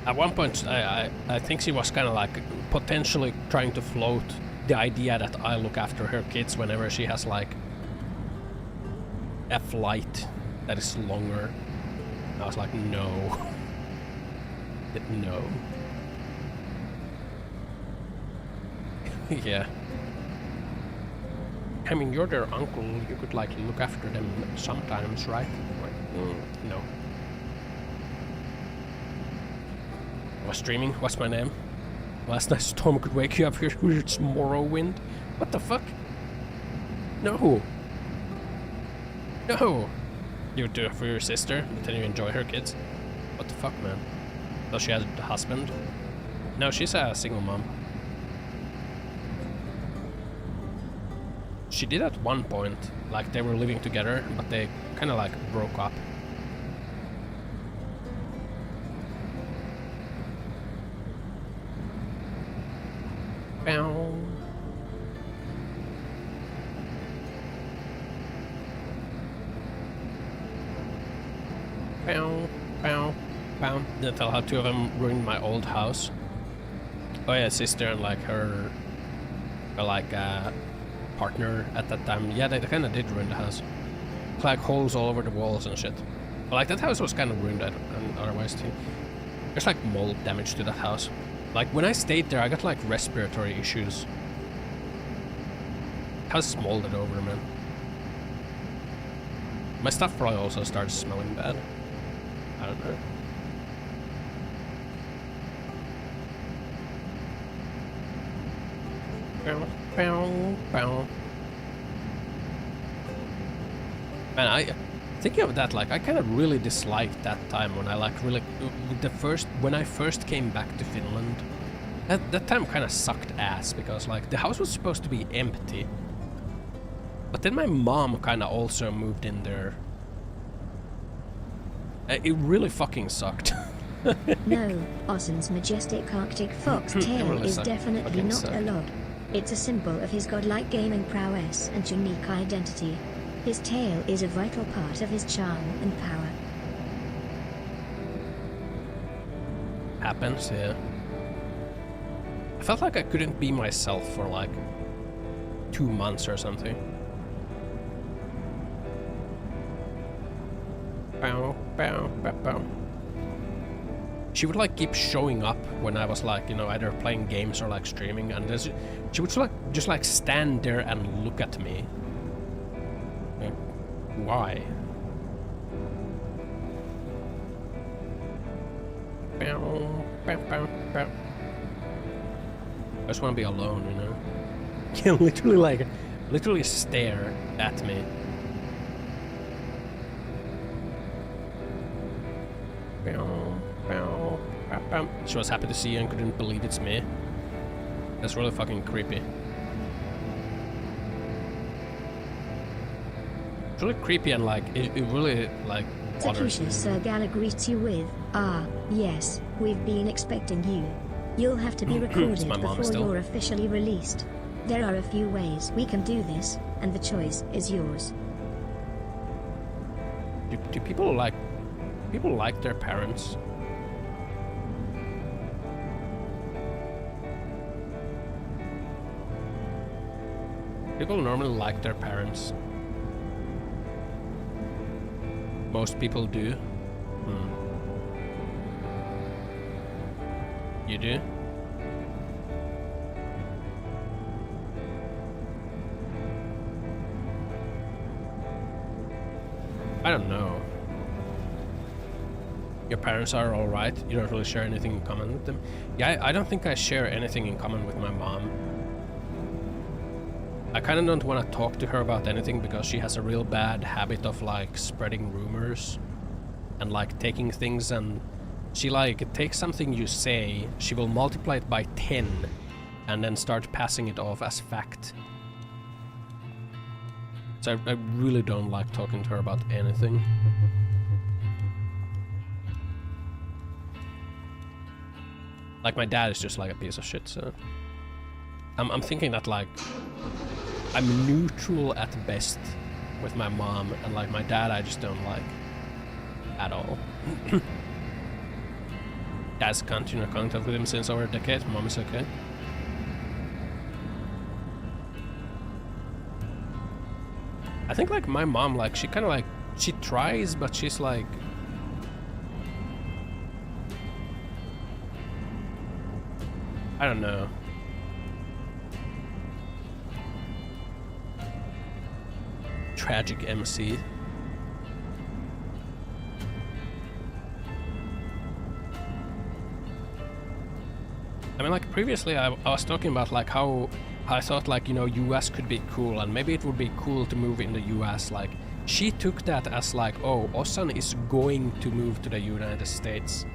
At one point, I think she was kind of like potentially trying to float the idea that I look after her kids whenever she has like a flight that is longer. I was like, no. No. Yeah. I mean, you're their uncle. You could like look after them sometimes, right? No. I was streaming. What's my name? Last night Storm could wake you up here. It's Morrowind. What the fuck? No. No. You do it for your sister, but then you enjoy her kids. What the fuck, man? Does she have a husband? No, she's a single mom. She did at one point, like they were living together, but they kind of like broke up. Pow, pow, pow. Didn't tell how two of them ruined my old house. Oh yeah, sister and like her like partner at that time. Yeah, they kind of did ruin the house. Like holes all over the walls and shit. But like that house was kind of ruined and otherwise too. There's like mold damage to that house. Like when I stayed there, I got like respiratory issues. House molded over, man. My stuff probably also starts smelling bad. I don't know. Bow, bow, bow. Man, thinking of that, like I kind of really disliked that time when I like really when I first came back to Finland. That time kind of sucked ass because like the house was supposed to be empty, but then my mom kind of also moved in there. It really fucking sucked. No, Ossan's majestic Arctic fox tail really is definitely not sucked. a log. It's a symbol of his godlike gaming prowess and unique identity. His tail is a vital part of his charm and power. Happens, yeah. I felt like I couldn't be myself for like 2 months or something. Bow, bow, bow, bow. She would like keep showing up when I was like, you know, either playing games or like streaming, and she would like just like stand there and look at me. Like, why? Bow, bow, bow, bow. I just want to be alone, you know. Yeah, literally stare at me. She was happy to see you and couldn't believe it's me. That's really fucking creepy. It's really creepy and like, it really like bothers me. Sir Gala greets you with, "Ah, yes, we've been expecting you. You'll have to be recorded before you're officially released. There are a few ways we can do this, and the choice is yours." Do people like their parents? People normally like their parents. Most people do. You do? I don't know. Your parents are alright? You don't really share anything in common with them? Yeah, I don't think I share anything in common with my mom. I kind of don't want to talk to her about anything because she has a real bad habit of like spreading rumors and like taking things, and she like takes something you say, she will multiply it by 10 and then start passing it off as fact. So I really don't like talking to her about anything. Like my dad is just like a piece of shit, so I'm thinking that like I'm neutral at best with my mom, and like my dad I just don't like at all. Dad's continued contact with him since over a decade. Mom is okay. I think like my mom, like she kind of like, she tries, but she's like, I don't know. Tragic MC. I mean, like previously I was talking about like how I thought like, you know, US could be cool and maybe it would be cool to move in the US. Like she took that as like, oh, Ossan is going to move to the United States,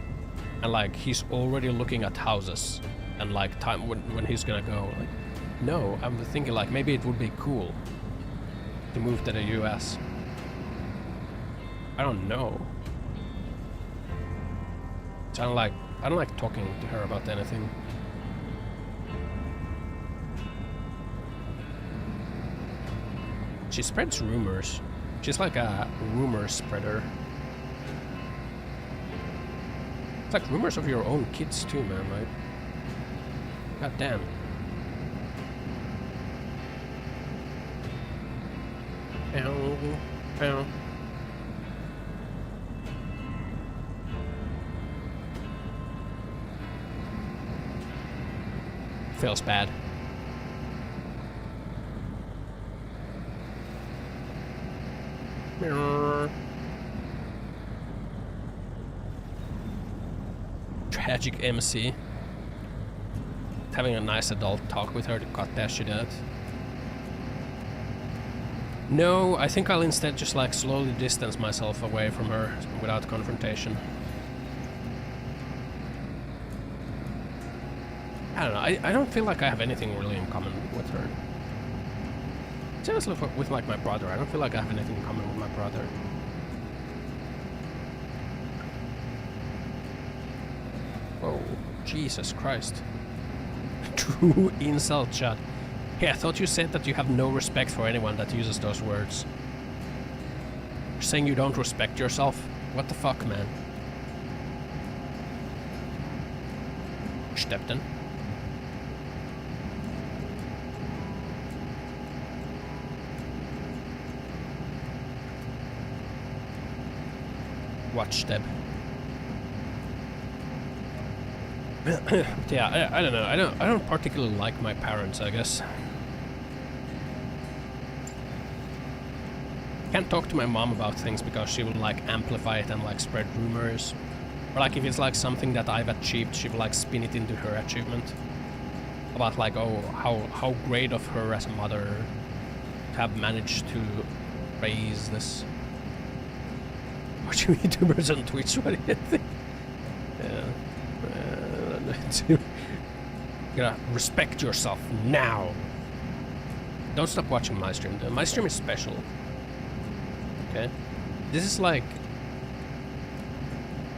and like he's already looking at houses and like time when he's gonna go. Like, no, I'm thinking like maybe it would be cool to move to the US. I don't know. So I don't like talking to her about anything. She spreads rumors. She's like a rumor spreader. like rumors of your own kids too, man. Like, god damn. Ow. Feels bad. Tragic MC. Having a nice adult talk with her to cut that shit out. No, I think I'll instead just like slowly distance myself away from her without confrontation. I don't know, I don't feel like I have anything really in common with her. Seriously, with like my brother, I don't feel like I have anything in common with my brother. Oh, Jesus Christ. True insult chat. Hey, I thought you said that you have no respect for anyone that uses those words. You're saying you don't respect yourself? What the fuck, man? Stepped in. Watch step. Yeah, I don't know. I don't particularly like my parents, I guess. Can't talk to my mom about things because she will like amplify it and like spread rumors. Or like if it's like something that I've achieved, she will like spin it into her achievement. About like, oh, how great of her as a mother to have managed to raise this. Watching VTubers on Twitch, what do you think? You gotta respect yourself now. Don't stop watching my stream though. My stream is special. Okay? This is like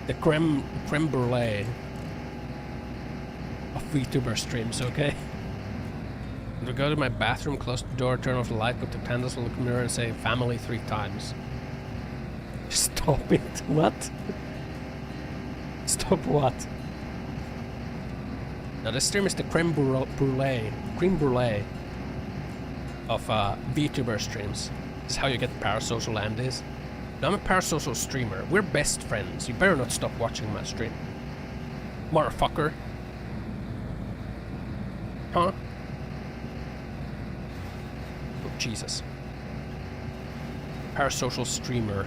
the creme brulee of VTuber streams, okay? If I go to my bathroom, close the door, turn off the light, put the candles, look in the mirror and say family 3 times. Stop it. What? Stop what? Now this stream is the creme brulee of VTuber streams. This is how you get parasocial Andes. Now I'm a parasocial streamer. We're best friends. You better not stop watching my stream. Motherfucker. Huh? Oh, Jesus. Parasocial streamer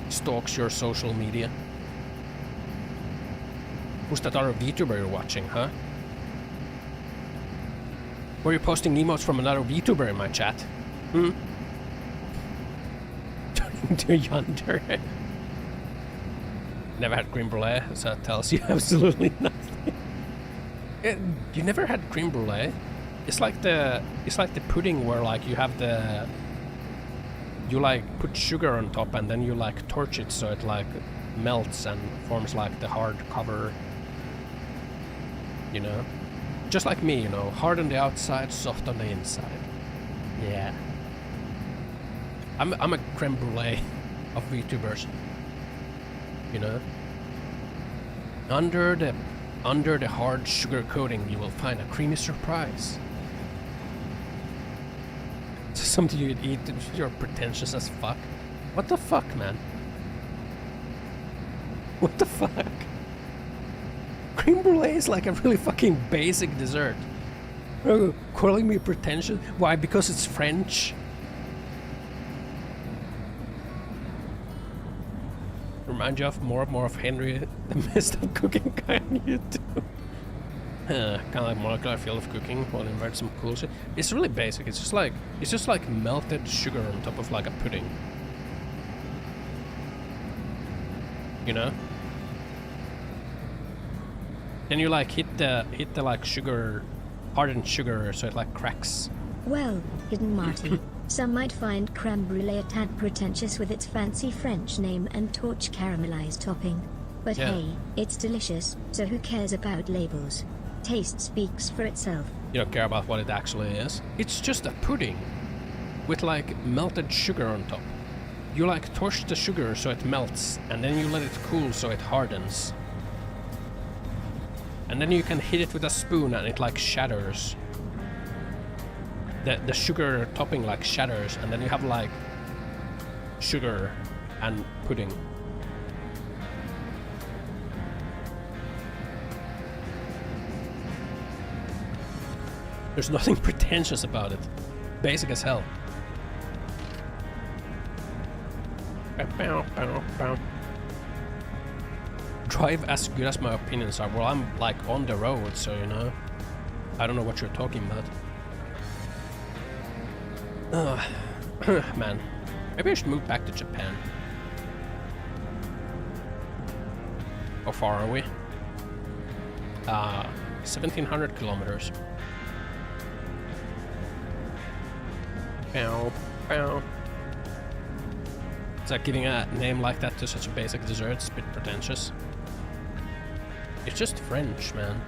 stalks your social media. Who's that other VTuber you're watching, huh? Were you posting emotes from another VTuber in my chat? Hmm? Turning to yonder. Never had creme brulee, so that tells you absolutely nothing. You never had creme brulee? It's like the pudding where like you have the... You like put sugar on top and then you like torch it so it like melts and forms like the hard cover. You know? Just like me, you know, hard on the outside, soft on the inside. Yeah. I'm a creme brulee of VTubers. You know? Under the hard sugar coating you will find a creamy surprise. It's something you'd eat if you're pretentious as fuck. What the fuck, man? What the fuck? Creme brulee is like a really fucking basic dessert. Oh, calling me pretentious? Why? Because it's French? Remind you of more of Henry, the messed up cooking guy on YouTube. Kind of like molecular field of cooking. While invert some cool shit. It's really basic. It's just like melted sugar on top of like a pudding. You know? Then you like hit the like sugar, hardened sugar, so it like cracks. Well, Hidden Marty, some might find creme brulee a tad pretentious with its fancy French name and torch caramelized topping. But yeah. Hey, it's delicious, so who cares about labels? Taste speaks for itself. You don't care about what it actually is. It's just a pudding with like melted sugar on top. You like torch the sugar so it melts, and then you let it cool so it hardens. And then you can hit it with a spoon and it like shatters. The sugar topping like shatters, and then you have like sugar and pudding. There's nothing pretentious about it. Basic as hell. Drive as good as my opinions are. Well, I'm like on the road, so you know. I don't know what you're talking about. Man, maybe I should move back to Japan. How far are we? 1700 kilometers. Bow, bow. It's like giving a name like that to such a basic dessert, it's a bit pretentious. It's just French, man.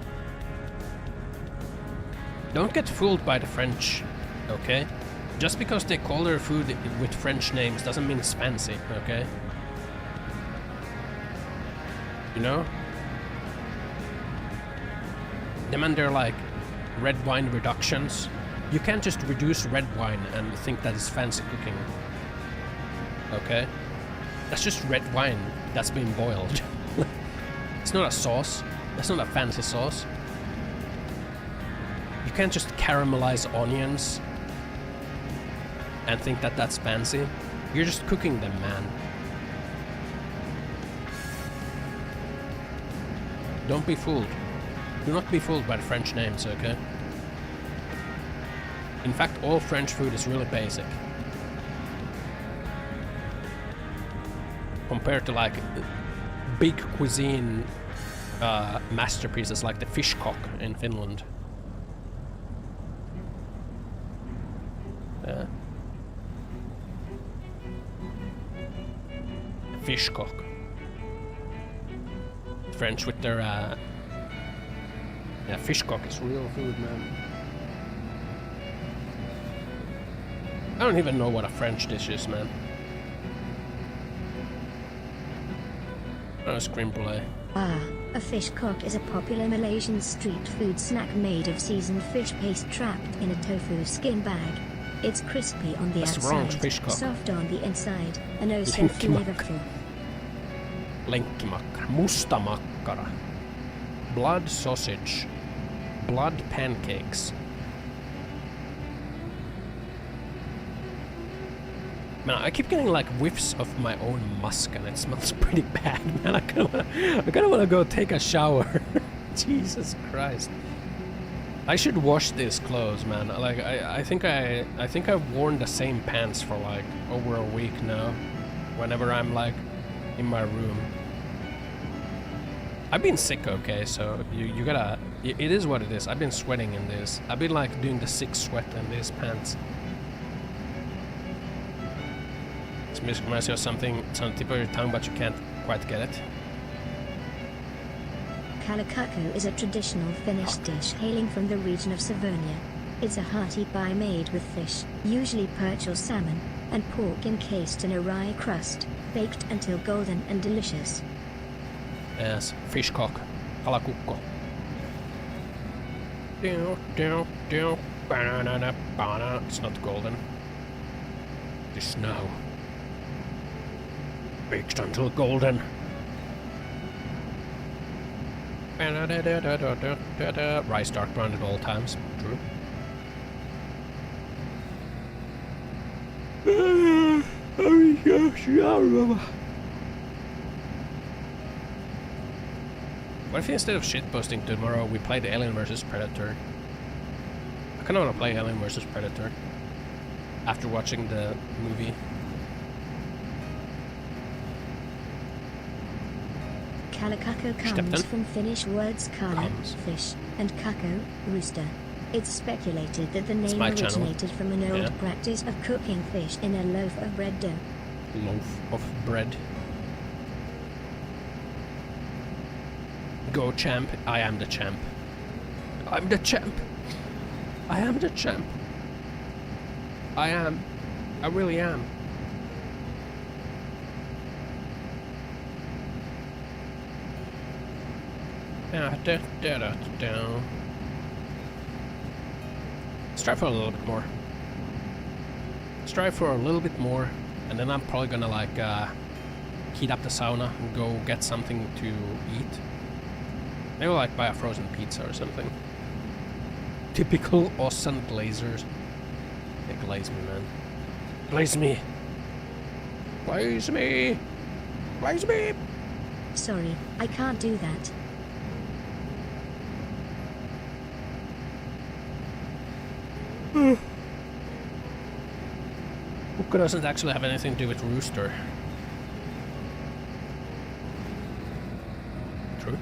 Don't get fooled by the French, okay? Just because they call their food with French names doesn't mean it's fancy, okay? You know? Them and their like red wine reductions. You can't just reduce red wine and think that is fancy cooking. Okay? That's just red wine that's been boiled. It's not a sauce. That's not a fancy sauce. You can't just caramelize onions and think that that's fancy. You're just cooking them, man. Don't be fooled. Do not be fooled by the French names, okay? In fact, all French food is really basic. Compared to like big cuisine masterpieces like the fish cock in Finland. Fish cock. French with their yeah, fish cock is real food, man. I don't even know what a French dish is, man. Oh, crème brûlée. Ah, a fish cock is a popular Malaysian street food snack made of seasoned fish paste trapped in a tofu skin bag. It's crispy on the outside, soft on the inside, and oh so flavorful. Lenkkimakkara, musta makkara, blood sausage, blood pancakes. Man, I keep getting like whiffs of my own musk and it smells pretty bad, man. I kinda wanna go take a shower. Jesus Christ. I should wash these clothes, man. Like I think I've worn the same pants for like over a week now. Whenever I'm like in my room. I've been sick, okay, so you gotta... It is what it is. I've been sweating in this. I've been like doing the sick sweat in these pants. This reminds you of something, it's on the tip of your tongue, but you can't quite get it. Kalakakku is a traditional Finnish dish hailing from the region of Savernia. It's a hearty pie made with fish, usually perch or salmon, and pork encased in a rye crust, baked until golden and delicious. Yes, fish cock, kalakukko. It's not golden. It is now. Baked until golden. Rice dark brown at all times. True. What if instead of shitposting tomorrow we play the Alien vs Predator? I kinda wanna play Alien vs Predator after watching the movie. Kalakakku comes from Finnish words kala, fish, and kakko, rooster. It's speculated that the name originated from an old practice of cooking fish in a loaf of bread dough. Loaf of bread. Go champ, I am the champ. I'm the champ. I am the champ. I am. I really am. Let's try for a little bit more. Let's try for a little bit more, and then I'm probably gonna like heat up the sauna and go get something to eat. Maybe like buy a frozen pizza or something. Typical Ossan glazers. They glaze me, man. Glaze me! Glaze me! Glaze me! Sorry, I can't do that. Kukko doesn't actually have anything to do with rooster. True.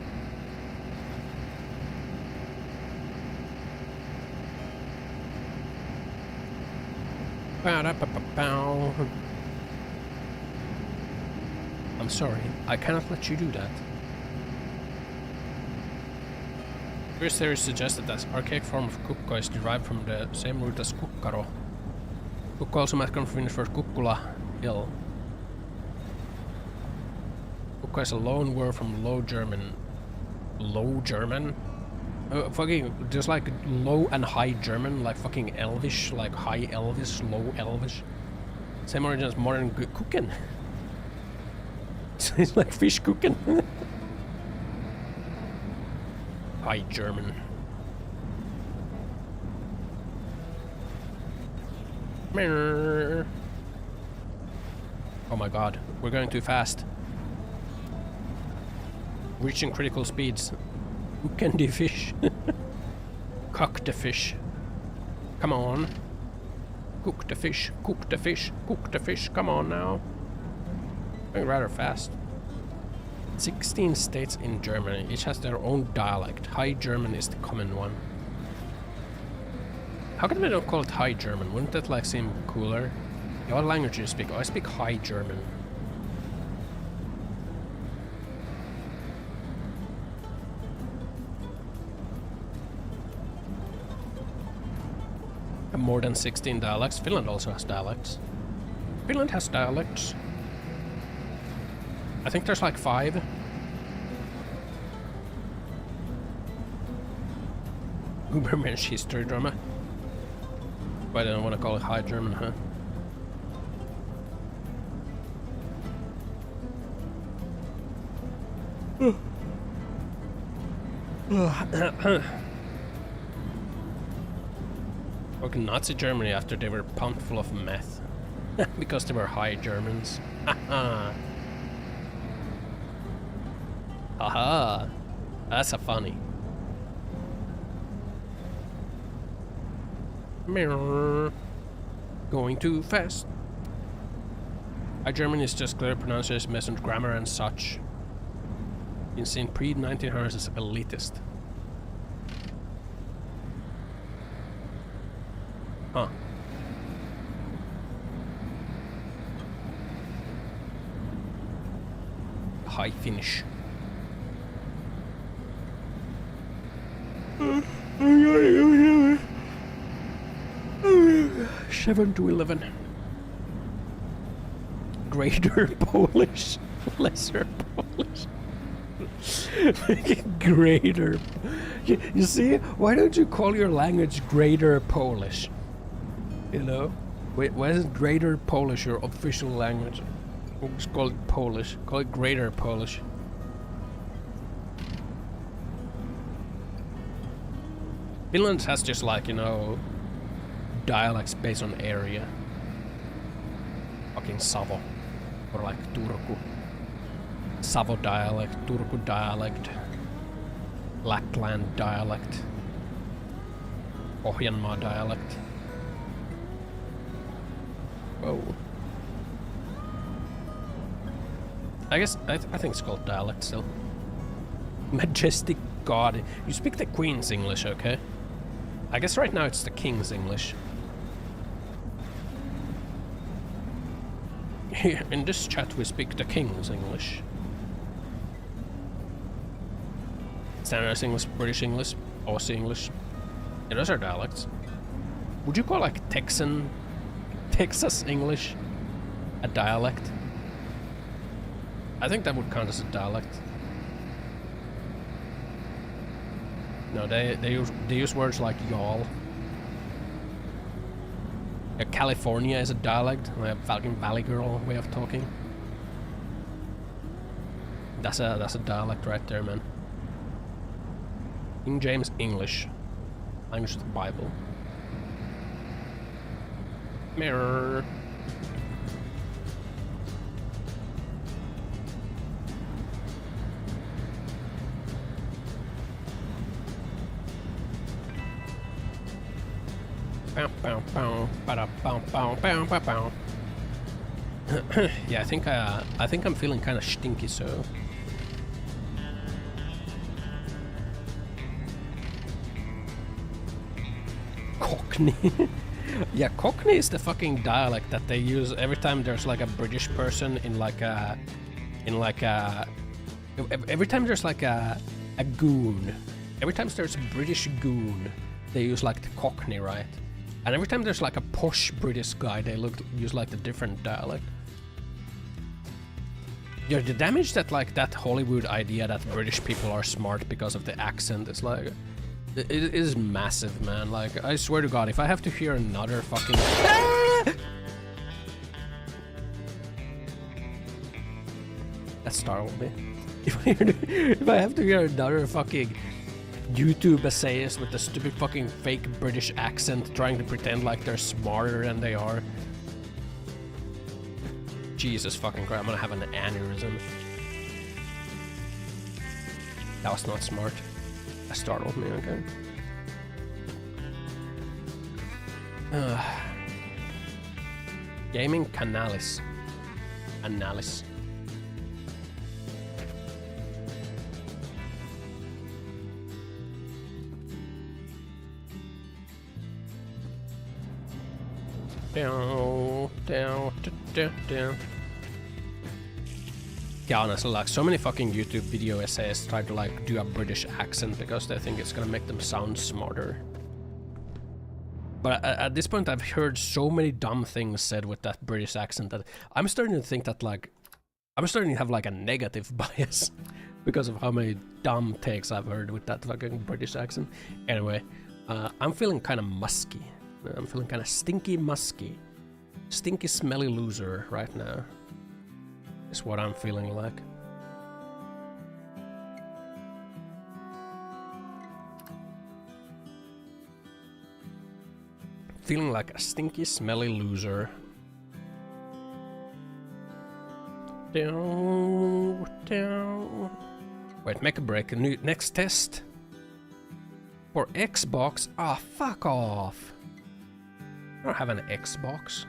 I'm sorry, I cannot let you do that. First theory suggests that the archaic form of Kukko is derived from the same root as Kukkaro. Kukko also might come from Finnish word Kukkula, hill. Kukko is a loan word from Low German. Low German? Fucking, just like low and high German, like fucking Elvish, like high Elvish, low Elvish. Same origin as modern Kuchen. It's like fish cooking. High German. Oh my god, we're going too fast. Reaching critical speeds. Who can the fish? Cook the fish. Come on. Cook the fish, cook the fish, cook the fish. Come on now. Going rather fast. 16 states in Germany, each has their own dialect. High German is the common one. How come they don't call it High German? Wouldn't that like seem cooler? What language do you speak? Oh, I speak High German. More than 16 dialects. Finland also has dialects. Finland has dialects. I think there's like 5. Ubermensch history drama. But I don't want to call it High German, huh? Fucking Nazi Germany after they were pumped full of meth. Because they were High Germans. Haha. Haha. That's a funny. Going too fast. High German is just clear pronunciation, message grammar and such. Been seen pre-1900s as elitist. Huh. High Finnish. 7 to 11. Greater Polish. Lesser Polish. Greater. You see? Why don't you call your language Greater Polish? You know? Wait, why isn't Greater Polish your official language? Just call it Polish. Call it Greater Polish. Finland has just like, you know, dialects based on area. Fucking Savo. Or like Turku. Savo dialect, Turku dialect. Lapland dialect. Pohjanmaa dialect. Whoa. I guess, I think it's called dialect still. Majestic God. You speak the Queen's English, okay? I guess right now it's the King's English. Here, in this chat we speak the King's English. Standardized English, British English, Aussie English. Yeah, those are dialects. Would you call like Texas English a dialect? I think that would count as a dialect. No, they use words like y'all. California is a dialect, like a fucking Valley Girl way of talking. That's a dialect right there, man. King James English, language of the Bible. Mirror. Yeah, I think I'm feeling kind of stinky, so. Cockney. Yeah, Cockney is the fucking dialect that they use every time there's like a British person every time there's like a goon. Every time there's a British goon, they use like the Cockney, right? And every time there's like a posh British guy, they use like the different dialect. Yeah, the damage that like that Hollywood idea that British people are smart because of the accent is like, it is massive, man. Like, I swear to God, if I have to hear another fucking that startled me. If I have to hear another fucking YouTube essayist with the stupid fucking fake British accent trying to pretend like they're smarter than they are. Jesus fucking Christ, I'm gonna have an aneurysm. That was not smart. That startled me, okay. Gaming Canalis. Analysis. Down. Yeah, honestly, like, so many fucking YouTube video essays try to like do a British accent because they think it's gonna make them sound smarter. But at this point, I've heard so many dumb things said with that British accent that I'm starting to think that like, I'm starting to have like a negative bias because of how many dumb takes I've heard with that fucking British accent. Anyway, I'm feeling kind of musky. I'm feeling kind of stinky musky. Stinky smelly loser right now. Is what I'm feeling like. Feeling like a stinky smelly loser. Down. Wait, make a break. Next test. For Xbox? Ah, fuck off. I don't have an Xbox.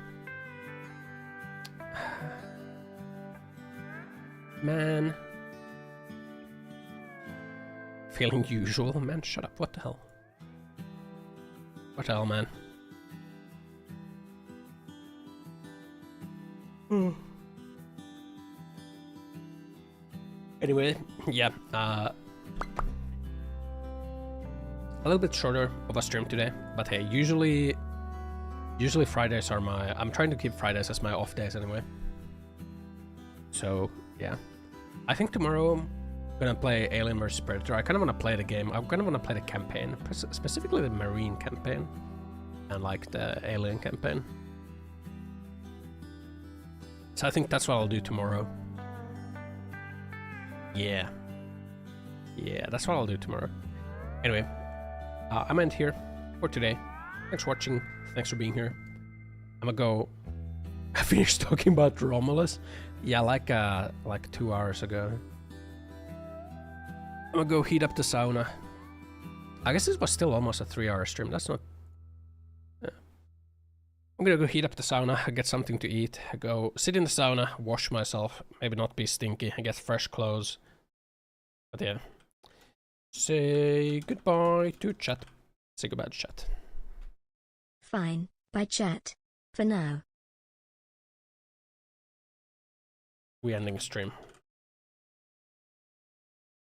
Man. Feeling usual? Man, shut up. What the hell? What the hell, man? Anyway, yeah, a little bit shorter of a stream today, but hey, usually Fridays are I'm trying to keep Fridays as my off days anyway. So, yeah. I think tomorrow I'm gonna play Alien vs Predator. I kind of want to play the game. I kind of want to play the campaign, specifically the Marine campaign, and like the Alien campaign. So I think that's what I'll do tomorrow. Yeah, that's what I'll do tomorrow. Anyway, I'm end here for today. Thanks for watching. Thanks for being here. I'm gonna go. I finished talking about Romulus. Yeah, like 2 hours ago. I'm gonna go heat up the sauna. I guess this was still almost a 3-hour stream. That's not. Yeah. I'm gonna go heat up the sauna, get something to eat, go sit in the sauna, wash myself, maybe not be stinky, and get fresh clothes. But yeah. Say goodbye to chat. Say goodbye to chat. Fine, bye chat. For now. We ending a stream.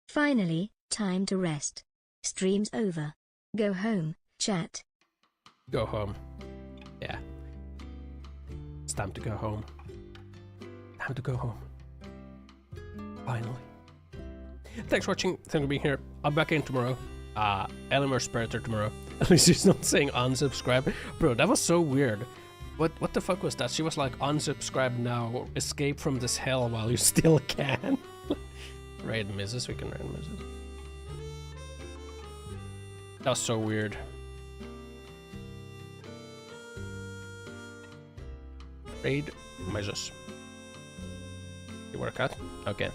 Finally, time to rest. Stream's over. Go home, chat. Go home. Yeah. It's time to go home. Time to go home. Finally. Thanks for watching. Thanks for being here. I'll be back in tomorrow. Elmer's better tomorrow. At least she's not saying unsubscribe. Bro, that was so weird. What the fuck was that? She was like, unsubscribe now, escape from this hell while you still can. Raid misses, we can raid misses. That was so weird. Raid misses. You work out? Okay.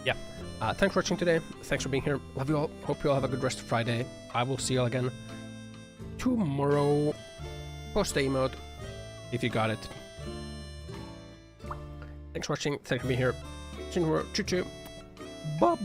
Yeah. Thanks for watching today. Thanks for being here. Love you all. Hope you all have a good rest of Friday. I will see you all again tomorrow. Post the emote if you got it. Thanks for watching. Thanks for being here. See you tomorrow. Choo choo. Bye.